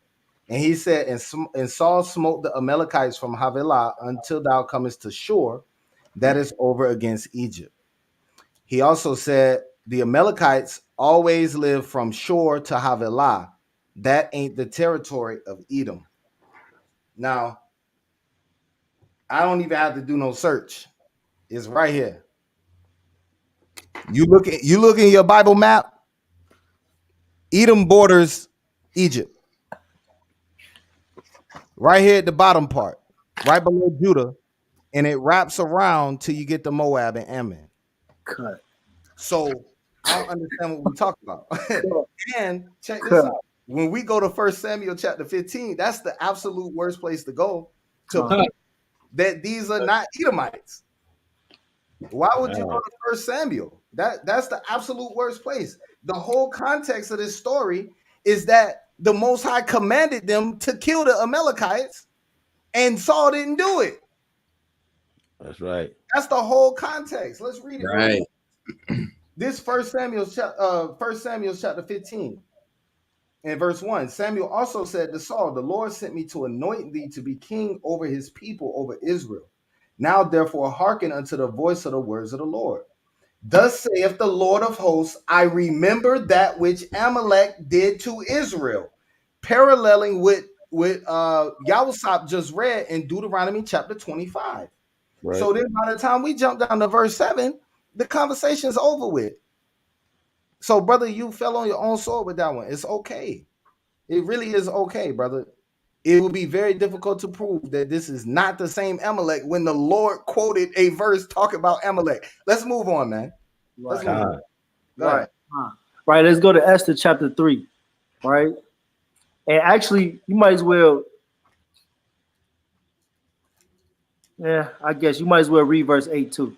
And he said, and Saul smote the Amalekites from Havilah until thou comest to Shur, that is over against Egypt. He also said, the Amalekites always live from Shur to Havilah. That ain't the territory of Edom. Now, I don't even have to do no search. It's right here. You look in your Bible map. Edom borders Egypt. Right here at the bottom part, right below Judah, and it wraps around till you get to Moab and Ammon. Cut. So I don't understand what we talk about. And check this out. When we go to 1 Samuel chapter 15, that's the absolute worst place to go to prove that these are not Edomites. Why would you go to 1 Samuel? That's the absolute worst place. The whole context of this story is that the Most High commanded them to kill the Amalekites, and Saul didn't do it. That's right. That's the whole context. Let's read it. Right. This 1 Samuel chapter 15 and verse 1. Samuel also said to Saul, the Lord sent me to anoint thee to be king over his people, over Israel. Now therefore hearken unto the voice of the words of the Lord. Thus saith the Lord of hosts, I remember that which Amalek did to Israel, paralleling with Yahusop just read in Deuteronomy chapter 25. Right. So then by the time we jump down to verse 7, the conversation is over with. So, brother, you fell on your own sword with that one. It's okay. It really is okay, brother. it would be very difficult to prove that this is not the same Amalek when the Lord quoted a verse talking about Amalek. Let's move on, man. Let's move on. Go Right. ahead. Right. Let's go to Esther chapter 3. Right. And actually, you might as well. Yeah, I guess you might as well read verse 8 too.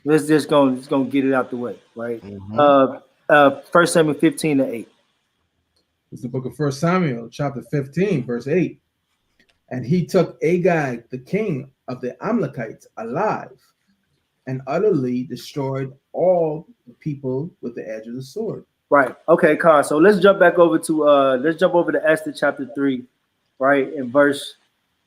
Let's just gonna get it out the way, right? Mhm. 1 Samuel 15:8. It's the book of 1 Samuel, chapter 15, verse 8. And he took Agag, the king of the Amalekites, alive and utterly destroyed all the people with the edge of the sword. Right. Okay, Khan. So let's jump back over to to Esther chapter 3, right? In verse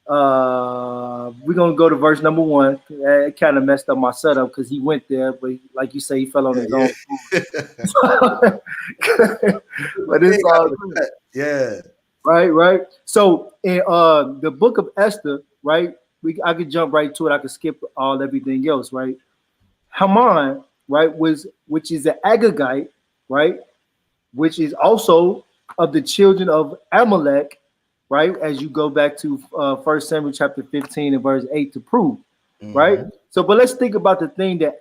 we're gonna go to verse number 1. It kind of messed up my setup because he went there, but like you say, he fell on his own. But it's all good. Yeah. Right. So in the book of Esther, right? I could jump right to it. I could skip everything else, right? Haman, right, which is an Agagite, right, which is also of the children of Amalek, right? As you go back to 1 Samuel chapter 15 and verse 8 to prove, right? So, but let's think about the thing that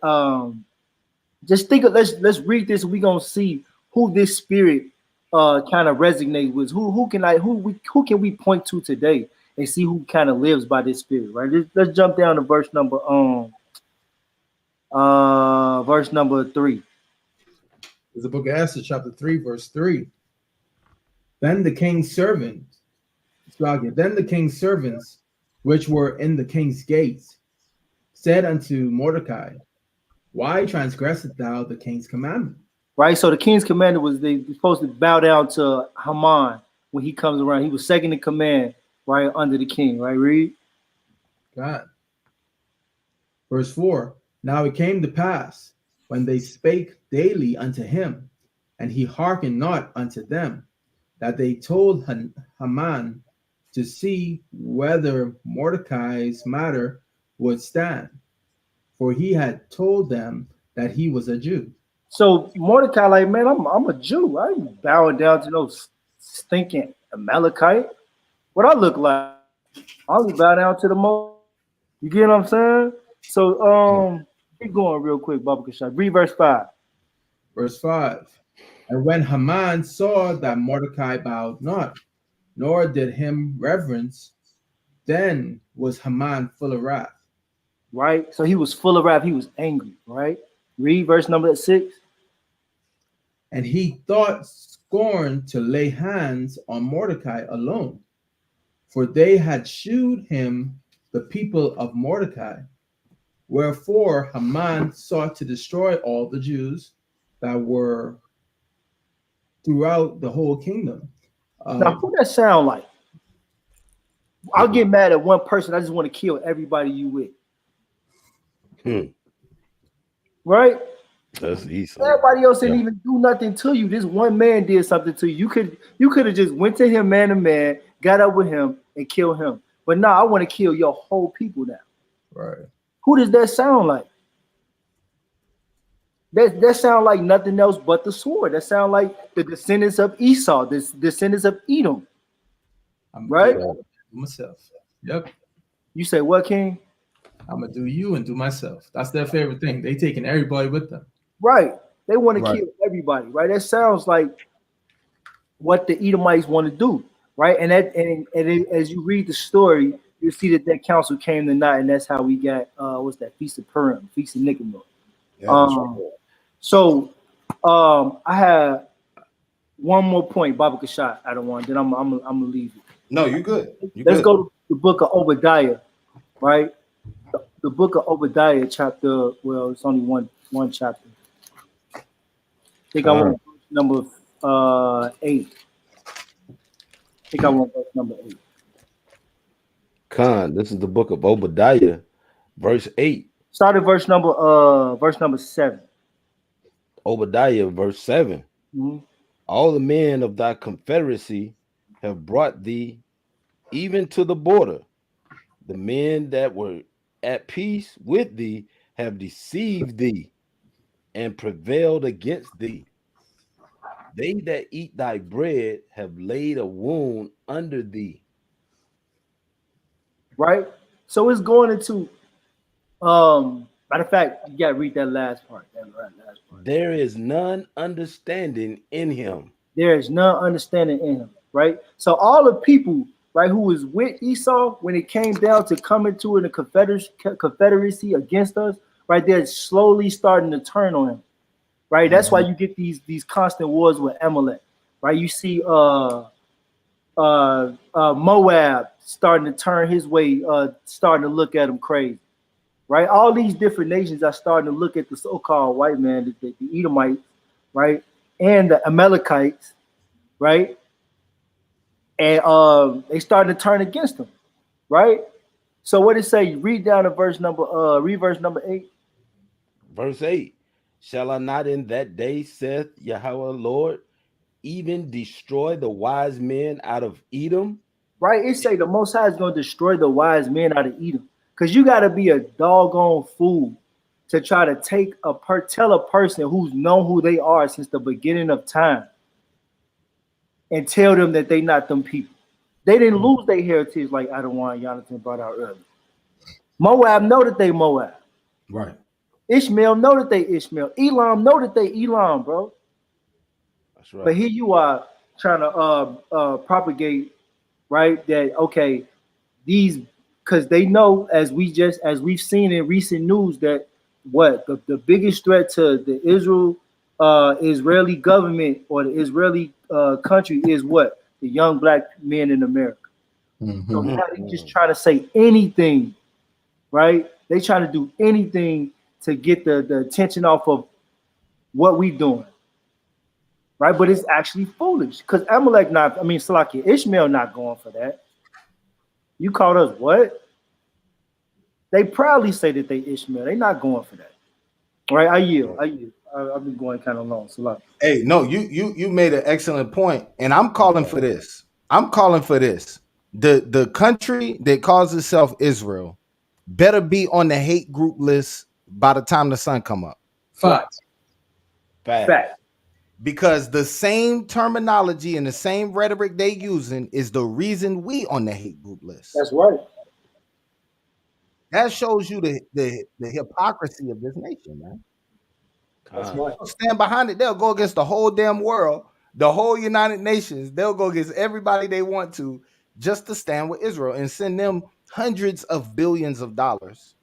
let's read this. We're gonna see who this spirit kind of resonates with. Who can we point to today and see who kind of lives by this spirit, right? Let's jump down to verse number 3. It's the book of Esther, chapter 3, verse 3. Then the king's servants, which were in the king's gates, said unto Mordecai, why transgressest thou the king's commandment? Right. So the king's commandment was they were supposed to bow down to Haman when he comes around. He was second in command, right, under the king. Right. Read. God. Verse 4. Now it came to pass when they spake daily unto him, and he hearkened not unto them, that they told Haman to see whether Mordecai's matter would stand, for he had told them that he was a Jew. So Mordecai, like, man, I'm a Jew. I ain't bowing down to those stinking Amalekite. What I look like? I only bow down to the most. You get what I'm saying? So keep going real quick, Baba Kashai. Read verse 5. Verse 5. And when Haman saw that Mordecai bowed not, nor did him reverence, then was Haman full of wrath. Right? So he was full of wrath. He was angry, right? Read verse number 6. And he thought scorn to lay hands on Mordecai alone, for they had shewed him the people of Mordecai. Wherefore Haman sought to destroy all the Jews that were throughout the whole kingdom. Now, who that sound like? I'll get mad at one person. I just want to kill everybody you with. Right? That's easy. Everybody else didn't even do nothing to you. This one man did something to you. You could have just went to him man to man, got up with him, and killed him. But now I want to kill your whole people now. Right. Who does that sound like? That sound like nothing else but the sword. That sound like the descendants of Esau, the descendants of Edom. Right? Myself. Yep. You say what, King? I'm gonna do you and do myself. That's their favorite thing. They taking everybody with them. Right. They want to kill everybody. Right. That sounds like what the Edomites want to do. Right. And as you read the story, you see that council came to naught, and that's how we got what's that? Feast of Purim, Feast of Nicanor. So I have one more point, Baba Kashai. I don't want. Then I'm gonna leave you. No, you good. Let's go to the book of Obadiah, right? The book of Obadiah, chapter. Well, it's only one chapter. I think I want number 8. I think I want verse number 8. Khan, this is the book of Obadiah, verse 8. Start at verse number 7. Obadiah, verse 7. All the men of thy confederacy have brought thee even to the border. The men that were at peace with thee have deceived thee and prevailed against thee. They that eat thy bread have laid a wound under thee. Right? So it's going into matter of fact, you gotta read that last part. Last part. There is none understanding in him. There is none understanding in him, right? So all the people, right, who was with Esau when it came down to coming to in a confederacy against us, right, they're slowly starting to turn on him, right? That's why you get these constant wars with Amalek, right? You see Moab starting to turn his way, starting to look at him crazy, right? All these different nations are starting to look at the so-called white man, the Edomites, right, and the Amalekites, right, and they started to turn against him, right? So what it say? Read down to verse number 8. Verse 8. Shall I not in that day, saith Yahweh Lord, even destroy the wise men out of Edom? Right? It say the Most High is going to destroy the wise men out of Edom. Because you got to be a doggone fool to try to tell a person who's known who they are since the beginning of time and tell them that they not them people. They didn't lose their heritage like Adawan and Jonathan brought out earlier. Moab know that they Moab. Right. Ishmael know that they Ishmael. Elam know that they Elam, bro. That's right. But here you are trying to propagate, right? That okay, these because they know as we've seen in recent news that what the biggest threat to the Israeli government or the Israeli country is what? The young black men in America. So now they just trying to say anything, right? They trying to do anything to get the attention off of what we doing. Right, but it's actually foolish because Ishmael not going for that. You called us what? They proudly say that they Ishmael. They not going for that. Right, I yield. I've been going kind of long. Salaki. Hey, no, you made an excellent point, and I'm calling for this. The country that calls itself Israel better be on the hate group list by the time the sun come up. Fact. Because the same terminology and the same rhetoric they using is the reason we on the hate group list. That's right. That shows you the hypocrisy of this nation, man. That's right. Stand behind it. They'll go against the whole damn world, the whole United Nations. They'll go against everybody they want to just to stand with Israel and send them hundreds of billions of dollars,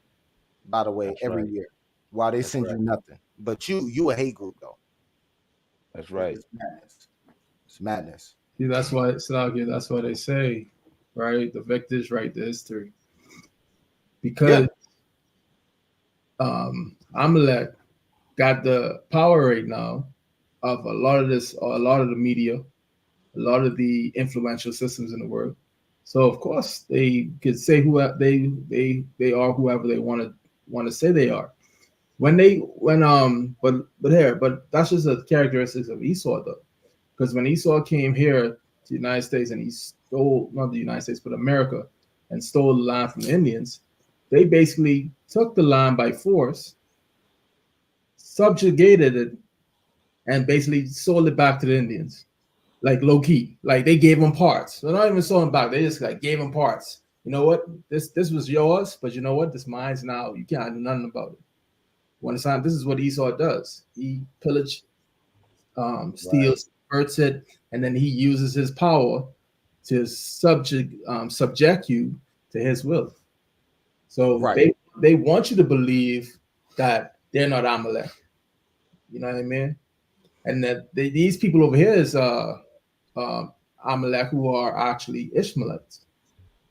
by the way, That's every right. year, while they send you nothing. But you a hate group, though. That's right. It's madness. See, that's why that's why they say, right? The victors write the history. Because Amalek got the power right now of a lot of the media, a lot of the influential systems in the world. So of course they could say who they are, whoever they want to say they are. But that's just the characteristics of Esau though. Because when Esau came here to the United States and he stole, not the United States, but America, and stole the land from the Indians, they basically took the land by force, subjugated it, and basically sold it back to the Indians. Like low key. Like they gave them parts. They're not even sold them back. They just like gave them parts. You know what? This was yours, but you know what? This mine's now. You can't do nothing about it. One time, this is what Esau does. He pillage, steals, hurts it, and then he uses his power to subject you to his will. So they want you to believe that they're not Amalek. You know what I mean? And that these people over here is Amalek who are actually Ishmaelites.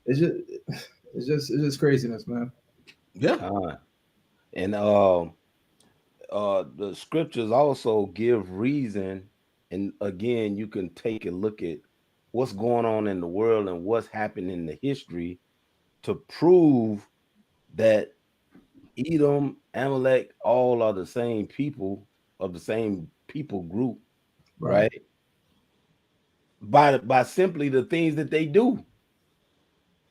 It's just craziness, man. Yeah. And the scriptures also give reason, and again, you can take a look at what's going on in the world and what's happened in the history to prove that Edom, Amalek, all are the same people of the same people group, right? By simply the things that they do.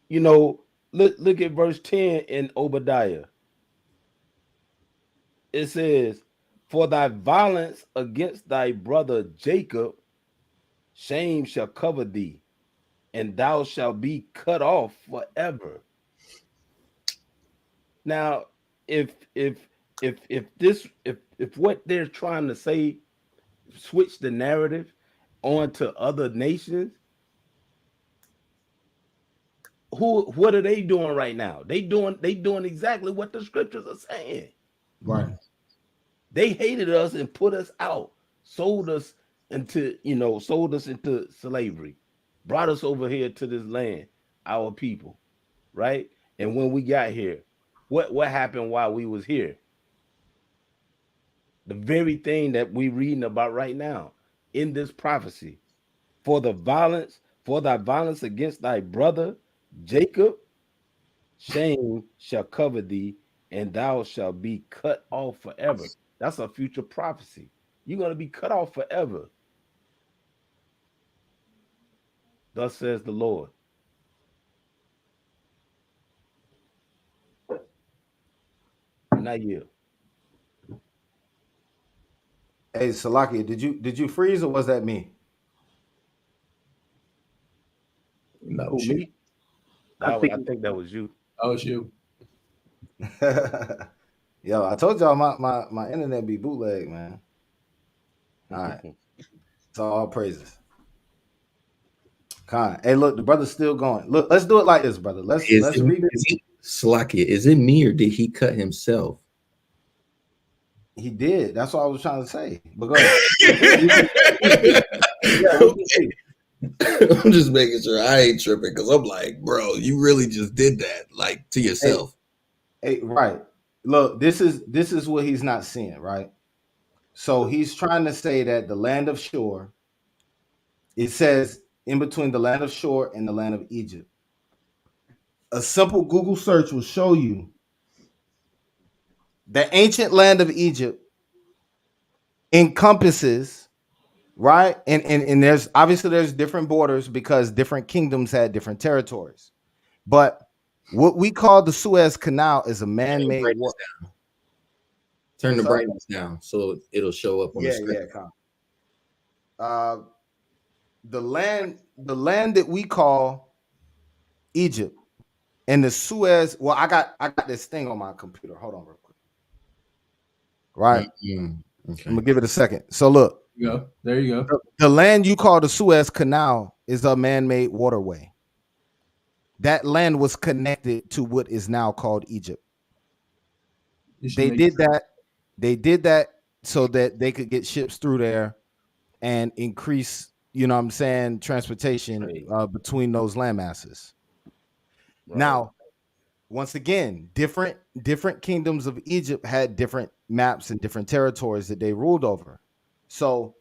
You know, look at verse 10 in Obadiah. It says, For thy violence against thy brother Jacob, shame shall cover thee, and thou shalt be cut off forever. Now, if what they're trying to say, switch the narrative onto other nations, what are they doing right now? They doing exactly what the scriptures are saying. Right. They hated us and put us out, sold us into slavery, brought us over here to this land, our people, right? And when we got here, what happened while we was here? The very thing that we reading about right now in this prophecy. For thy violence against thy brother Jacob, shame shall cover thee, and thou shalt be cut off forever. That's a future prophecy. You're going to be cut off forever. Thus says the Lord. And I yield. Hey, Salakia, did you freeze or was that me? No, Who, shit. me? I think that was you. Oh, it's you. Yo, I told y'all my internet be bootleg, man. All right. So all praises. Con. Hey, look, the brother's still going. Look, let's do it like this, brother. Let's read it. Slakia, is it me or did he cut himself? He did. That's what I was trying to say. But go ahead. I'm just making sure I ain't tripping because I'm like, bro, you really just did that, like, to yourself. Hey, right. Look, this is what he's not seeing, right? So he's trying to say that the land of Shur, it says in between the land of Shur and the land of Egypt. A simple Google search will show you the ancient land of Egypt encompasses, right? And there's obviously there's different borders because different kingdoms had different territories. But what we call the Suez Canal is a man-made war. Turn the brightness down so it'll show up on the screen. The land that we call Egypt and the Suez. Well, I got this thing on my computer. Hold on real quick. Right. Mm-hmm. Okay. I'm gonna give it a second. So look. There you go. The land you call the Suez Canal is a man-made waterway. That land was connected to what is now called Egypt. They did that so that they could get ships through there and increase, you know what I'm saying, transportation between those land masses. Right. Now, once again, different kingdoms of Egypt had different maps and different territories that they ruled over. So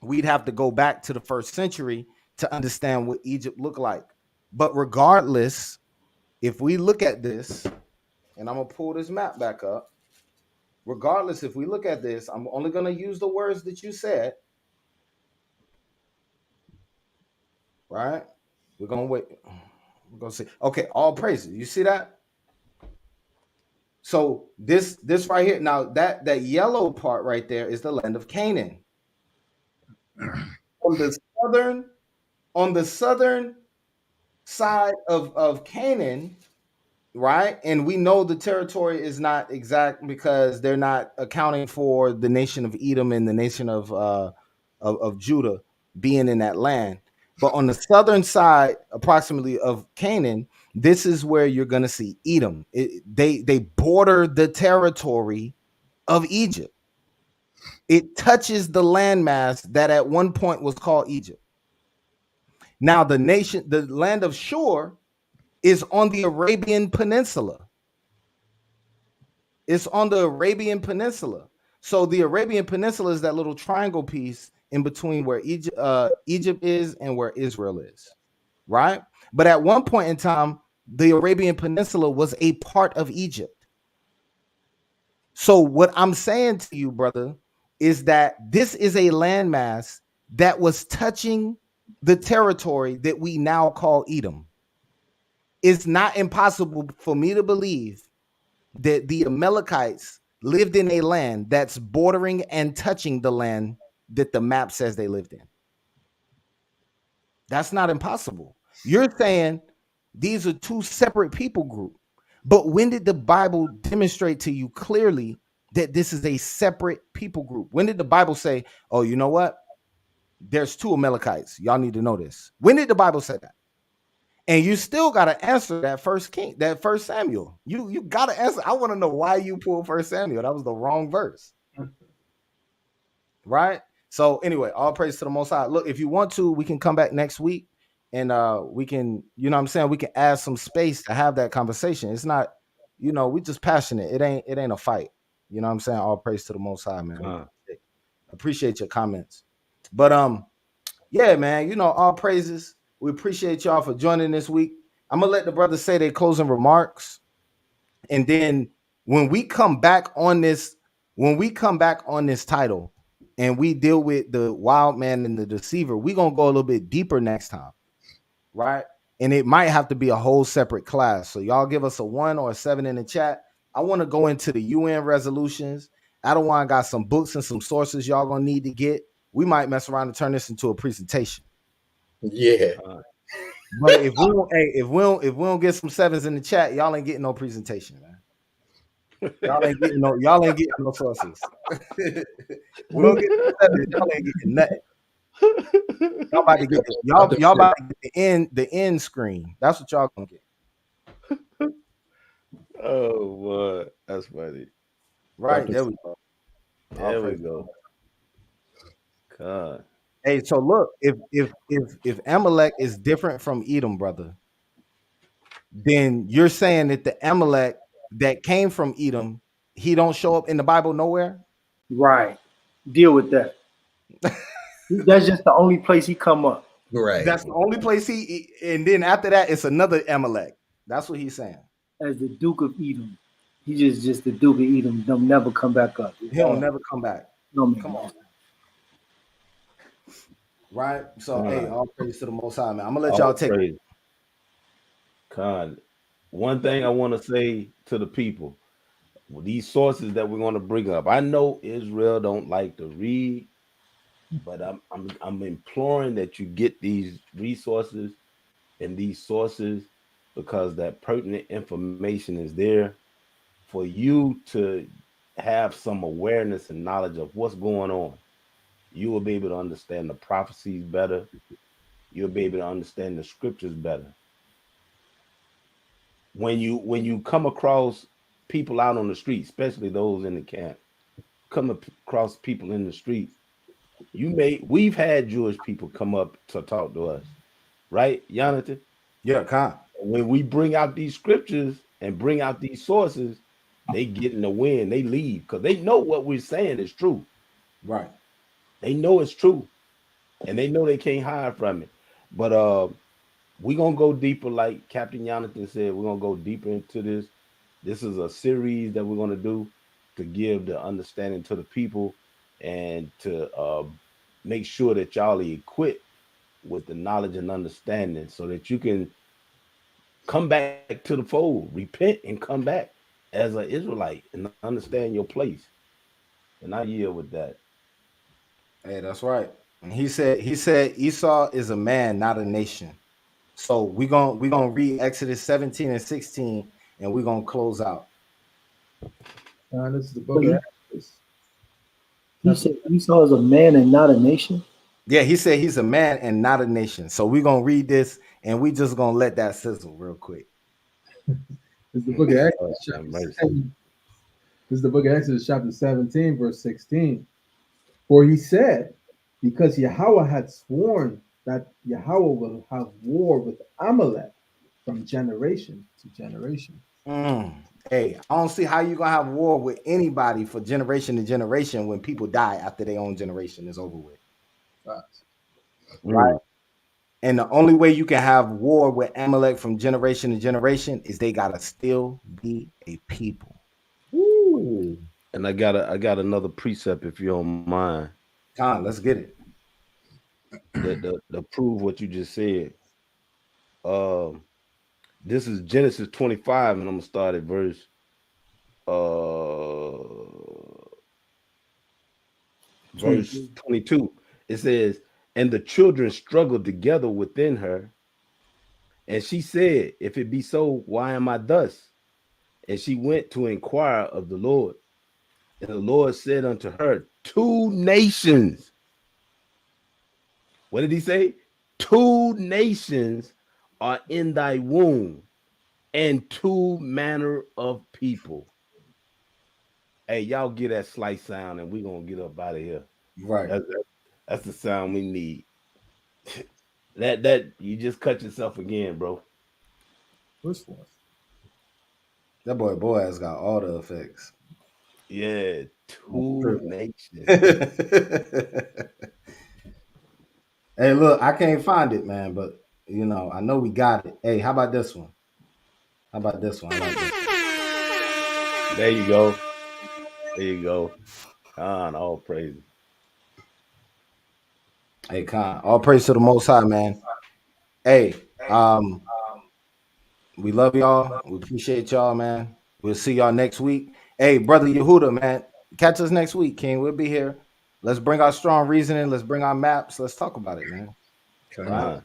we'd have to go back to the 1st century to understand what Egypt looked like. But regardless, if we look at this, and I'm going to pull this map back up. Regardless, if we look at this, I'm only going to use the words that you said. Right? We're going to wait. We're going to see. Okay, all praises. You see that? So this right here, now that yellow part right there is the land of Canaan. On the southern side of Canaan, right? And we know the territory is not exact because they're not accounting for the nation of Edom and the nation of Judah being in that land. But on the southern side, approximately of Canaan, this is where you're going to see Edom. They border the territory of Egypt. It touches the landmass that at one point was called Egypt. Now, the land of Shur is on the Arabian Peninsula. It's on the Arabian Peninsula. So the Arabian Peninsula is that little triangle piece in between where Egypt is and where Israel is, right? But at one point in time, the Arabian Peninsula was a part of Egypt. So what I'm saying to you, brother, is that this is a landmass that was touching the territory that we now call Edom. It's not impossible for me to believe that the Amalekites lived in a land that's bordering and touching the land that the map says they lived in. That's not impossible. You're saying these are two separate people groups. But when did the Bible demonstrate to you clearly that this is a separate people group? When did the Bible say, oh, you know what? There's two Amalekites. Y'all need to know this. When did the Bible say that? And you still got to answer that first Samuel. You got to answer. I want to know why you pulled First Samuel. That was the wrong verse. Right? So anyway, all praise to the Most High. Look, if you want to, we can come back next week and we can, you know what I'm saying? We can add some space to have that conversation. It's not, you know, we just passionate. It ain't a fight. You know what I'm saying? All praise to the Most High, man. Appreciate your comments. But yeah, man, you know, all praises. We appreciate y'all for joining this week. I'm gonna let the brothers say their closing remarks. And then when we come back on this title and we deal with the wild man and the deceiver, we're gonna go a little bit deeper next time, right? And it might have to be a whole separate class. So y'all give us a 1 or a 7 in the chat. I want to go into the UN resolutions. Adawan got some books and some sources y'all gonna need to get. We might mess around and turn this into a presentation. Yeah. But if we don't get some 7s in the chat, y'all ain't getting no presentation, man. Y'all ain't getting no sources. We don't get the 7s, y'all ain't getting nothing. Y'all about to get the end screen. That's what y'all gonna get. Oh, what? That's funny. Right, there we go. There we go. God. Hey, so look, if Amalek is different from Edom, brother, then you're saying that the Amalek that came from Edom, he don't show up in the Bible nowhere? Right. Deal with that. That's just the only place he come up. Right. That's the only place and then after that, it's another Amalek. That's what he's saying. As the Duke of Edom. He's just the Duke of Edom. They'll never come back up. He'll never come back. No, man. Come on. Right? So, hey, all praise to the Most High, man. I'm going to let y'all take it. God, one thing I want to say to the people, these sources that we're going to bring up, I know Israel don't like to read, but I'm imploring that you get these resources and these sources because that pertinent information is there for you to have some awareness and knowledge of what's going on. You will be able to understand the prophecies better. You'll be able to understand the scriptures better. When you come across people out on the street, especially those in the camp, come across people in the street, we've had Jewish people come up to talk to us, right, Jonathan? Yeah, Khan. When we bring out these scriptures and bring out these sources, they get in the wind, they leave because they know what we're saying is true. Right. They know it's true, and they know they can't hide from it. But we're gonna go deeper, like Captain Jonathan said. We're gonna go deeper into this. This is a series that we're gonna do to give the understanding to the people and to make sure that y'all are equipped with the knowledge and understanding so that you can come back to the fold, repent and come back as an Israelite and understand your place. And I yield with that. Hey, that's right. And he said Esau is a man, not a nation. So we're gonna read Exodus 17 and 16, and we're gonna close out. This is the book of Exodus. He said Esau is a man and not a nation. Yeah, he said he's a man and not a nation. So we're gonna read this, and we just gonna let that sizzle real quick. This is the book of Exodus, This is the book of Exodus, chapter 17, verse 16. For he said, because Yahweh had sworn that Yahweh will have war with Amalek from generation to generation. Hey, I don't see how you're gonna have war with anybody for generation to generation when people die after their own generation is over with. Right. And the only way you can have war with Amalek from generation to generation is they gotta still be a people. Ooh. And I got another precept if you don't mind. Tom, let's get it. To prove what you just said. This is Genesis 25, and I'm gonna start at verse verse 22. It says, and the children struggled together within her. And she said, if it be so, why am I thus? And she went to inquire of the Lord. And the Lord said unto her, 2 nations. What did he say? 2 nations are in thy womb, and 2 manner of people. Hey, y'all get that slice sound, and we're gonna get up out of here. Right. That's the sound we need. that you just cut yourself again, bro. Which one? That boy Boaz got all the effects. Yeah, 2 nations. Hey, look, I can't find it, man, but you know, I know we got it. Hey, how about this one? How about this one? I like this one. There you go. There you go. Khan, all praise. Hey, Khan, all praise to the Most High, man. Hey, we love y'all. We appreciate y'all, man. We'll see y'all next week. Hey, brother Yehuda, man, catch us next week, King. We'll be here. Let's bring our strong reasoning. Let's bring our maps. Let's talk about it, man. Right.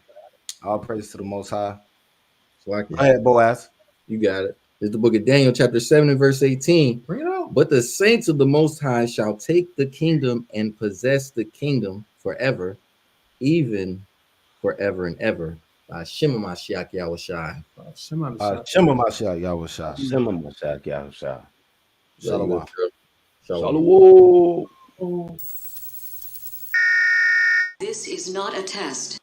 All praise to the Most High. So I can, Go ahead, Boaz. you got it. It's the book of Daniel, chapter 7 and verse 18. Bring it out. But the saints of the Most High shall take the kingdom and possess the kingdom forever, even forever and ever. By Shema Mashiach Yahushai. Shema Shema Mashiach Yahushai. Shema Mashiach Yahushai. Shalom. Shalom. This is not a test.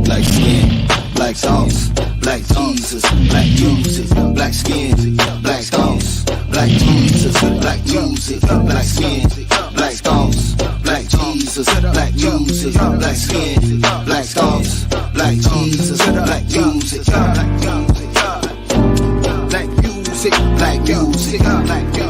Black skin, black sauce, black Jesus, black music, black skin, black sauce, black Jesus, black music, black skin, black sauce, black Jesus, black music, black skin, black sauce, black Jesus, black music, black music, black music, black music, black music.